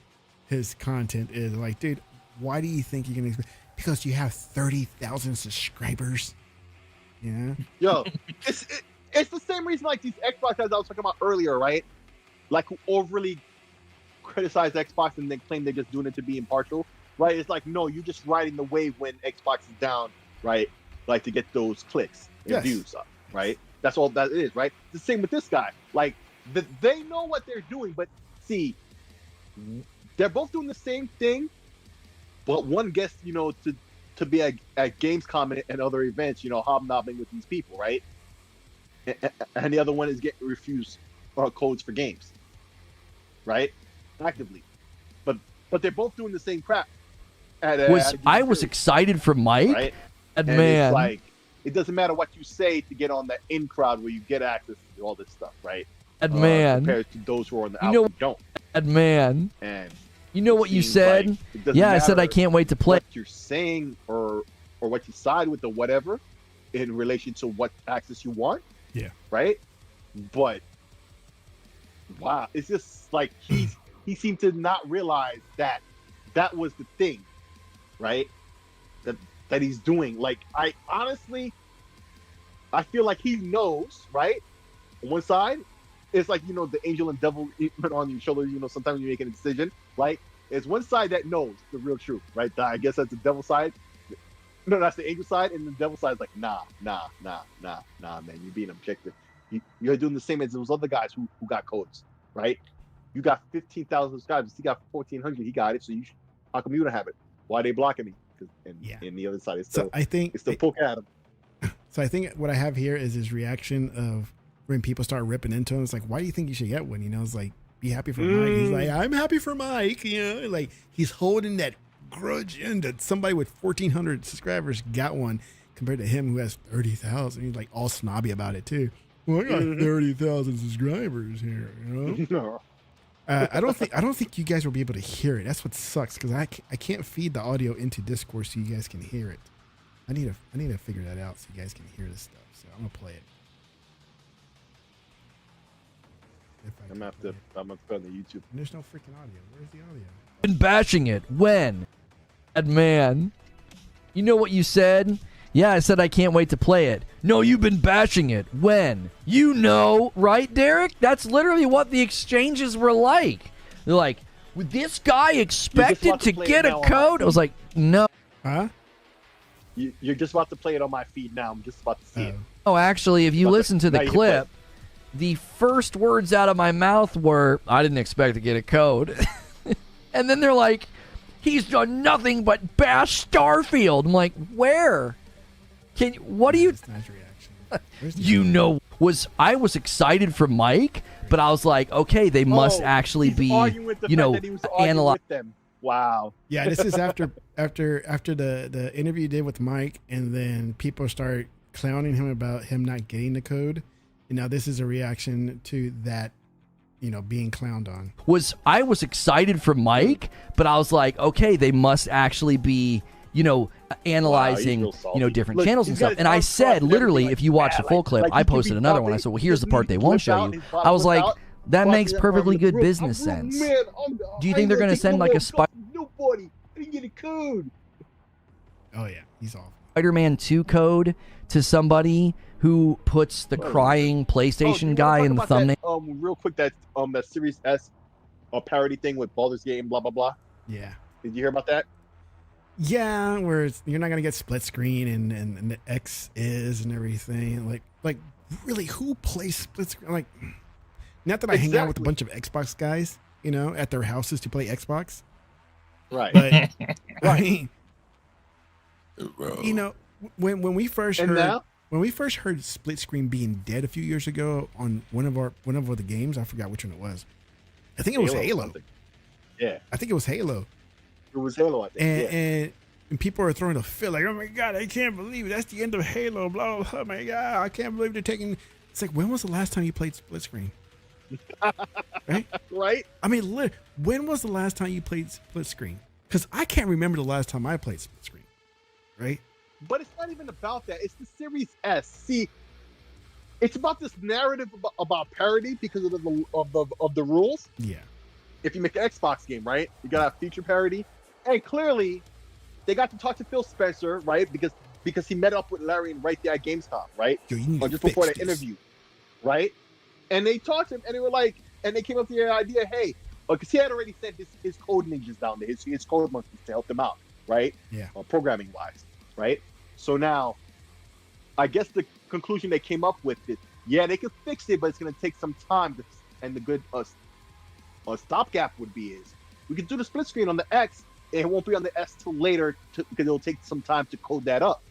his content is like, dude, why do you think you're gonna? Because you have 30,000 subscribers. Yeah. Yo, it's the same reason like these Xbox guys I was talking about earlier, right? Like who overly criticize Xbox and then claim they're just doing it to be impartial, right? It's like, no, you're just riding the wave when Xbox is down, right? Like to get those clicks and Yes. views up, right? That's all that is, right? The same with this guy. Like they know what they're doing, but see, they're both doing the same thing, but one gets, to be at Gamescom and other events, hobnobbing with these people, right? And the other one is getting refused codes for games, right? Actively, but they're both doing the same crap. I was excited for Mike, right? and And man, it's like it doesn't matter what you say to get on the in crowd where you get access to all this stuff, right? and man, compared to those who are on the out know- who don't. and man, And you know what you seems said? like it doesn't Yeah, I said I matter can't wait to play. what you're saying or what you side with or whatever in relation to what access you want. Yeah. Right. But wow, it's just like he seemed to not realize that was the thing, right? That he's doing. Like I feel like he knows, right? On one side, it's like the angel and devil on your shoulder. Sometimes you're making a decision. Like it's one side that knows the real truth, right? I guess that's the devil side. No, that's the angel side, and the devil side is like, nah, man, you're being objective. You're doing the same as those other guys who got codes, right? You got 15,000 subscribers. He got 1,400. He got it. So how come you don't have it? Why are they blocking me? In the other side, it's still it's still poking at him. So I think what I have here is his reaction of when people start ripping into him. It's like, why do you think you should get one? It's like, be happy for Mike. He's like, I'm happy for Mike. Like he's holding that grudge in that somebody with 1,400 subscribers got one compared to him who has 30,000. He's like all snobby about it too. Well, I got 30,000 subscribers here. No. I don't think you guys will be able to hear it. That's what sucks because I can't feed the audio into Discord so you guys can hear it. I need to figure that out so you guys can hear this stuff. So I'm gonna play it. I'm gonna put on the YouTube. There's no freaking audio. Where's the audio? Been bashing it. When? And man, you know what you said? Yeah, I said I can't wait to play it. No, you've been bashing it. When? Right, Derek? That's literally what the exchanges were like. They're like, "Would this guy expected to get a code?" I was like, no. Huh? You're just about to play it on my feed now. I'm just about to see it. Oh, actually, if you listen to now the you can play clip, the first words out of my mouth were, "I didn't expect to get a code." And then they're like, "He's done nothing but bash Starfield." I'm like, where? What do you... That's not reaction. Where's the I was excited for Mike, but I was like, okay, they must actually he's be, arguing with the fact that he was arguing analyze. with them. Wow. Yeah, this is after the interview you did with Mike, and then people start clowning him about him not getting the code. And now this is a reaction to that, being clowned on. I was excited for Mike, but I was like, okay, they must actually be, analyzing, real salty. different Look, channels and he's got stuff. his And I arms said, crossed and literally, everything if you watch like the that. full clip, Like, I he could posted be another one. I bumping, said, well, here's the his part they knees won't flip show out, you. his bottom I was flip like, out, that crossing makes that arm perfectly in the good room. business I'm sense. man, Do you think they're going to send like a Nobody. I didn't get a code. Oh yeah, he's off. Spider-Man 2 code to somebody who puts the crying PlayStation guy in the thumbnail? That, real quick, that Series S parody thing with Baldur's Gate and blah blah blah. Yeah. Did you hear about that? Yeah, where you're not gonna get split screen and the X is and everything. Like really, who plays split screen? Like, not that I hang out with a bunch of Xbox guys, at their houses to play Xbox. Right. But I mean, when we first And heard now? when we first heard split screen being dead a few years ago on one of the games, I forgot which one it was. I think it was Halo. Something. Yeah, I think it was Halo. it was Halo. I think. And people are throwing a fit like, oh my god, I can't believe it. That's the end of Halo. Blah, blah, blah. Oh my god, I can't believe they're taking. It's like, when was the last time you played split screen? Right? Right. I mean, when was the last time you played split screen? Because I can't remember the last time I played split screen. Right? But it's not even about that. It's the Series S. See, it's about this narrative about parity because of the rules. Yeah. If you make an Xbox game, right, you gotta have feature parity, and clearly, they got to talk to Phil Spencer, right, because because he met up with Larry right there at Gamescom, right? Yo, you need Or to just before the fix this. interview, right? And they talked to him, and they were like, and they came up with the idea, hey, because he had already sent his code ninjas down there, his code monkeys to help them out, right? Yeah. Programming wise, right? So now, I guess the conclusion they came up with is, yeah, they could fix it, but it's going to take some time. And the good stopgap would be is we could do the split screen on the X, and it won't be on the S till later because it'll take some time to code that up.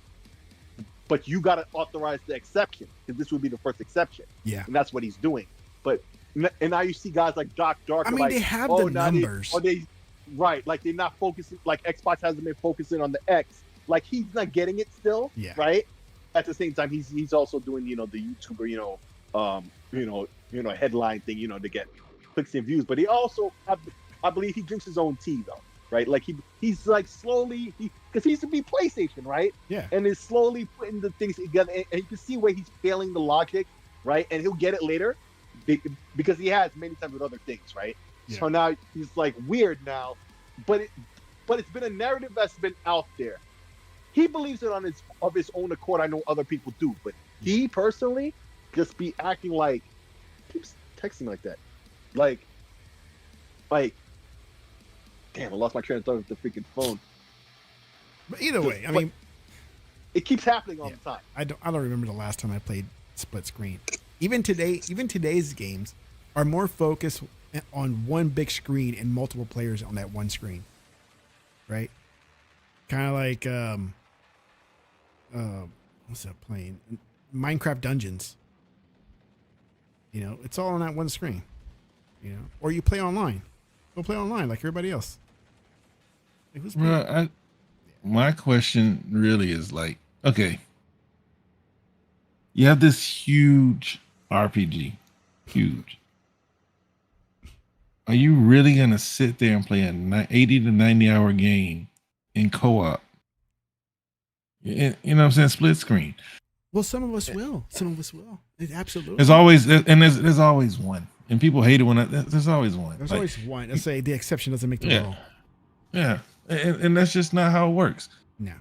But you got to authorize the exception because this would be the first exception. Yeah. And that's what he's doing. But and now you see guys like Doc Dark. I mean, like, they have the now numbers. Right, like they're not focusing. Like Xbox hasn't been focusing on the X. Like he's not getting it still. Yeah. Right. At the same time, he's also doing the YouTuber headline thing to get clicks and views. But he also I believe he drinks his own tea though. Right, like he's like slowly because he used to be PlayStation, right? Yeah. And is slowly putting the things together, and you can see where he's failing the logic, right? And he'll get it later because he has many times with other things, right? Yeah. So now he's like weird now, but it's been a narrative that's been out there. He believes it of his own accord. I know other people do, but he personally just be acting like keeps texting like that, like. Damn, I lost my train of thought with the freaking phone. But either way, I mean, it keeps happening all the time. I don't remember the last time I played split screen. Even today's games are more focused on one big screen and multiple players on that one screen. Right? Kind of like what's that playing? Minecraft Dungeons. It's all on that one screen. Or you play online. Go play online like everybody else. Like, who's playing? My question really is like, okay, you have this huge RPG, huge. Are you really gonna sit there and play a 80 to 90-hour game in co-op? You know what I'm saying? Split screen. Well, some of us will. Absolutely. There's always one. And people hate it when there's always one. There's always one. Let's say the exception doesn't make the rule. Yeah. And that's just not how it works. No.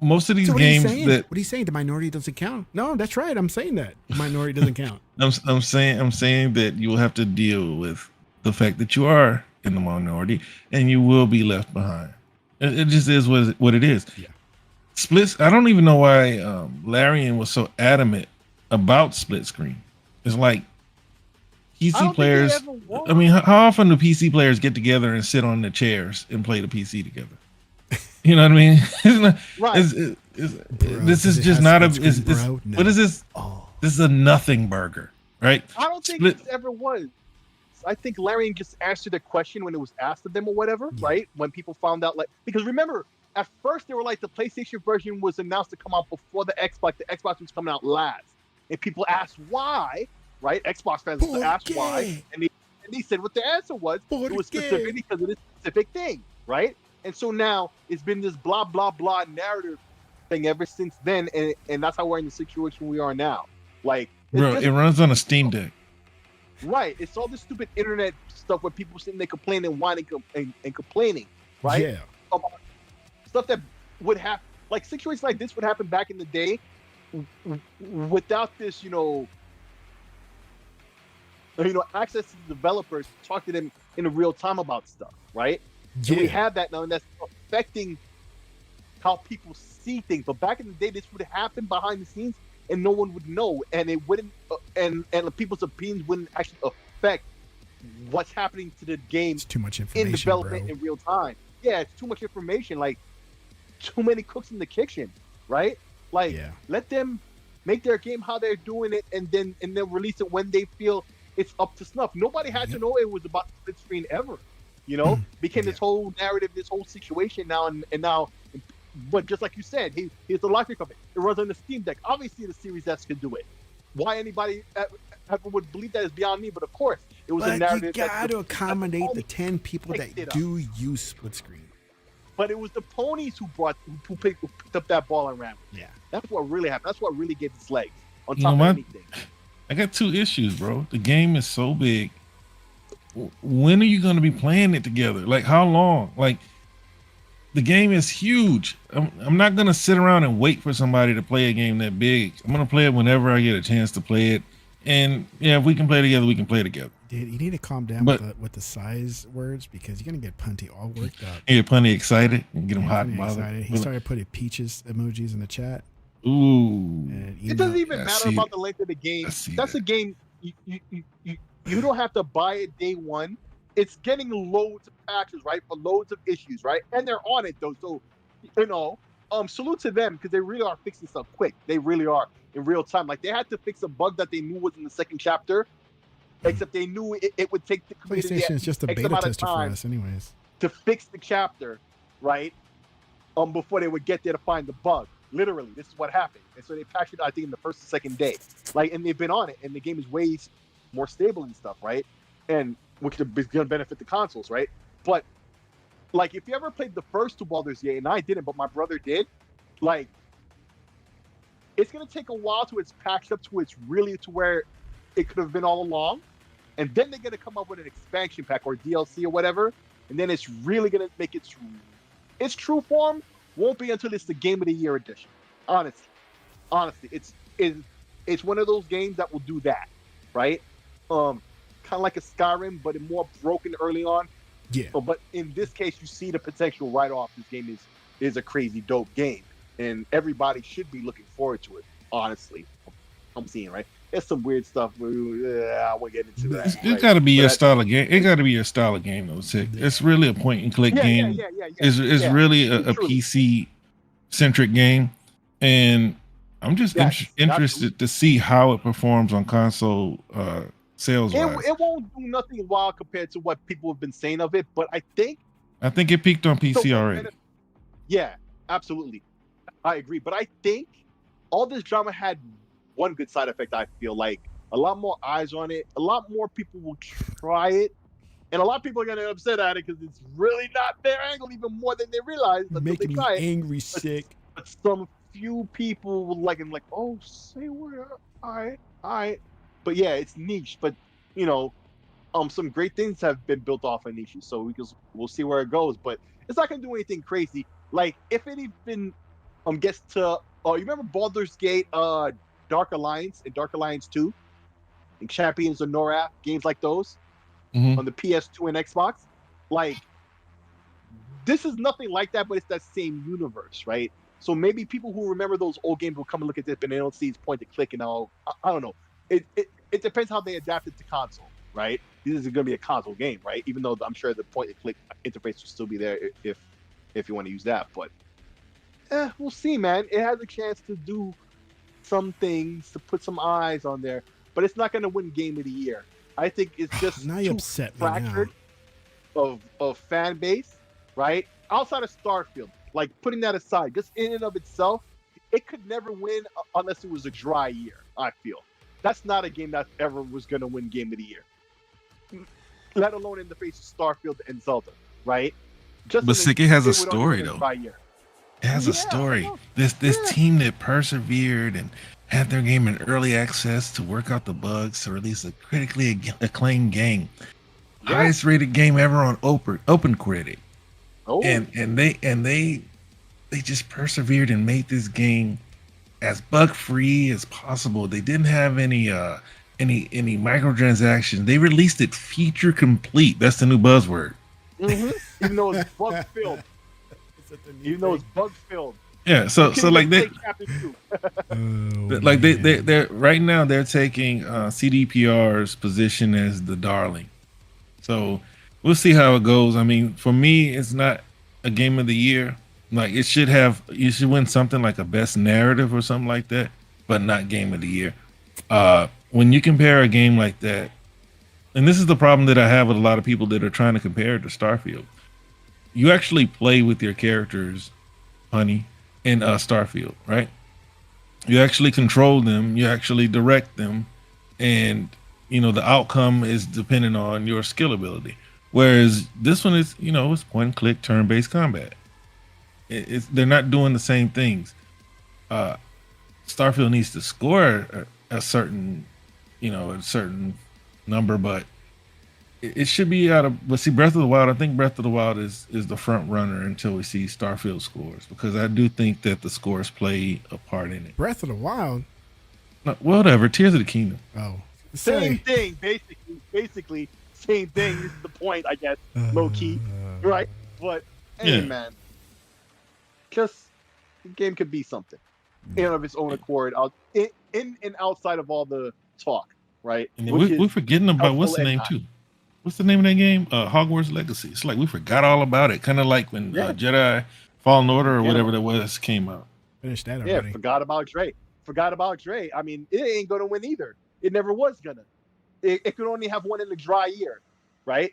Most of these what games what are you saying? The minority doesn't count. No, that's right. I'm saying that. The minority doesn't count. I'm saying that you will have to deal with the fact that you are in the minority and you will be left behind. It just is what it is. Yeah. Splits. I don't even know why Larian was so adamant about split screen. It's like PC players. I mean, how often do PC players get together and sit on the chairs and play the PC together? You know what I mean? Right. This is just not a. No. What is this? Oh. This is a nothing burger, right? I don't think this ever was. I think Larian just answered the question when it was asked of them or whatever, right? When people found out, because remember, at first they were like the PlayStation version was announced to come out before the Xbox. The Xbox was coming out last, and people asked why. Right, Xbox fans asked why, and they said what the answer was. It was specific because of this specific thing, right? And so now it's been this blah blah blah narrative thing ever since then, and that's how we're in the situation we are now. Like, it runs on a Steam Deck. Right, it's all this stupid internet stuff where people sitting there complaining, whining, and complaining, right? Yeah, about stuff that would happen, like situations like this would happen back in the day, without this, access to the developers, talk to them in real time about stuff, right? Yeah. And we have that now, and that's affecting how people see things. But back in the day, this would happen behind the scenes, and no one would know, and it wouldn't, and people's opinions wouldn't actually affect what's happening to the game. It's too much information in development in real time. Yeah, it's too much information. Like too many cooks in the kitchen, right? Like let them make their game how they're doing it, and then release it when they feel it's up to snuff. Nobody had to know it was about split screen ever, became this whole narrative, this whole situation now, and now, but just like you said, here's the logic of it. It runs on the Steam Deck. Obviously, the Series S can do it. Why anybody ever would believe that is beyond me, but of course, it was a narrative. You got to accommodate the 10 people that do use split screen. But it was the ponies who picked up that ball and ran with it. Yeah. That's what really happened. That's what really gave its legs on top of anything. I got two issues, bro. The game is so big. When are you going to be playing it together? Like, how long? Like, the game is huge. I'm not gonna sit around and wait for somebody to play a game that big. I'm gonna play it whenever I get a chance to play it. And yeah, if we can play together, we can play together. Dude, you need to calm down with the size words because you're gonna get Punty all worked up. You get plenty excited and get him hot and bothered. Excited. He started putting peaches emojis in the chat. Ooh. It doesn't even matter about the length of the game. That's a game you don't have to buy it day one. It's getting loads of patches, right? For loads of issues, right? And they're on it though. So, salute to them because they really are fixing stuff quick. They really are in real time. Like they had to fix a bug that they knew was in the second chapter, except they knew it would take the PlayStation is just a beta tester for us, anyways. To fix the chapter, right? Before they would get there to find the bug. Literally, this is what happened. And so they patched it, I think, in the first or second day. Like, and they've been on it, and the game is way more stable and stuff, right? And which is going to benefit the consoles, right? But like, if you ever played the first two Baldur's Gate, and I didn't, but my brother did, like, it's going to take a while to it's patched up to it's really to where it could have been all along, and then they're going to come up with an expansion pack or DLC or whatever, and then it's really going to make its true form. Won't be until it's the Game of the Year edition. Honestly, it's one of those games that will do that, right? Kind of like a Skyrim, but more broken early on. Yeah. But in this case, you see the potential right off. This game is a crazy dope game, and everybody should be looking forward to it. Honestly, I'm seeing right. There's some weird stuff. I won't get into that. It's got to be your style of game. It got to be your style of game, though. Sick. It's really a point and click game. Yeah. It's really a PC centric game, and I'm just interested to see how it performs on console sales. It won't do nothing wild compared to what people have been saying of it, but I think it peaked on PC already. Yeah, absolutely, I agree. But I think all this drama had one good side effect. I feel like a lot more eyes on it, a lot more people will try it, and a lot of people are gonna get upset at it because it's really not their angle, even more than they realize. Making me angry, sick. But some few people will like him, like, oh, say where, all right. But yeah, it's niche. But some great things have been built off of niches, so we'll see where it goes. But it's not gonna do anything crazy. Like if it even gets to, you remember Baldur's Gate, Dark Alliance and Dark Alliance 2, and Champions of Norath, games like those on the PS2 and Xbox. Like, this is nothing like that, but it's that same universe, right? So maybe people who remember those old games will come and look at this, but they don't see it's point and click and all. I don't know. It depends how they adapt it to console, right? This is going to be a console game, right? Even though I'm sure the point and click interface will still be there if you want to use that. But we'll see, man. It has a chance to do some things, to put some eyes on there, but it's not going to win Game of the Year. I think it's just now you upset fractured of fan base, right? Outside of Starfield, like putting that aside, just in and of itself, it could never win unless it was a dry year. I feel that's not a game that ever was going to win Game of the Year, let alone in the face of Starfield and Zelda, right? But sick, it has a story though. It has a story. This team that persevered and had their game in early access to work out the bugs to release a critically acclaimed game, highest rated game ever on OpenCritic. Oh. And they just persevered and made this game as bug free as possible. They didn't have any microtransactions. They released it feature complete. That's the new buzzword. Even though it's bug filled. Even though it's bug filled. Yeah, so like they like they're right now they're taking CDPR's position as the darling. So we'll see how it goes. I mean, for me, it's not a game of the year. Like you should win something like a best narrative or something like that, but not game of the year. When you compare a game like that, and this is the problem that I have with a lot of people that are trying to compare it to Starfield. You actually play with your characters, honey, in Starfield, right? You actually control them, you actually direct them, and the outcome is dependent on your skill ability. Whereas this one is, it's point and click turn-based combat. They're not doing the same things. Starfield needs to score a certain number, but it should be out of. But see, Breath of the Wild. I think Breath of the Wild is the front runner until we see Starfield scores, because I do think that the scores play a part in it. Breath of the Wild. No, whatever. Tears of the Kingdom. Oh, Same thing, basically same thing. This is the point, I guess, low key, right? But hey, Yeah. man, just the game could be something in and of its own accord, out in and outside of all the talk, right? And then Which we're is forgetting about what's the helpful and name not. too. What's the name of that game? Hogwarts Legacy. It's like we forgot all about it. Kind of like when Yeah. Jedi Fallen Order or Yeah. whatever that was came out. finished that Yeah, already. forgot about Dre. I mean, it ain't gonna win either. It never was gonna. It could only have one in a dry year, right?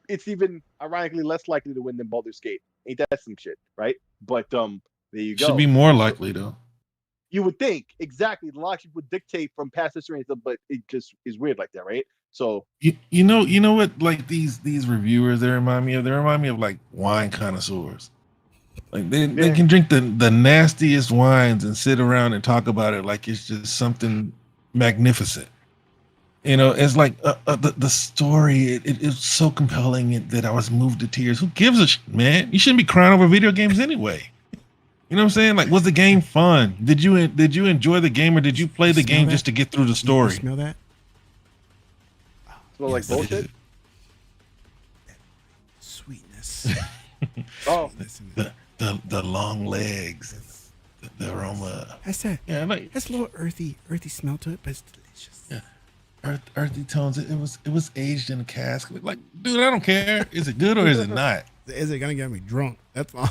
It's even ironically less likely to win than Baldur's Gate. Ain't that some shit, right? But there you go. Should be more likely though. You would think exactly. The logic would dictate from past history and stuff, but it just is weird like that, right? So You know what? Like these reviewers, they remind me of like wine connoisseurs. Like they Yeah. can drink the nastiest wines and sit around and talk about it like it's just something magnificent. You know, it's like the story. It is so compelling that I was moved to tears. Who gives a shit, man? You shouldn't be crying over video games anyway. You know what I'm saying? Like, was the game fun? Did you enjoy the game, or did you play the Smell game that? just to get through the You story? smell that? smell like Yes. bullshit. Sweetness. Oh, Listen, The long legs, the aroma. that's that. Yeah, like Has a little earthy smell to it, but it's delicious. Yeah. Earthy tones. It was aged in a cask. Like, dude, I don't care. Is it good or is it not? Is it gonna get me drunk? That's all.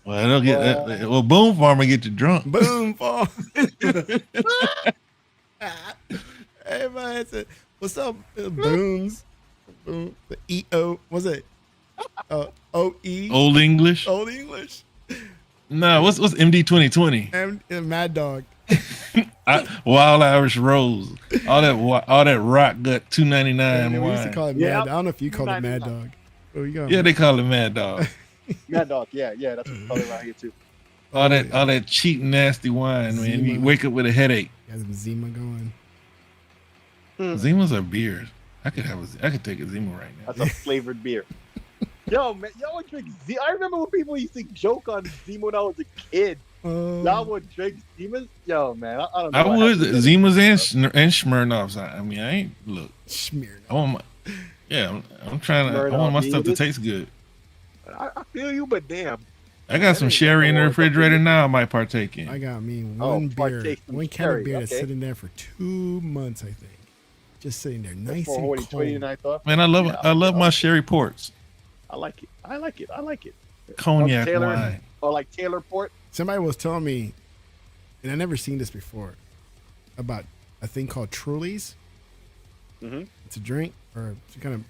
Well, it'll get well. Boom Farmer get you drunk. Boom, fall. Hey man, it's a, what's up, Booms? Boom. The EO. What's it? OE. Old English. Old English. No, what's MD 2020? And Mad Dog. Wild Irish Rose. All that rock gut 299 Yeah, we used to wine. call it Yeah. Mad. I don't know if you called it Mad $2.99. Dog. Oh, you got Yeah, they call it Mad Dog. Mad Dog. Yeah, that's what we call it around here too. All that cheap nasty wine, man. You Zima. wake up with a headache. Got some Zima going. Zimas are beers. I could take a Zima right now. That's a flavored beer. Yo, man, y'all would drink Z. I remember when people used to joke on Zima when I was a kid. Y'all would drink Zimas? Yo, man, I don't know. I what would happened. Zimas and Smirnoffs. I mean, I ain't look. Smeared. I want my, yeah. I'm trying to. I Smirnoff, want my stuff to dude. taste good. I feel you, but damn. I got some ain't sherry in the no- refrigerator now. I might partake in. I got me Oh, one beer, partake some one can of cherry, beer that's okay. sitting there for 2 months, I think. Just sitting there, nice For and what, cold. 29th off? Man, I love Yeah, I love yeah. my sherry ports, I like it. cognac Taylor, wine. or like Taylor Port. Somebody was telling me, and I never seen this before, about a thing called Trulies. Mhm. It's a drink or some kind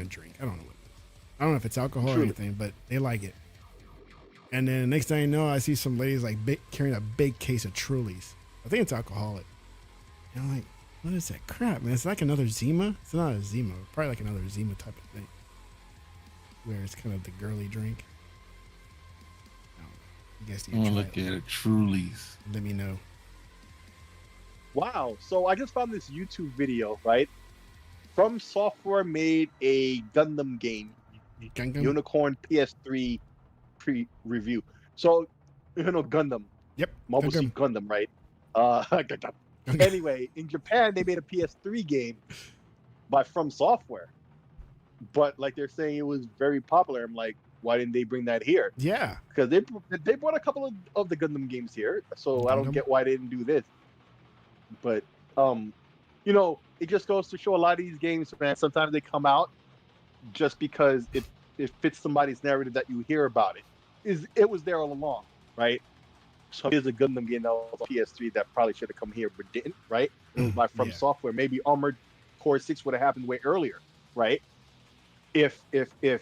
of drink. I don't know what it is. I don't know if it's alcohol or Truly. anything, but they like it. And then next thing you know, I see some ladies like carrying a big case of Trulies. I think it's alcoholic. And I'm like, what is that crap, man? It's like another Zima. It's not a Zima. Probably like another Zima type of thing, where it's kind of the girly drink. I don't know. I guess you I'm can gonna try look it. at it. Truly's. Let me know. Wow. So I just found this YouTube video, right? From Software made a Gundam game, Gundam? Unicorn PS3 pre-review. So, Gundam, Yep. Mobile Suit Gundam, right? Gundam. Anyway, in Japan, they made a PS3 game by From Software. But, like, they're saying it was very popular. I'm like, why didn't they bring that here? Yeah. Because they brought a couple of the Gundam games here, so I don't Gundam? get why they didn't do this. But it just goes to show a lot of these games, man. Sometimes they come out just because it fits somebody's narrative that you hear about it. It was there all along, right? So here's a Gundam game that was on PS3 that probably should have come here but didn't, right? It was by From Yeah. Software. Maybe Armored Core 6 would have happened way earlier, right? If that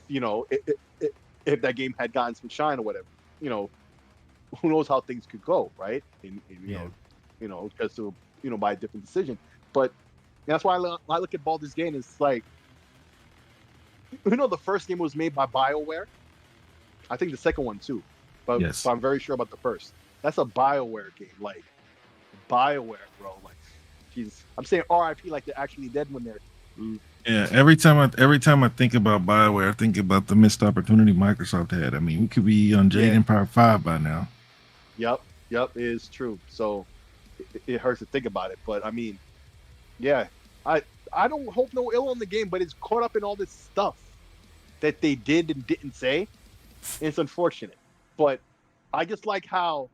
game had gotten some shine or whatever, who knows how things could go, right? And because to by a different decision. But that's why I look at Baldur's Gate. It's like, the first game was made by BioWare. I think the second one too, but Yes. I'm very sure about the first. That's a BioWare game, like BioWare, bro. Like, jeez, I'm saying RIP like they're actually dead when they're Yeah, every time I think about Bioware, I think about the missed opportunity Microsoft had. I mean, we could be on Jade Yeah. Empire 5 by now. Yep, it is true. So it hurts to think about it, but I mean, yeah, I don't hope no ill on the game, but it's caught up in all this stuff that they did and didn't say. It's unfortunate, but I just like how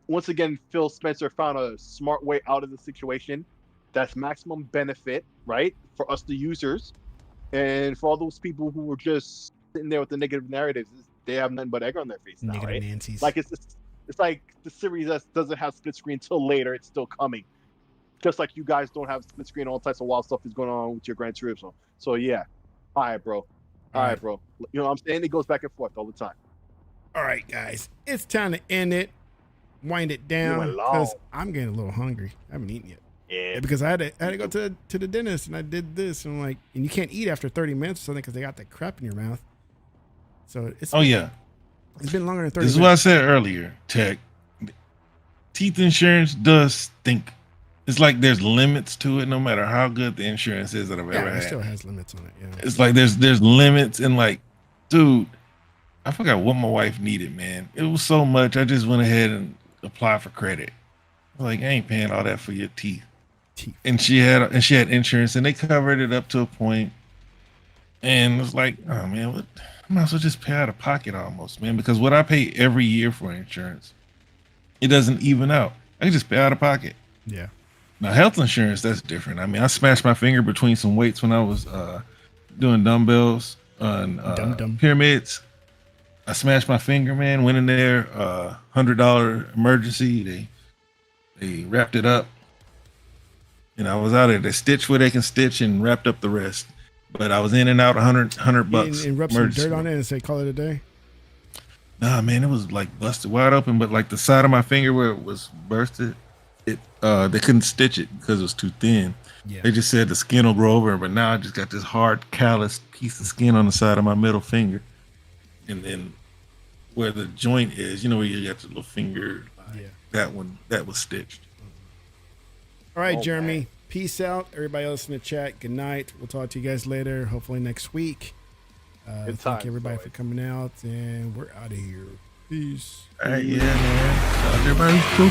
once again Phil Spencer found a smart way out of the situation that's maximum benefit, right, for us the users, and for all those people who were just sitting there with the negative narratives, they have nothing but egg on their face now, Negative right? Nancy's. Like it's like the series that doesn't have split screen till later. It's still coming. Just like you guys don't have split screen, all types of wild stuff is going on with your Gran Turismo. So yeah, all right, bro. All right, bro. You know what I'm saying? It goes back and forth all the time. All right, guys, it's time to end it. Wind it down went long. because I'm getting a little hungry. I haven't eaten yet. Yeah. Because I had to go to the dentist and I did this and I'm like, and you can't eat after 30 minutes or something because they got that crap in your mouth. So it's it's been longer than 30 This is minutes. what I said earlier, Tech. Teeth insurance does stink. It's like there's limits to it, no matter how good the insurance is that I've ever It had. still has limits on it. Yeah. It's like there's limits, and like, dude, I forgot what my wife needed, man. It was so much. I just went ahead and applied for credit. I was like, I ain't paying all that for your teeth. And she had insurance, and they covered it up to a point. And it was like, oh man, what? I might as well just pay out of pocket almost, man, because what I pay every year for insurance, it doesn't even out. I can just pay out of pocket. Yeah. Now, health insurance, that's different. I mean, I smashed my finger between some weights when I was doing dumbbells on pyramids. I smashed my finger, man. Went in there, $100 emergency. They wrapped it up, and I was out there. They stitched where they can stitch and wrapped up the rest. But I was in and out $100. And rub some dirt on it and say, call it a day. Nah, man, it was like busted wide open, but like the side of my finger where it was bursted, they couldn't stitch it because it was too thin. Yeah. They just said the skin will grow over, but now I just got this hard, calloused piece of skin on the side of my middle finger, and then where the joint is, you know, where you got the little finger, that was stitched. All right, Jeremy. Peace out. Everybody else in the chat, good night. We'll talk to you guys later, hopefully next week. Thank everybody for coming out, and we're out of here. Peace. All right, yeah, man. Everybody's cool.